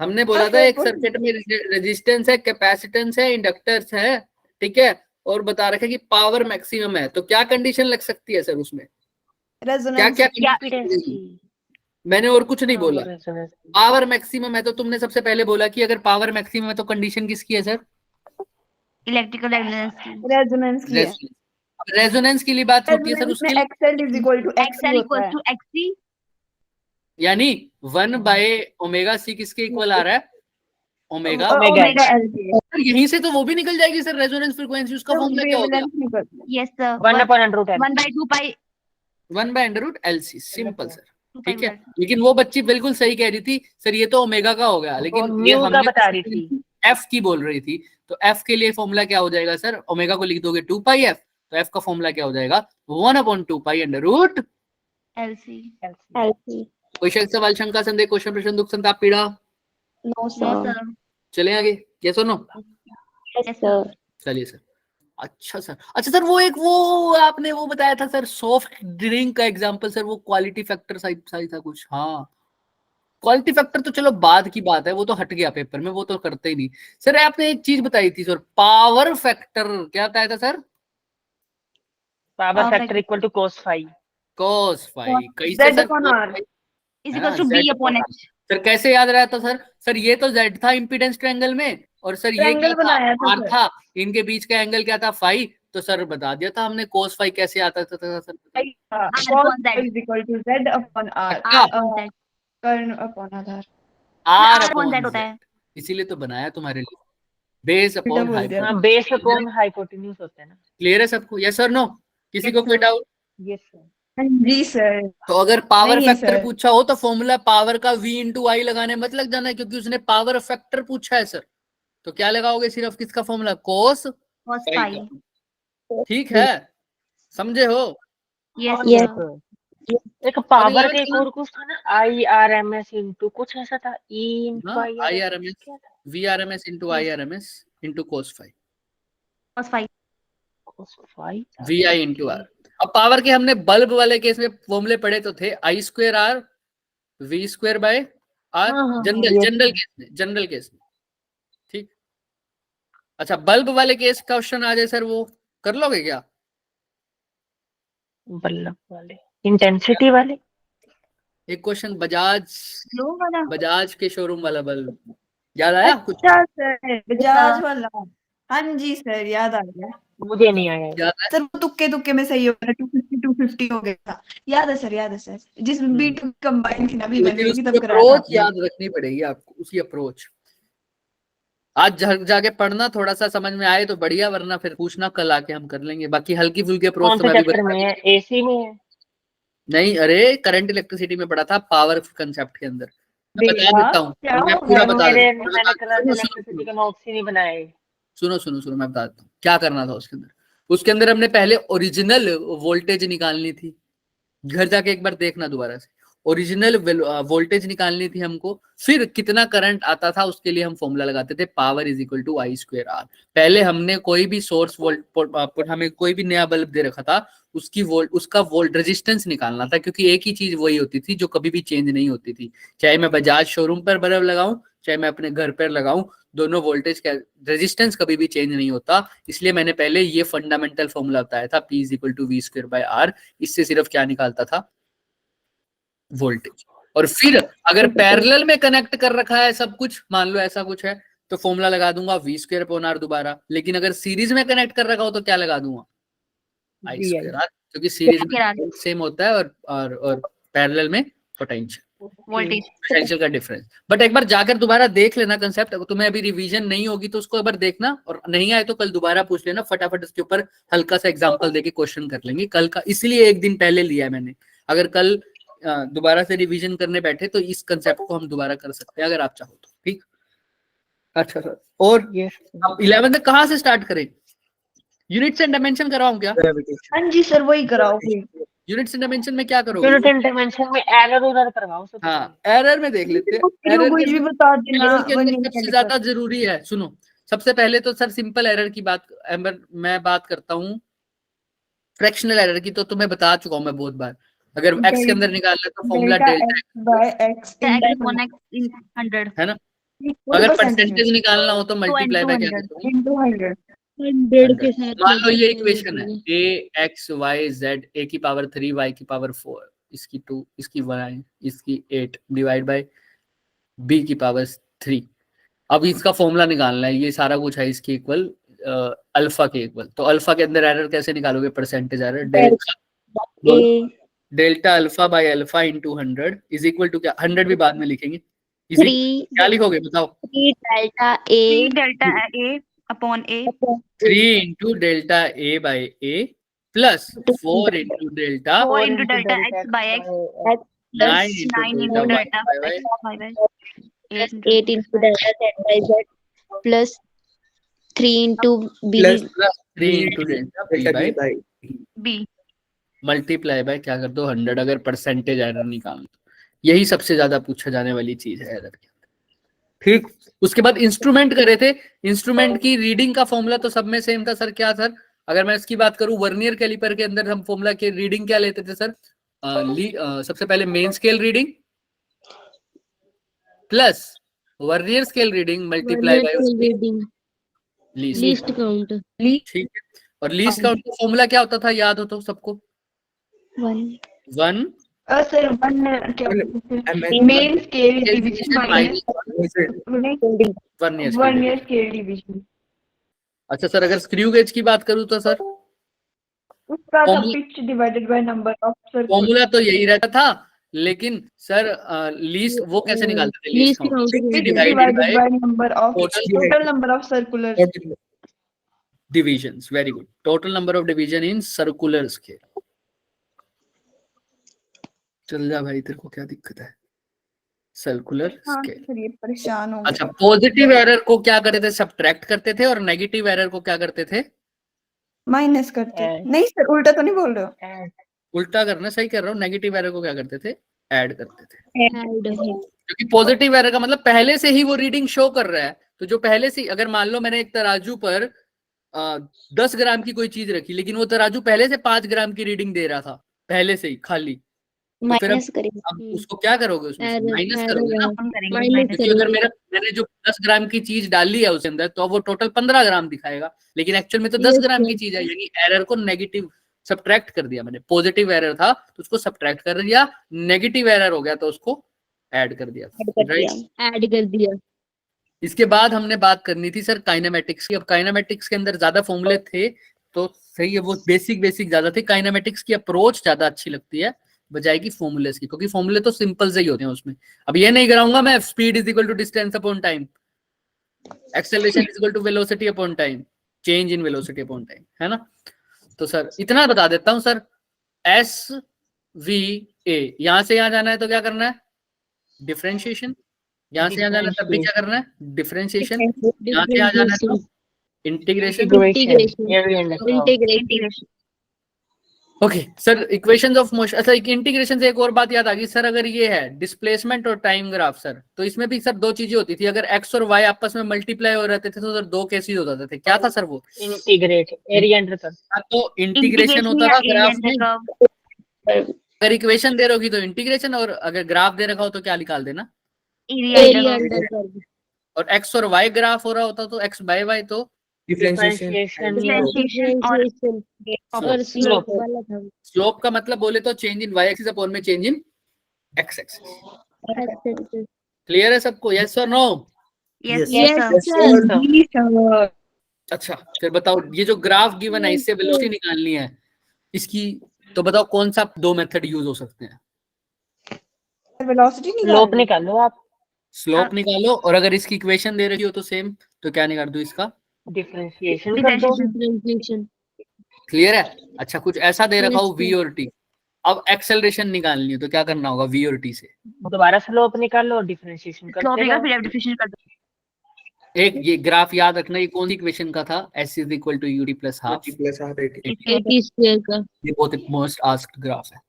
हमने बोला था एक सर्किट में रेजिस्टेंस है, कैपेसिटेंस है, इंडक्टर्स है, ठीक है, और बता रखे कि पावर मैक्सिमम है, तो क्या कंडीशन लग सकती है सर उसमें? क्या रेजोनेंस क्या इम्पीडेंस थी। मैंने और कुछ नहीं हाँ, वो बोला। रेजोनेंस थी। पावर मैक्सिमम है तो तुमने सबसे पहले बोला कि अगर पावर मैक्सिमम है तो कंडीशन किसकी है सर? इलेक्ट्रिकल रेजोनेंस की। रेजोनेंस की है। रेजोनेंस के लिए बात होती है सर रेजोनेंस में उसके, XL is equal to XC XL होता इक्वल है। To XC. यानी 1/ω(c) किसके इक्वल आ रहा है? ओमेगा। ओमेगा एल की सर यहीं से तो वो भी निकल जाएगी सर, रेजोनेंस फ्रीक्वेंसी, उसका फॉर्मूला क्या हो गया? वेवलेंथ निकलती है। Yes sir. 1/√L 1/2 pi 1/√LC, simple sir, ठीक है। लेकिन वो बच्ची बिल्कुल सही कह रही थी सर ये तो ओमेगा का हो गया, वो लेकिन ये म्यू का हमने बता रही थी। एफ की बोल रही थी, तो एफ के लिए फॉर्मूला क्या हो जाएगा सर? ओमेगा को लिख दोगे 2πf, तो एफ का फॉर्मूला क्या हो जाएगा? 1/2π√। एलसी। एलसी। कोई शक, सवाल, शंका, संदेह, क्वेश्चन, प्रश्न, दुख, संताप, पीड़ा? No no sir. सर। चले आगे, ये सुनो। Yes sir. चलिए सर। अच्छा सर, अच्छा सर, वो आपने वो बताया था सर सॉफ्ट ड्रिंक का एग्जांपल सर, वो क्वालिटी फैक्टर सही था कुछ। हाँ, क्वालिटी फैक्टर तो चलो बाद की बात है, वो तो हट गया पेपर में, वो तो करते ही नहीं। सर आपने एक चीज बताई थी सर, पावर फैक्टर, क्या बताया था sir? Power factor equal to cos phi. cos phi. कैसे sir? Is equal to B upon H. Sir कैसे याद रहा था सर? सर ये तो z था इम्पीडेंस ट्रायंगल में, और सर ये क्या था? r था, इनके बीच का एंगल क्या था? फाई। तो सर बता दिया था हमने cos फाई कैसे आता था sir? cos is equal to z upon r, कर्ण अपॉन आधार। r अपॉन अपॉन z होता है। इसीलिए तो बनाया तुम्हारे लिए, बेस अपॉन बोल दिया। हाँ, बेस अपॉन हाइपोटेन्यूज होते हैं ना। क्लियर है सबको? यस और नो? किसी को कोई डाउट? Yes sir. जी सर। तो अगर पावर नहीं है फैक्टर सर। पूछा हो तो फॉर्मूला पावर का v इंटू आई लगाने मत लग जाना है, क्योंकि उसने पावर फैक्टर पूछा है सर। तो क्या लगाओगे? सिर्फ किसका फॉर्मूला? कोस cos फाई फाई। का। ठीक है, समझे हो? Yes Yes. सर। एक पावर याद का एक करना। और कुछ था ना, IRMS इंटू कुछ ऐसा था, E into I R M S, क्या था? V R M S into I R M S into cos phi, cos phi. cos phi था। V I into R. अब पावर के हमने बल्ब वाले केस में फॉर्मूले पढ़े तो थे I²R V²/R, हाँ, जनरल केस में, ठीक। अच्छा, बल्ब वाले केस क्वेश्चन आ जाए सर, वो कर लोगे क्या? बल्ब वाले, इंटेंसिटी वाले। एक क्वेश्चन बजाज के शोरूम वाला बल्ब, याद आया कुछ? अच्छा सर, बजाज वाला। हाँ जी सर, याद आ गया। मुझे नहीं आया। याद है? सर वो तुक्के में सही हो गया, 250 हो गया था। याद है सर, जिसमें B2 कंबाइन थी ना, भी मैंने लेकिन भी उसकी तब कराया अप्रोच था। याद रखनी पड़ेगी आपको, उसकी अप्रोच। आज जाके पढ़ना, थोड़ा सा समझ में आए तो बढ़िया, वरना फिर पूछना, कल आके हम कर लेंगे। बाकी हल्की फुल्की अप्रोच कौन तो से मैं भी चैप्टर बता में है? AC में है? नहीं, अरे करंट इलेक्ट्रिसिटी में पढ़ा था, पावर कंसेप्ट के अंदर। मैं बता देता हूँ, मैं पूरा बता देता हूँ। मैंने करंट सुनो इलेक्ट्रिसिटी के नोट्स ही नहीं बनाए। सुनो, मैं बता देता हूँ क्या करना था उसके अंदर। उसके अंदर हमने पहले ओरिजिनल वोल्टेज निकालनी थी, घर जाके एक बार देखना दोबारा से। ओरिजिनल वोल्टेज निकालनी थी हमको, फिर कितना करंट आता था उसके लिए हम फॉर्मूला लगाते थे, power is equal to I²R। पहले हमने कोई भी सोर्स वोल्ट, हमें कोई भी नया बल्ब दे रखा था, उसका वोल्ट रेजिस्टेंस निकालना था, क्योंकि एक ही चीज वही होती थी जो कभी भी चेंज नहीं होती थी। चाहे मैं बजाज शोरूम पर बल्ब लगाऊं, चाहे मैं अपने घर पर लगाऊं, दोनों वोल्टेज का रेजिस्टेंस कभी भी चेंज नहीं होता। इसलिए मैंने पहले ये फंडामेंटल फॉर्मूला बताया था, P is equal to V²/R। इससे सिर्फ क्या निकालता था? वोल्टेज। और फिर अगर पैरेलल में कनेक्ट कर रखा है सब कुछ, मान लो ऐसा कुछ है, तो फॉर्मूला लगा दूंगा V²/R दोबारा। लेकिन अगर सीरीज में कनेक्ट कर रखा हो तो क्या लगा दूंगा? I²R, क्योंकि सीरीज में सेम होता है और पैरेलल में पोटेंशियल का डिफरेंस। बट एक बार जाकर दोबारा देख लेना कंसेप्ट, तुम्हें अभी रिवीजन नहीं होगी तो उसको एक बार देखना, और नहीं आए तो कल दोबारा पूछ लेना, फटाफट उसके ऊपर हल्का सा एग्जांपल देके क्वेश्चन कर लेंगे कल का। इसलिए एक दिन पहले लिया है मैंने, अगर कल दोबारा से रिवीजन करने बैठे तो इस कंसेप्ट को हम दोबारा कर सकते हैं अगर आप चाहो तो, ठीक। अच्छा सर, और 11th कहाँ से स्टार्ट करें? यूनिट्स एंड डायमेंशन करवाऊं क्या? हाँ जी सर वही कराओ फिर। यूनिट्स एंड डायमेंशन में क्या करोगे? यूनिट एंड डायमेंशन में एरर उरर करवाओ सब। हाँ, एरर में देख लेते हैं। फिर एरर कुछ के भी अंदर बता देना एरर के अंदर वही सबसे ज्यादा जरूरी है, सुनो, सबसे पहले तो सर सिंपल एरर की बात मैं बात करता हूँ फ्रैक्शनल एरर की, तो तुम्हें बता चुका हूँ मैं बहुत बार। अगर x के अंदर निकालना है तो formula delta x by x x upon x in 100 है ना। अगर परसेंटेज निकालना हो तो मल्टीप्लाई बाय क्या करते हो? into 100 100 के साथ मान लो ये multiply इक्वेशन है होती a x y z a की पावर 3 y की पावर 4 इसकी 2 इसकी 1 इसकी 8 डिवाइड बाय b की पावर 3। अब इसका फॉर्मूला निकालना है, ये सारा कुछ है इसके इक्वल अल्फा के इक्वल। तो अल्फा के अंदर एरर कैसे निकालोगे? Percentage error delta alpha by alpha into 100 is equal to क्या? 100 भी बाद में लिखेंगे। क्या लिखोगे बताओ? 3 delta a upon a 3 into delta A by A plus 4 into delta 4 into delta x by x 9 9 into into delta delta y x by y 8 into delta z by z plus 3 into b plus 3 into delta b by b multiply by क्या कर दो 100 अगर percentage error निकालना। यही सबसे ज्यादा पूछा जाने वाली चीज है एरर के अंदर, ठीक। उसके बाद इंस्ट्रूमेंट करे थे, इंस्ट्रूमेंट की रीडिंग का फॉर्मूला तो सब में सेम था सर। क्या सर? अगर मैं इसकी बात करूं वर्नियर कैलिपर के अंदर हम फॉर्मूला के रीडिंग क्या लेते थे सर? सबसे पहले main scale reading plus vernier scale reading multiply by reading least, least count ठीक है। और लीस्ट काउंट का फॉर्मूला क्या होता था, याद हो तो सबको? 1 सर वन क्या main scale division minus vernier scale division. अच्छा सर, अगर स्क्रू गेज की बात करूं तो सर उसका तो pitch divided by number of circle. Formula तो यही रहता था, लेकिन सर लीस्ट वो कैसे निकालते थे? Least count divided by number of total number of circular divisions. Very good, total number of division in circular scale. चल जा भाई, तेरे को क्या दिक्कत है? Circular scale. फिर ये परेशान हो अच्छा, पॉजिटिव एरर को क्या करते थे? सब्ट्रैक्ट करते थे, और नेगेटिव एरर को क्या करते थे? माइनस करते। नहीं सर उल्टा तो नहीं बोल रहे हो? उल्टा करना, सही कर रहा हूँ। नेगेटिव एरर को क्या करते थे? ऐड करते थे। add क्योंकि पॉजिटिव एरर का मतलब पहले से ही वो रीडिंग शो कर रहा है। तो जो पहले से, अगर मान लो मैंने एक तराजू पर 10 ग्राम की कोई चीज रखी, लेकिन वो तराजू पहले से 5 ग्राम की रीडिंग दे रहा था पहले से ही खाली, तो फिर अब उसको क्या करोगे? उसमें माइनस करोगे ना। क्योंकि अगर मैंने जो 10 ग्राम की चीज डाली है उसके अंदर, तो वो टोटल 15 ग्राम दिखाएगा, लेकिन एक्चुअल में तो 10 ग्राम की चीज है। यानी एरर को नेगेटिव सब्ट्रैक्ट कर दिया मैंने। पॉजिटिव एरर था तो उसको सब्ट्रैक्ट कर दिया, नेगेटिव एरर हो गया तो उसको ऐड कर दिया, राइट? ऐड कर दिया। इसके बाद हमने बात करनी थी सर काइनेमेटिक्स की। अब काइनेमेटिक्स के अंदर ज्यादा फॉर्मूले थे तो सही है, वो बेसिक ज्यादा थे। काइनेमेटिक्स की अप्रोच ज्यादा अच्छी लगती है बजाय की फॉर्मूलेस की, क्योंकि फॉर्मूले तो सिंपल से ही होते हैं उसमें। अब ये नहीं कराऊंगा मैं speed is equal to distance upon time, acceleration is equal to velocity upon time, change in velocity upon time, है ना। तो सर इतना बता देता हूं सर, एस वी ए, यहां से यहां जाना है तो क्या करना है? डिफरेंशिएशन। यहां से यहां जाना है तब भी क्या करना है? डिफरेंशिएशन। यहां से यहां जाना है तो integration. Integration. Okay sir, equations of motion. अच्छा, इंटीग्रेशन से एक और बात याद आ गई सर। अगर ये है डिस्प्लेसमेंट और टाइम ग्राफ सर, तो इसमें भी सर दो चीजें होती थी। अगर एक्स और वाई आपस में मल्टीप्लाई हो रहते थे तो सर दो केसेस हो जाते थे। क्या था सर वो? Integrate area under curve. तो इंटीग्रेशन होता था ग्राफ में। अगर इक्वेशन दे रहोगी तो इंटीग्रेशन, और अगर ग्राफ दे रखा हो तो क्या निकाल देना? Area under curve. और एक्स और वाई ग्राफ हो रहा होता तो एक्स बाय वाई तो डिफरेंशिएशन और स्लोप वाला था। स्लोप का मतलब बोले तो change in Y axis upon में change in X axis. Clear है सबको? यस और नो? अच्छा, फिर बताओ, ये जो ग्राफ गिवन है इससे वेलोसिटी निकालनी है इसकी, तो बताओ कौन सा दो मेथड यूज हो सकते हैं? वेलोसिटी स्लोप निकालो आप। स्लोप निकालो, और अगर इसकी इक्वेशन दे रही हो तो सेम, तो क्या निकाल दो? इसका डिफरेंशिएशन कर दो। डिफरेंशिएशन। क्लियर है? अच्छा, कुछ ऐसा दे रखा हो वी और टी, अब एक्सेलरेशन निकालनी है तो क्या करना होगा? वी और टी से दोबारा स्लोप निकालो और डिफरेंशिएशन कर दो। एक ये ग्राफ याद रखना, ये कौन सी इक्वेशन का था? S is equal to UT plus half, plus half 80 80 square का। ये बहुत मोस्ट आस्क्ड ग्राफ है।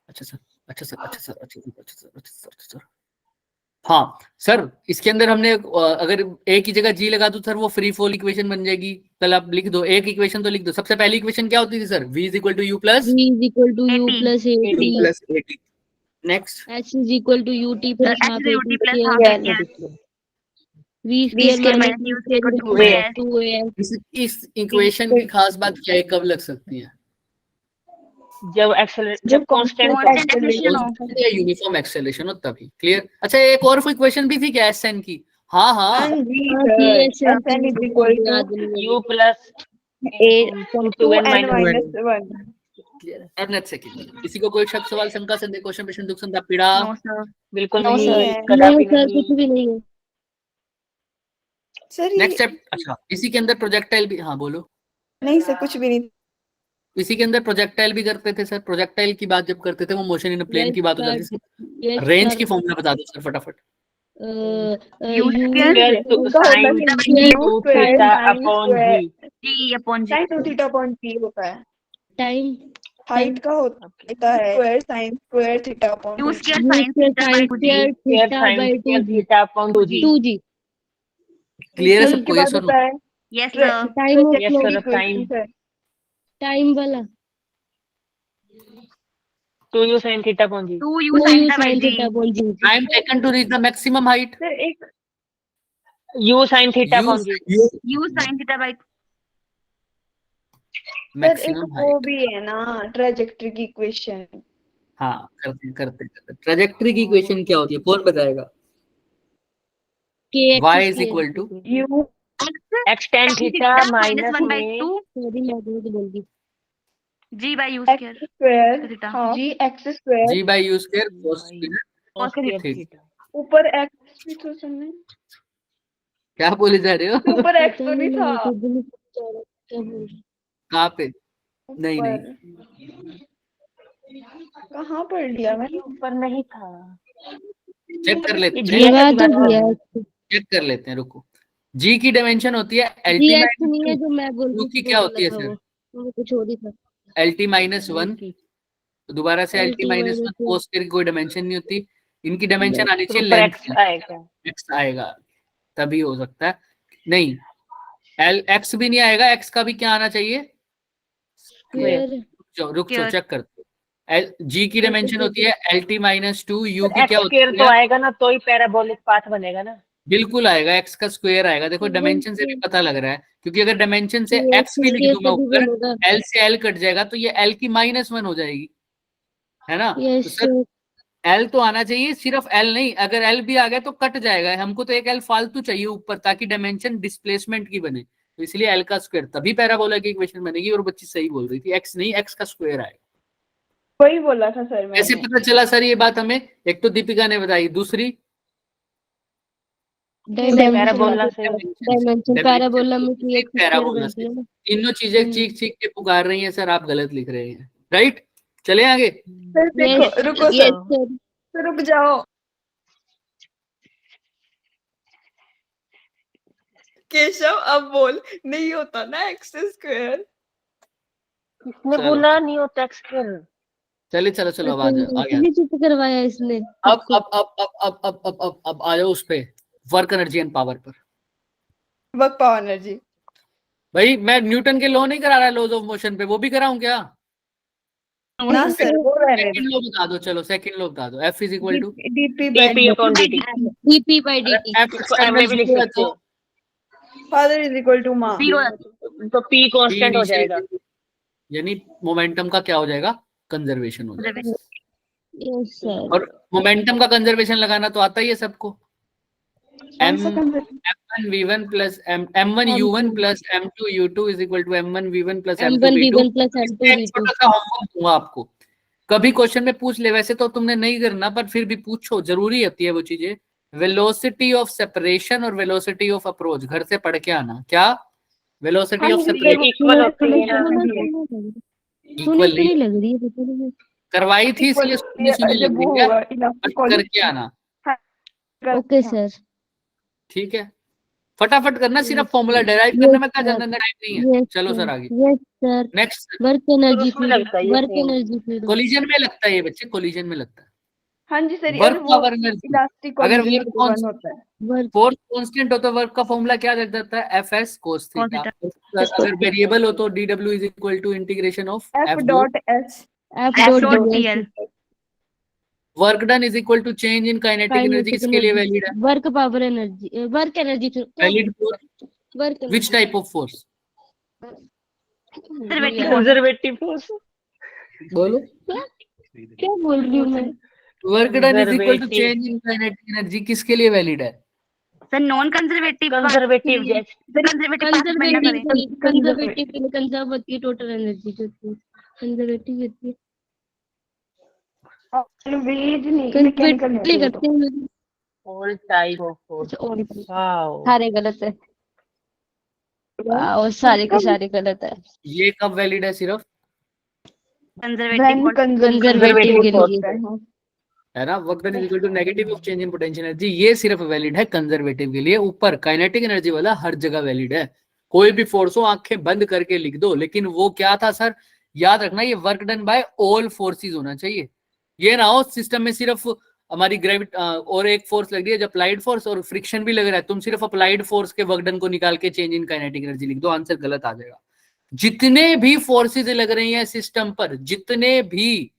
अच्छा सर, अच्छा सर, अच्छा सर, अच्छा सर, अच्छा सर, अच्छा सर, अच्छा सर। हाँ सर, इसके अंदर हमने अगर एक ही जगह जी लगा दूं सर, वो फ्री फॉल इक्वेशन बन जाएगी। कल आप लिख दो, एक इक्वेशन तो लिख दो। सबसे पहली इक्वेशन क्या होती थी sir? V is equal to U plus V is equal to U 80 plus 80, plus 80 next H is equal to UT plus H half is UT 80 plus square, half 80 V square square minus minus U U square equal to is 2AS 2AS। इस equation की खास बात क्या है, कब लग सकती है? जब कांस्टेंट constant acceleration हो। या यूनिफॉर्म एक्सेलरेशन हो तभी। क्लियर? अच्छा, एक और इक्वेशन भी थी क्या SN की? हाँ हाँ, SN is equal to U plus A 2n-1 अब नेक्स्ट सेकंड, किसी को कोई शक, सवाल, शंका, संदेह, क्वेश्चन, प्रश्न, दुख, संताप, पीड़ा? No sir. बिल्कुल No, नहीं, sir. कदापि सर नहीं। कुछ भी नहीं है सर नेक्स्ट स्टेप। अच्छा, इसी के अंदर प्रोजेक्टाइल भी, हाँ बोलो। नहीं सर कुछ भी नहीं। इसी के अंदर प्रोजेक्टाइल भी करते थे सर। प्रोजेक्टाइल की बात जब करते थे वो मोशन इन प्लेन की बात हो जाती थी। रेंज की फॉर्मूला बता दो सर फटाफट। U square sin 2 theta upon g। G upon G sin 2 theta upon p होता है। टाइम हाइट का होता है square sin square theta upon U square sin theta by 2G theta by 2G theta upon 2g। 2G। Clear है उसके सबको? बाद yes और नो? होता है Yes sir. Time of Yes, flow, sir. Time. Time वाला 2u sin theta upon g। 2U sin theta by sin G. Theta upon G। Time taken to reach the maximum height. Sir एक u sin theta upon g। U sin theta by sir एक maximum वो height. भी है ना trajectory की equation. हाँ करते करते करते। ट्रेजेक्टरी की इक्वेशन क्या होती है, कौन बताएगा? y is equal to u x tan theta minus -1 by में 2 सॉरी मैं बोल दी। G by U x square square theta. g x square g by u square cos theta. cos square ठीक। थीटा। ऊपर x भी तो सुनने क्या बोले जा रहे हो? ऊपर x पता तो नहीं था। मैं खुद नहीं सोच रहा क्या बोल रही। कहाँ पे? नहीं ऊपर नहीं, कहाँ पढ़ लिया मैंने? ऊपर नहीं था। चेक कर लेते ये हैं, लगा की तो बात कर दिया रहे हैं। चेक कर लेते हैं, रुको। g की डायमेंशन होती है जी LT एक्स नहीं है माइनस जो मैं बोल 2 रही की थी, क्या वो होती है बोला था सर? वो कुछ और ही था। LT माइनस 1, तो दोबारा से LT LT minus minus 1 one। cos square की कोई डायमेंशन नहीं होती। इनकी डायमेंशन आनी तो चाहिए ऊपर लेंथ x आएगा। x आएगा तभी हो सकता है। नहीं, x भी नहीं आएगा, x का भी क्या आना चाहिए? स्क्वायर रुक जाओ, Square. चेक करते हैं। g की डायमेंशन होती है LT माइनस 2, u की x क्या स्क्वायर होती तो है? आएगा ना, तो ही पैराबोलिक पाथ बनेगा ना। बिल्कुल आएगा, x का स्क्वायर आएगा। देखो डायमेंशन से भी पता लग रहा है, क्योंकि अगर डायमेंशन से x भी लिख दूं मैं ऊपर, l से l कट जाएगा तो ये l की -1 हो जाएगी, है ना? तो सर l तो आना चाहिए, सिर्फ l नहीं, अगर l भी आ गया तो कट जाएगा। हमको तो एक l फालतू चाहिए ऊपर, ताकि डायमेंशन डिस्प्लेसमेंट की बने। तो इसलिए l का स्क्वायर, तभी पैराबोला की इक्वेशन बनेगी। और बच्ची सही बोल रही थी, x नहीं, x का स्क्वायर आएगा। वही बोला था सर मैंने। कैसे पता चला सर ये बात हमें? एक तो दीपिका ने बताई, दूसरी पैराबोला से। डायमेंशन पैराबोला में की एक स्क्वायर पैराबोला बनती से। है ना। तीनों चीजें चीख चीख के पुकार रही हैं सर, आप गलत लिख रहे हैं। राइट, चले आगे। सर देखो रुको यस सर सर। रुक जाओ। केशव अब बोल, नहीं होता ना एक्स स्क्वायर। किसने चलो। बोला नहीं होता x स्क्वायर? चलिए चलो चलो, अब आ जाओ, आ गया। इसलिए चुप करवाया इसने। अब आ जाओ उस पे, वर्क एनर्जी एंड पावर पर। Work power energy. भाई मैं न्यूटन के लॉ नहीं करा रहा लॉज ऑफ मोशन पे, वो भी कराऊं क्या? ना सर वो रहने सेकंड लॉ बता दो, चलो सेकंड लॉ बता दो। F is equal to DP dp अपॉन dt। dp by dt। F इसको m में भी लिख सकते हो, फादर इज इक्वल टू माँ। तो p कांस्टेंट हो जाएगा। यानी मोमेंटम का क्या हो जाएगा? कंजर्वेशन हो जाएगा। Yes sir. और मोमेंटम का कंजर्वेशन लगाना तो आता ही है सबको। m1 v1 plus m1 u1 plus m2 u2 is equal to m1 v1 plus m2 m1 v2। v1 plus m2 एक v2। छोटा सा होमवर्क दूंगा आपको, कभी क्वेश्चन में पूछ ले, वैसे तो तुमने नहीं करना, पर फिर भी पूछो, जरूरी होती है वो चीजें। वेलोसिटी ऑफ सेपरेशन और वेलोसिटी ऑफ अप्रोच घर से पढ़ के आना। क्या? वेलोसिटी ऑफ सेपरेशन इक्वल होती है ना। सुनी तो नहीं लग रही है, पता नहीं। करवाई थी इसलिए सुनी लग रही है, करके आना। Okay sir. ठीक है, फटाफट करना, सिर्फ फॉर्मूला डेराइव करने में क्या ज्यादा टाइम नहीं है। यस चलो सर आगे। Yes sir. Next, work energy उसमें लगता है ये work same। Energy theorem. Collision में लगता है ये बच्चे, कोलिजन में लगता है। हाँ जी सर, और वर्क वो पावर एनर्जी, इलास्टिक अगर कोलिजन वर्क पे वन होता है। वर्क फोर्स कांस्टेंट हो तो वर्क का फॉर्मूला क्या दे देता है, F S cos Cos theta. theta। अगर वेरिएबल हो तो D W is equal to integration of F F dot S F F dot dot ds TL। Work done is equal to change in kinetic energy. Kinetic किसके लिए energy, valid है? Work power energy, work energy valid for work which type of force? Conservative force। Conservative force. बोलो। क्या बोल रही हूँ मैं? Work done is equal to Conservative। Change in kinetic energy किसके लिए वैलिड है? सर नॉन कंजर्वेटिव कंजर्वेटिव जैसे कंजर्वेटिव पार्ट डिपेंड ना करे। कंजर्वेटिव के लिए कंजर्व होती है टोटल एनर्जी जो होती है, कंजर्वेटिव होती है। ऑलवेज नहीं, मैकेनिकल कंजर्वेटिव नहीं करते हैं। All type of force. अच्छा, और वाओ। सारे गलत है। वाह, सारे के सारे गलत है। ये कब वैलिड है सिर्फ? कंजर्वेटिव कंजर्वेटिव के force लिए है ना, work done is equal to negative of change in potential energy, ये सिर्फ वैलिड है कंजर्वेटिव के लिए। ऊपर काइनेटिक एनर्जी वाला हर जगह वैलिड है। कोई भी फोर्स हो आंखें बंद करके लिख दो, लेकिन वो क्या था सर, याद रखना ये work done by all forces होना चाहिए। ये ना हो सिस्टम में सिर्फ हमारी ग्रेविट और एक फोर्स लग रही है जो अप्लाइड फोर्स, और फ्रिक्शन भी लग रहा है, तुम सिर्फ अप्लाइड फोर्स के वर्क डन को निकाल के चेंज इन काइनेटिक एनर्जी लिख दो, आंसर गलत आ जाएगा। जितने भी फोर्सेस लग रही हैं सिस्टम पर, जितने भी,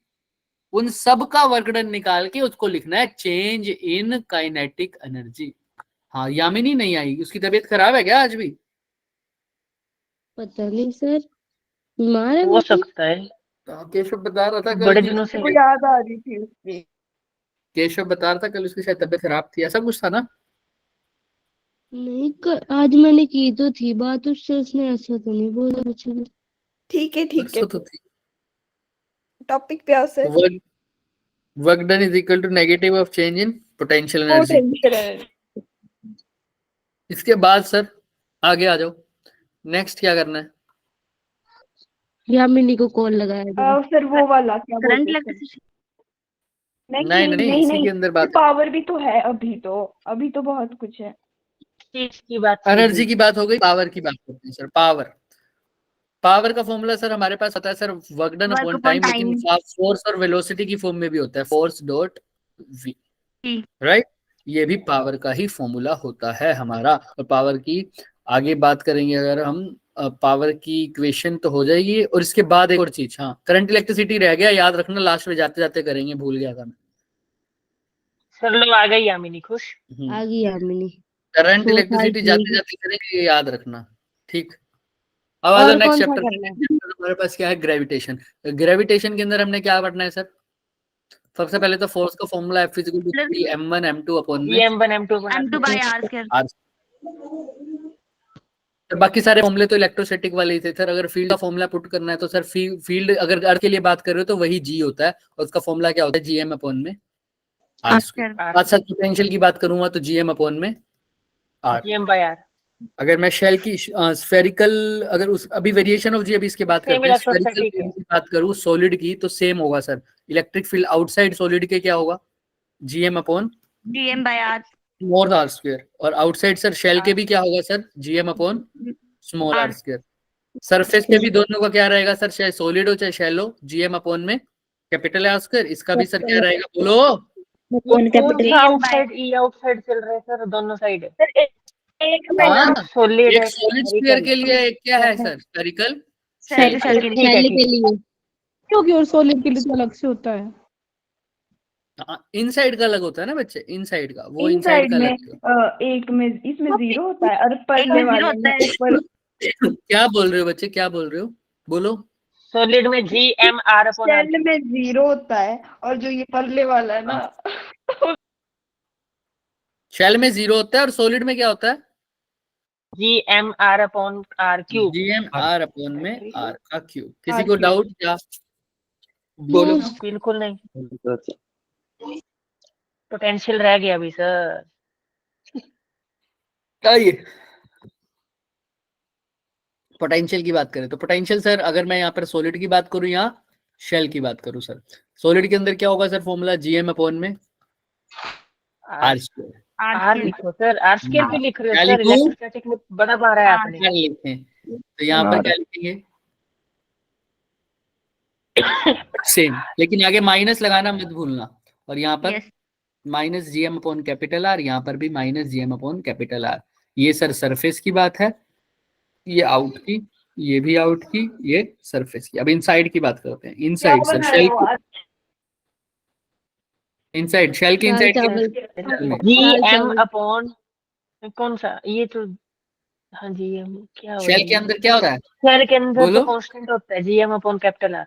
उन सब का वर्क डन निकाल के उसको लिखना है चेंज इन काइनेटिक एनर्जी। हाँ, यामिनी नहीं आई, उसकी तबीयत खराब है क्या आज भी? पता नहीं सर, बीमार है हो वो। सकता है, केशव बता रहा था बड़े कल, दिनों से। को याद आ रही थी उसकी। केशव बता रहा था कल उसकी शायद तबीयत खराब थी, ऐसा कुछ था ना? नहीं आज मैंने की तो थी बात उससे, उसने ऐसा तो नहीं बोला कुछ भी। ठीक है परसों तो थी। टॉपिक पे आओ sir. Work done is equal to negative of change in potential energy. इसके बाद सर आगे आ जाओ, नेक्स्ट क्या करना है? यामिनी को कॉल लगाया जरा। सर वो वाला क्या करंट बोलते हैं? इलेक्ट्रिसिटी। नहीं, इसी के अंदर बात पावर भी तो है, अभी तो बहुत कुछ है। चीज की बात एनर्जी की बात हो गई, पावर की बात करते हैं सर। पावर का फॉर्मूला सर हमारे पास होता है sir work done Work upon upon time, लेकिन time। फोर्स और वेलोसिटी की फॉर्म में भी होता है, फोर्स डॉट वी, जी। राइट। ये भी पावर का ही फॉर्मूला होता है हमारा। और पावर की आगे बात करेंगे अगर हम, पावर की इक्वेशन तो हो जाएगी, और इसके बाद एक और चीज, हाँ करंट इलेक्ट्रिसिटी रह गया, याद रखना, लास्ट में जाते जाते करेंगे, भूल गया था मैं। सर लोग आ गई यामिनी खुश। आ गई यामिनी। करंट तो इलेक्ट्रिसिटी सारी जाते चीज़। जाते करेंगे, ये याद रखना, ठीक। अब आ और जाओ नेक्स्ट कौन सा चैप्टर। करना है? हमारे पास क्या है, ग्रेविटेशन। ग्रेविटेशन के अंदर हमने क्या पढ़ना है सर? सबसे पहले तो फोर्स का formula F equal to m1 m2 upon में m1 m2 M2 by R square। R। तो बाकी सारे फॉर्मूले तो इलेक्ट्रोस्टैटिक वाले ही थे सर। अगर फील्ड का फॉर्मूला पुट करना है तो सर फील्ड अगर अर्थ के लिए बात कर रहे हो तो वही G होता है, और उसका फॉर्मूला क्या होता है, GM अपॉन में R स्क्वायर। साथ साथ पोटेंशियल की बात करूंगा तो GM अपॉन में R। m/r। अगर मैं शेल की स्फेरिकल, अगर उस अभी वेरिएशन ऑफ जी, अभी इसके बात Same करते हैं, electrostatic स्फेरिकल की बात करूं सॉलिड की तो सेम होगा sir. Electric field outside solid के क्या होगा, GM upon GM by R। Small r square. और आउटसाइड सर शेल के भी क्या होगा sir, GM upon small r square. Surface पे भी दोनों का क्या रहेगा सर, चाहे सॉलिड हो चाहे शैलो, GM अपॉन में कैपिटल R स्क्वायर। इसका भी सर क्या रहेगा, बोलो। कौन सा आउटसाइड ई आउटसाइड चल रहा है सर, दोनों साइड है। एक हाँ, सॉलिड एक है, सॉलिड स्फीयर के लिए एक क्या है सर, स्फेरिकल। सेल के लिए। ठीक है, शैली ठीक के लिए क्योंकि और सोलिड के लिए तो अलग से होता है। इनसाइड का अलग होता है ना बच्चे, इनसाइड का, वो इन इनसाइड साइड का में अलग एक में इसमें 0 होता है और एक पढ़ने में 0 वाले होता में है। ऊपर क्या बोल रहे हो बच्चे, क्या बोल रहे हो, बोलो। सॉलिड में GMR अपॉन R शेल में 0 होता है, और जो ये परले वाला है ना शेल में 0 होता है, और सॉलिड में क्या होता है, GMR upon R cube. GM R upon में R का क्यूब। किसी R को क्यूब। डाउट क्या, बोलो। बिल्कुल नहीं, पोटेंशियल रह गया अभी सर। आइए पोटेंशियल की बात करें तो पोटेंशियल सर, अगर मैं यहाँ पर सॉलिड की बात करूँ या शेल की बात करूँ सर, सॉलिड के अंदर क्या होगा सर फॉर्मूला, GM अपॉन में R स्क्वायर। आर लिखो सर, आर स्क्वायर भी लिख रहे हो क्या सर, लिखूं? इलेक्ट्रोस्टैटिक में बड़ा मारा है आपने। क्या लिखते हैं? तो यहाँ पर क्या लिखेंगे? सेम, लेकिन आगे माइनस लगाना मत भूलना। और यहाँ पर yes minus GM upon capital are, यहाँ पर भी minus GM upon capital are. ये सर सरफेस की बात है, ये आउट की, ये भी आउट की, ये सरफेस की। अब इनसाइड की बात करते हैं। Inside sir shell, inside shell के दाल इनसाइड चावल जी दाल एम चावल अपॉन कौन सा, ये तो हाँ जी एम क्या हो शेल के रहा है, अंदर क्या हो रहा है? शेल के अंदर बोलो। तो कांस्टेंट होता है G M upon capital R.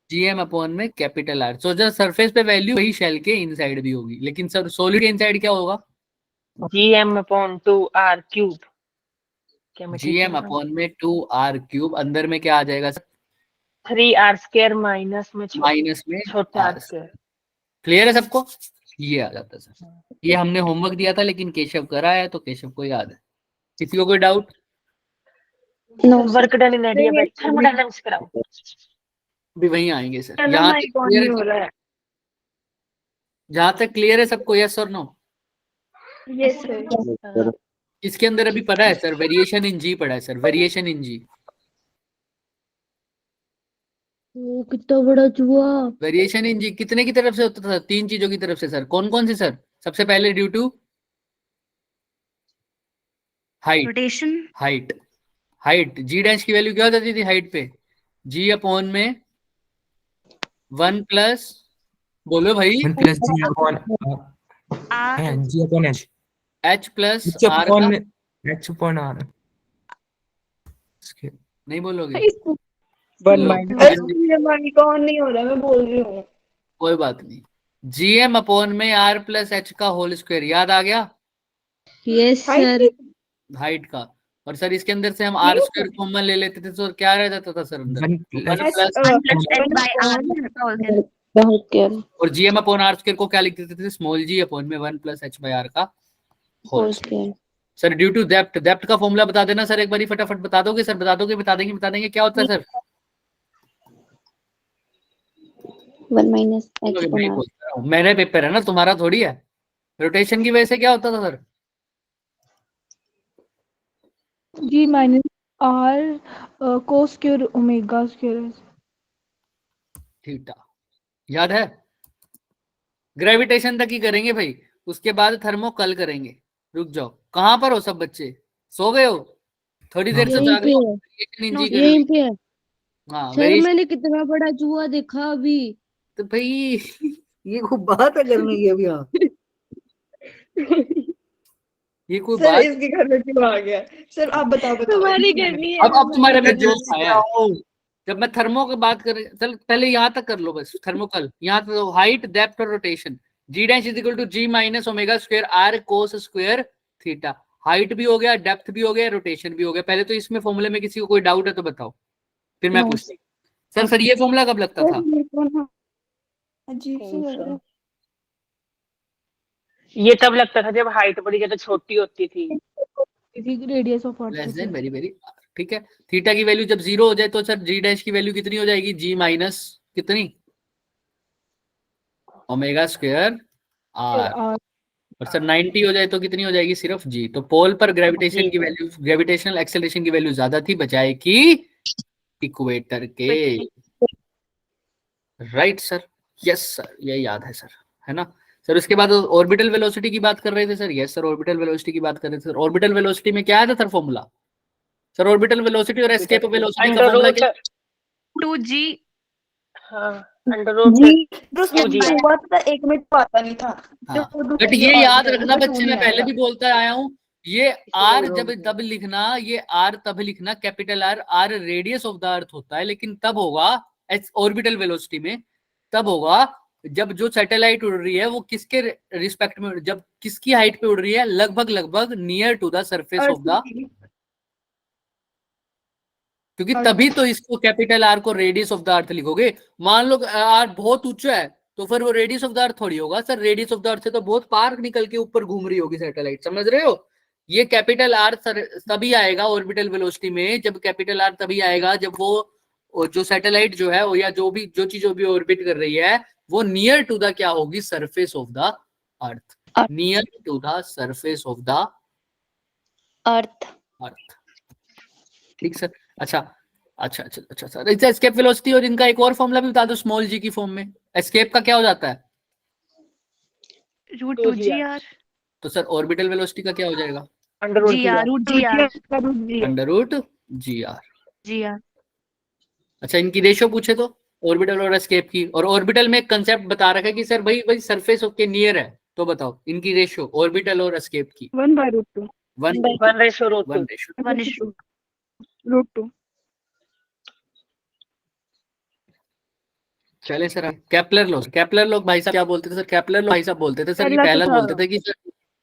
GM upon में कैपिटल आर। सो जो सरफेस पे वैल्यू वही शेल के इनसाइड भी होगी, लेकिन सर सॉलिड के इनसाइड क्या होगा? G M upon 2r cube. क्या मैं ठीक जीएम बोल रहा हूँ? अपॉन में 2r क्यूब, अंदर में क्या आ जाएगा सर? 3r स्क्वायर माइनस में माइनस में छोटा r r स्क्वायर। क्लियर है सबको? ये आ जाता है सर। ये हमने होमवर्क दिया था लेकिन केशव करा है, तो केशव को याद है। किसी को कोई doubt? Work done in idea बैठ थर्मोडायनामिक्स कराओ। भी वहीं आएंगे सर। यहाँ तक क्लियर, जहां तक क्लियर है सबको, यस और नो? Yes sir. इसके अंदर अभी पढ़ा है सर, वेरिएशन इन जी पढ़ा है सर, वेरिएशन इन जी। ओ कितना बड़ा चूहा। वेरिएशन इन जी कितने की तरफ से होता था? 3 चीजों की तरफ से सर। कौन कौन सी सर? सबसे पहले due to height, rotation height, height. G dash की वैल्यू क्या हो जाती थी हाइट पे? जी अपॉन में 1 प्लस, बोलो भाई, 1 plus G upon R G upon H, H plus H R upon का, एच अपॉन आर। नहीं बोलोगे? वन लो, माइनस कौन नहीं हो रहा, मैं बोल रही हूँ। कोई बात नहीं। जीएम अपॉन में आर प्लस एच का होल स्क्वायर, याद आ गया? Yes sir. हाइट का। और सर इसके अंदर से हम आर स्क्वायर कॉमन ले लेते थे, तो क्या रह जाता था सर अंदर? 1 1 plus plus, 1 plus H by R. और जीएम अपॉन आर स्क्वायर को क्या लिख देते थे? स्मॉल जी अपॉन में 1 प्लस एच बाय आर का whole square. Sir due to depth, depth का फॉर्मूला बता देना सर, एक बार फटाफट बता दोगे सर? बता दोगे? बता देंगे, बता देंगे। क्या होता है सर? 1 माइनस मैं एच बोलता रहा हूं, मेरे पेपर है ना, तुम्हारा थोड़ी है। रोटेशन की वजह से क्या होता था sir? G minus R cos square omega square. Theta, याद है? ग्रेविटेशन तक ही करेंगे भाई, उसके बाद थर्मोकल करेंगे। रुक जाओ, कहां पर हो सब बच्चे? सो गए हो? थोड़ी देर से यहीं जाग पे लो, है, इंजी कर यहीं ली। पे है हाँ सर। मैंने कितना बड़ा चूहा देखा अभी। तो भाई ये खूब बात है करने की अभी। हाँ, ये कोई सर बात? इसके घर में क्यों आ गया? सर आप बताओ तुम्हारी करनी है। अब तुम्हारे में जोश आया है। जब मैं थर्मो की बात कर, चल पहले यहाँ तक कर लो बस, थर्मोकल। यहाँ तो हाइट, डेप्थ और rotation. G dash is equal to G minus omega square R cos square theta. Height भी हो गया, डेप्थ भी हो गया, रोटेशन भी हो गया। पहले तो इसमें फॉर्मूले में किसी को कोई डाउट है तो बताओ, फिर मैं पूछती हूँ। सर ये फॉर्मूला कब लगता था? ये तब लगता था जब हाइट बड़ी ज्यादा छोटी होती थी। Radius of less than, very very, ठीक है। थीटा की वैल्यू जब 0 हो जाए तो सर जी डैश की वैल्यू कितनी हो जाएगी? जी माइनस कितनी? Omega square R. और सर 90 हो जाए तो कितनी हो जाएगी? सिर्फ जी। तो पोल पर ग्रेविटेशन की वैल्यू, ग्रेविटेशनल एक्सेलरेशन की वैल्यू ज्यादा थी बजाय कि इक्वेटर के। Right sir? यस सर, ये याद है सर, है ना सर? उसके बाद ऑर्बिटल वेलोसिटी की बात कर रहे थे sir. Yes sir, orbital velocity की बात कर रहे थे सर। ऑर्बिटल वेलोसिटी में क्या आया था sir formula? Sir orbital velocity और एस्केप वेलोसिटी का फॉर्मूला क्या? 2g हाँ अंडर रूट 2g हुआ था, 1 मिनट पता नहीं था। हाँ, बट ये याद रखना बच्चे, मैं पहले भी बोलता आया हूँ, ये आर जब तब लिखना, ये आर तब लिखना, capital R. R radius of the earth होता है, लेकिन तब होगा ऑर्बिटल वेलोसिटी में, तब होगा जब जो सैटेलाइट उड़ रही है वो किसके रिस्पेक्ट में, जब किसकी हाइट पे उड़ रही है? लगभग लगभग near to the surface of the, क्योंकि तभी तो इसको कैपिटल आर को रेडियस ऑफ द अर्थ लिखोगे। मान लो आर बहुत ऊंचा है तो फिर वो रेडियस ऑफ द अर्थ थोड़ी होगा सर। रेडियस ऑफ द अर्थ से तो बहुत पार निकल के ऊपर घूम रही होगी सैटेलाइट, समझ रहे हो? ये कैपिटल आर तभी आएगा ऑर्बिटल वेलोसिटी में, जब कैपिटल आर तभी आएगा जब वो जो सैटेलाइट जो है, या जो चीज भी ऑर्बिट कर रही है, वो नियर टू द क्या होगी? Surface of the earth. Near to the surface of the earth. Earth. ठीक सर। अच्छा सर, इसे एस्केप वेलोसिटी और इनका एक और फॉर्मूला भी बता दो स्मॉल जी की फॉर्म में। एस्केप का क्या हो जाता है? Root 2 GR। तो सर ऑर्बिटल वेलोसिटी का क्या हो जाएगा? Under GR root GR under root G R. GR। अच्छा, इनकी रेशियो पूछे तो ऑर्बिटल और एस्केप की, और ऑर्बिटल में एक कंसेप्ट बता रखा है कि सर भाई सरफेस के नियर है, तो बताओ इनकी रेशियो ऑर्बिटल और एस्केप की। 1/√2। 1:2। √2। चले सर, केपलर लॉ भाई साहब क्या बोलते थे सर? केपलर लॉ भाई साहब बोलते थे सर, ये पहला बोलते थे कि sir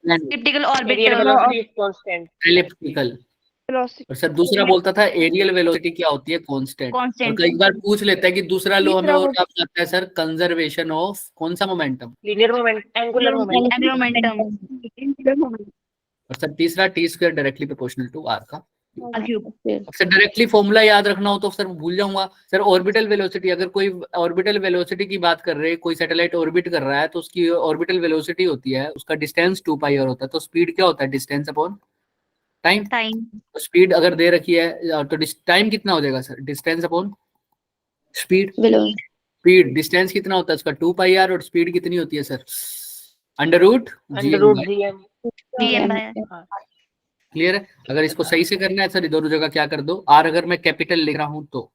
elliptical areal orbital. Velocity is constant. Elliptical, और सर दूसरा बोलता था एरियल वेलोसिटी क्या होती है? कांस्टेंट। और कांस्टेंट। कई बार पूछ लेता है कि दूसरा लॉ हमें तीसरा और वो क्या बताता है सर? कंजर्वेशन ऑफ कौन सा momentum? Linear moment, angular moment. Angular momentum. और सर तीसरा T square directly proportional to R का। क्यूब। अब सर डायरेक्टली फॉर्मूला याद रखना हो तो सर भूल जाऊंगा सर। ऑर्बिटल वेलोसिटी, अगर कोई ऑर्बिटल वेलोसिटी की बात कर रहे हैं, कोई सैटेलाइट ऑर्बिट कर रहा है, तो उसकी ऑर्बिटल वेलोसिटी होती है, उसका डिस्टेंस 2πr होता है। तो स्पीड क्या होता है? Distance upon time. तो स्पीड अगर दे रखी है तो टाइम कितना हो जाएगा sir? Distance upon speed. Speed distance कितना होता है उसका? 2πr, और स्पीड कितनी होती है sir? Under root GM। Clear है? अगर इसको सही से करना है सर, दोनों जगह क्या कर दो, आर अगर मैं कैपिटल लिख रहा हूं तो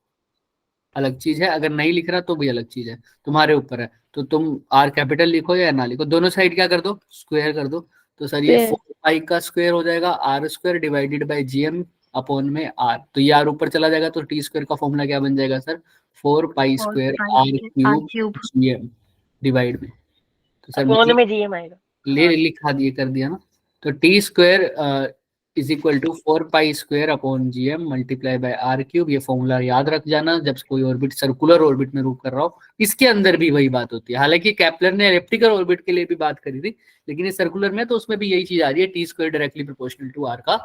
अलग चीज है, अगर नहीं लिख रहा तो भी अलग चीज है, तुम्हारे ऊपर है। तो तुम आर कैपिटल लिखो या ना लिखो, दोनों साइड क्या कर दो? स्क्वायर कर दो। तो सर ये 4π का स्क्वायर हो जाएगा R square divided by GM upon में आर। तो ये आर ऊपर चला जाएगा, तो टी स्क्वायर का फॉर्मूला क्या बन जाएगा sir? 4π square R cube GM divide में। तो सर अपॉन में GM आएगा। लिखा दिए, कर दिया ना। तो T square is equal to 4π square upon GM multiply by R cube. ये फॉर्मूला याद रख जाना जब कोई ऑर्बिट सर्कुलर ऑर्बिट में मूव कर रहा हो। इसके अंदर भी वही बात होती है, हालांकि केपलर ने एलिप्टिकल ऑर्बिट के लिए भी बात करी थी, लेकिन ये सर्कुलर में तो उसमें भी यही चीज आ रही है, T square directly proportional to R का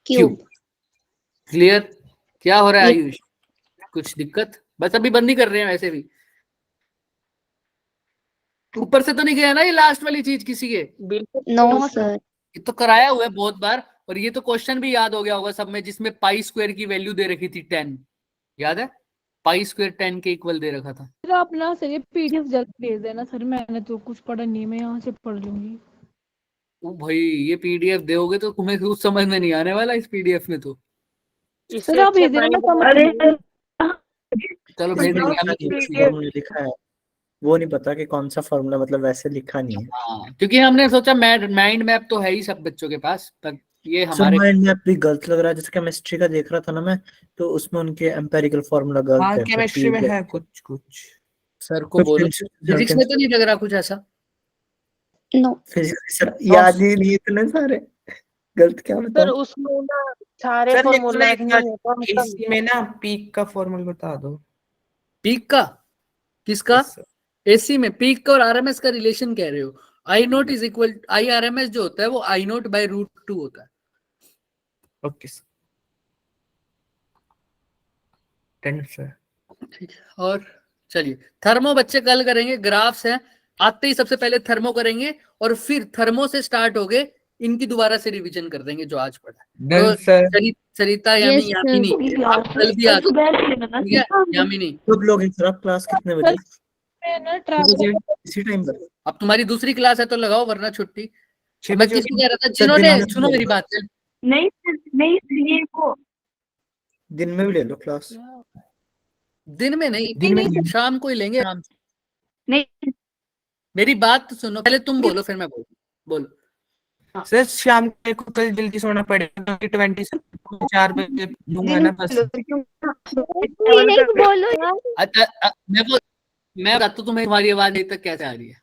क्यूब। क्लियर? क्या हो रहा है आयुष? कुछ दिक्कत? बस अभी बंद ही कर रहे हैं, वैसे भी ऊपर से तो नहीं गया ना ये लास्ट वाली चीज किसी के? नो सर, ये तो कराया हुआ है बहुत बार, और ये तो क्वेश्चन भी याद हो गया होगा सब में, जिसमें पाई स्क्वायर की वैल्यू दे रखी थी 10, याद है? पाई स्क्वायर 10 के इक्वल दे रखा था। सर आप ना सर ये PDF जल्द भेज देना सर, मैंने तो कुछ पढ़ा नहीं, मैं यहाँ से पढ़ लूंगी। ओ भाई, ये PDF दोगे तो तुम्हें कुछ समझ में नहीं आने वाला इस PDF में तो। सर आप भेज देना, मैं समझ। चलो भेज देंगे। लिखा है वो नहीं पता कि कौन सा फॉर्मूला, मतलब वैसे लिखा नहीं है। हाँ, क्योंकि हमने सोचा माइंड मैप तो है ही सब बच्चों के पास, पर ये हमारे माइंड मैप भी गलत लग रहा है। जैसे केमिस्ट्री का देख रहा था ना मैं, तो उसमें उनके एम्पेरिकल फॉर्मूला गलत है। केमिस्ट्री में है कुछ सर को बोलो। फिजिक्स में तो नहीं लग रहा कुछ ऐसा? नो फिजिक्स सर याद ही नहीं, इतने सारे गलत क्या सर बताऊं। उसमें ना सारे फॉर्मूला इसी में ना पीक का फॉर्मूला बता दो। पीक का? किसका? एसी में पीक का और RMS का रिलेशन कह रहे हो? I0 इज इक्वल IRMS जो होता है वो I0 बाय √2 होता है। Okay sir, 10 sir. ठीक है, और चलिए थर्मो बच्चे कल करेंगे, ग्राफ्स हैं, आते ही सबसे पहले थर्मो करेंगे, और फिर थर्मो से स्टार्ट हो गए, इनकी दोबारा से रिवीजन कर देंगे जो आज पढ़ा है। तो सरिता, यामिनी, आप जल्दी आ जाओ, ठीक है? यामिनी, सब लोग हैं सर। आप क्लास कितने बजे? मैं ना ट्रैवल इसी टाइम पर। अब तुम्हारी दूसरी क्लास है तो लगाओ, वरना छुट्टी। मैं किसको कह रहा था, सर, जिन्होंने, दिन में सुनो मेरी बात है, नहीं ये वो दिन में भी ले लो क्लास। दिन में नहीं, शाम को ही लेंगे आराम से। नहीं मेरी बात तो सुनो, पहले तुम बोलो फिर मैं बोलो। सर शाम को कल जल्दी सोना पड़ेगा, 20 से 4 बजे दूंगा ना बस। बोलो यार। अच्छा, मैं बताता हूं तुम्हें, तुम्हारी आवाज नहीं तक कैसे आ रही है?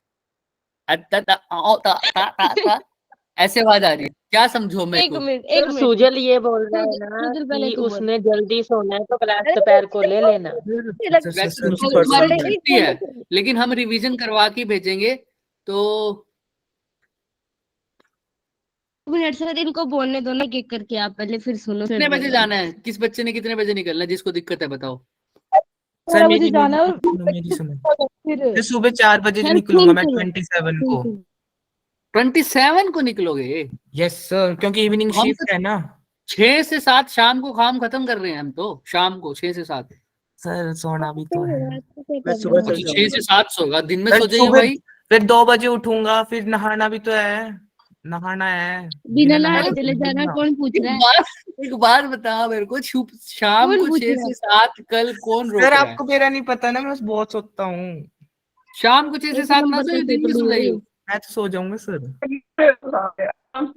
ऐसे आवाज आ रही है, क्या समझो मेरे एक को? मिनट सुजल ये बोल रहा है ना सुजल पहले कि तू बोल। उसने जल्दी सोना है तो क्लास दोपहर को ले लेना। वैसे तो तुम्हारी छुट्टी है, लेकिन हम रिवीजन करवा के भेजेंगे। तो मिनट सर इनको बोलने दो ना, एक करके आप पहले फिर सुनो। कितने बजे जाना है? किस बच्चे ने कितने बजे निकलना है? जिसको दिक्कत है बताओ। सर मुझे जाना है मेरी सुनो, फिर सुबह 4 बजे निकलूंगा मैं 27 को। 27 को निकलोगे? यस सर, क्योंकि इवनिंग हम शिफ्ट है ना 6 से 7 शाम को काम खत्म कर रहे हैं हम तो, शाम को 6 से 7। सर। सोना भी तो है। मैं सुबह तो चल 6 जाऊंगा से 7 सोगा, दिन में सर, सो जाइए सुबह भाई। फिर 2 बजे उठूंगा, फिर नहाना भी तो है, नहाना है। बिना नहाए नहाए तो चले फिर जाना, ना। कौन पूछ रहा है? एक बार बता मेरे को, शाम कौन को पूछ 6 रहा है? से 7 कल कौन रोक सर रहा है? आपको मेरा नहीं पता ना, मैं बस बहुत सोता हूँ। शाम को 6 से एक 7 ना नंबर सोइए, का दिन में सो पेपर जाइए। मैं तो सो जाऊंगा सर।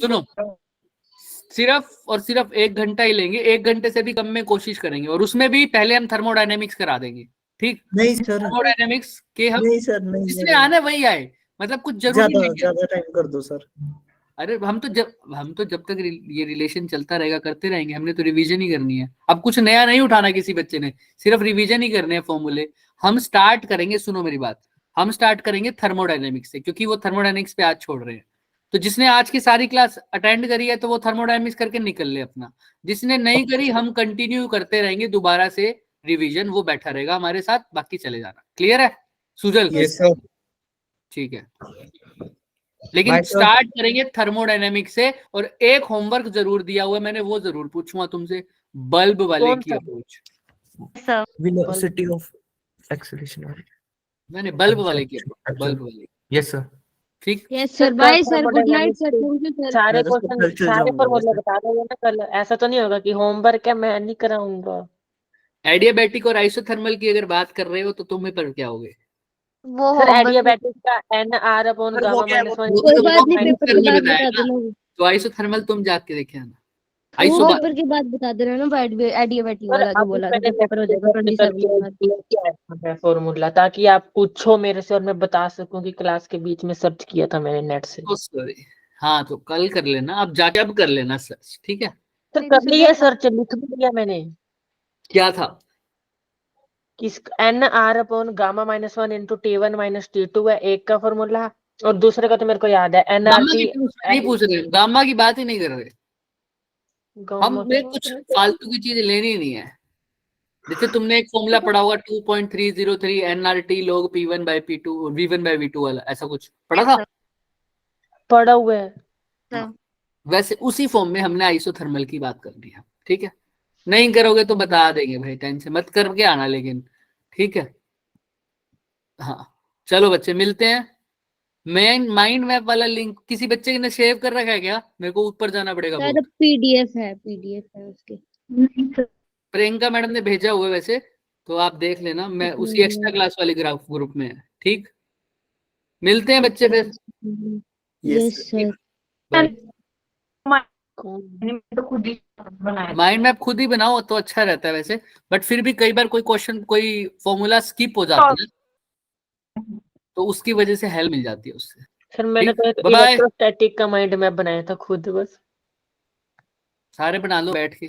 सुनो, सिर्फ और सिर्फ 1 घंटा ही लेंगे, 1 घंटे से भी कम में कोशिश करेंगे, और उसमें भी पहले हम थर्मोडायनेमिक्स करा देंगे, ठीक? नहीं सर, थर्मोडायनेमिक्स के हम नहीं सर, नहीं जिसने नहीं, आने वही आए, मतलब कुछ जरूरी ज्यादा नहीं है। ज्यादा टाइम कर दो सर। अरे हम तो जब तक ये रिलेशन चलता रहेगा करते रहेंगे, हमने तो रिवीजन ही करनी है। अब कुछ नया नहीं उठाना किसी बच्चे ने, सिर्फ रिवीजन ही करने हैं फॉर्मूले। हम स्टार्ट करेंगे, सुनो मेरी बात, हम स्टार्ट करेंगे थर्मोडायनेमिक्स से, क्योंकि वो थर्मोडायनेमिक्स पे आज छोड़ रहे हैं। तो जिसने आज की सारी क्लास अटेंड करी है तो वो थर्मोडायनेमिक्स करके निकल ले अपना, जिसने नहीं करी हम कंटिन्यू करते रहेंगे दोबारा से रिवीजन, वो बैठा रहेगा हमारे साथ, बाकी चले जाना। क्लियर है सुजल? Yes sir. ठीक है, लेकिन Bye, sir. स्टार्ट करेंगे थर्मोडायनेमिक्स से। और एक होमवर्क जरूर दिया हुआ है मैंने, वो जरूर पूछूंगा तुमसे, बल्ब वाले कौन की सा? अप्रोच। Velocity of acceleration. मैंने बल्ब वाले की अप्रोच, बल्ब वाले। Yes sir. ठीक, yes sir, bye sir, good night sir, thermodynamics thank you sir. सारे मैं तो क्वेश्चन कल चल सारे जाऊंगा फॉर्मूले वैसे। बता दोगे ना कल? ऐसा तो नहीं होगा कि होमवर्क है मैं नहीं कराऊंगा? एडियाबैटिक और आइसोथर्मल की अगर बात कर रहे हो तो तुम्हें पर क्या हो गए? वो सर होमवर्क एडियाबैटिक का एन आर अपॉन सर, हो गामा गया, माइनस वो 1 वो कोई तो बात नहीं, मैंने पेपर कर के में बाद बताया बता ना, देना। तो आइसोथर्मल तुम जाके देखे आना। वो आइसो पेपर के बाद बता देना ना, एडियाबैटिक सर वाला जो अभी बोला था, मैंने जब पेपर हो जाएगा सर्च 27 के बाद। करके किया है फॉर्मूला, ताकि आप पूछो मेरे से और मैं बता सकूं कि क्लास के बीच में सर्च किया था मैंने नेट से। सॉरी, हाँ तो कल कर लेना, अब जाके अब कर लेना सर्च, ठीक है? सर कर लिया सर्च, लिख भी लिया मैंने क्या था? कि n R upon gamma minus 1 into T1 minus T2 है एक का फॉर्मूला, और दूसरे का तो मेरे को याद है एन आर गामा टी। की नहीं पूछ रहे, गामा की बात ही नहीं कर रहे हम। में कुछ फालतू की चीज लेनी नहीं है। जैसे तुमने एक फॉर्मूला पढ़ा होगा 2.303 nRT log P1 by P2 V1 by V2 वाला, ऐसा कुछ पढ़ा था? पढ़ा हुआ है। वैसे उसी फॉर्म में हमने आइसोथर्मल की बात करनी है, ठीक है? नहीं करोगे तो बता देंगे भाई, टेंशन मत करके आना, लेकिन ठीक है? हाँ चलो बच्चे, मिलते हैं। मेन माइंड मैप वाला लिंक किसी बच्चे ने सेव कर रखा है क्या? मेरे को ऊपर जाना पड़ेगा शायद बहुत। पीडीएफ है उसके। प्रियंका मैडम ने भेजा हुआ है वैसे, तो आप देख लेना, मैं उसी एक्स्ट्रा क्लास वाले ग्रुप में है, ठीक? मिलते हैं बच्चे फिर। Yes sir. बाय। तो खुद ही बनाया। माइंड मैप खुद ही बनाओ तो अच्छा रहता है वैसे, बट फिर भी कई बार कोई क्वेश्चन, कोई फॉर्मूला स्किप हो जाता है ना, तो उसकी वजह से हेल्प मिल जाती है उससे। सर मैंने ठीक, तो एक बाय। इलेक्ट्रोस्टैटिक का माइंड मैप बनाया था खुद बस। सारे बना लो बैठ के।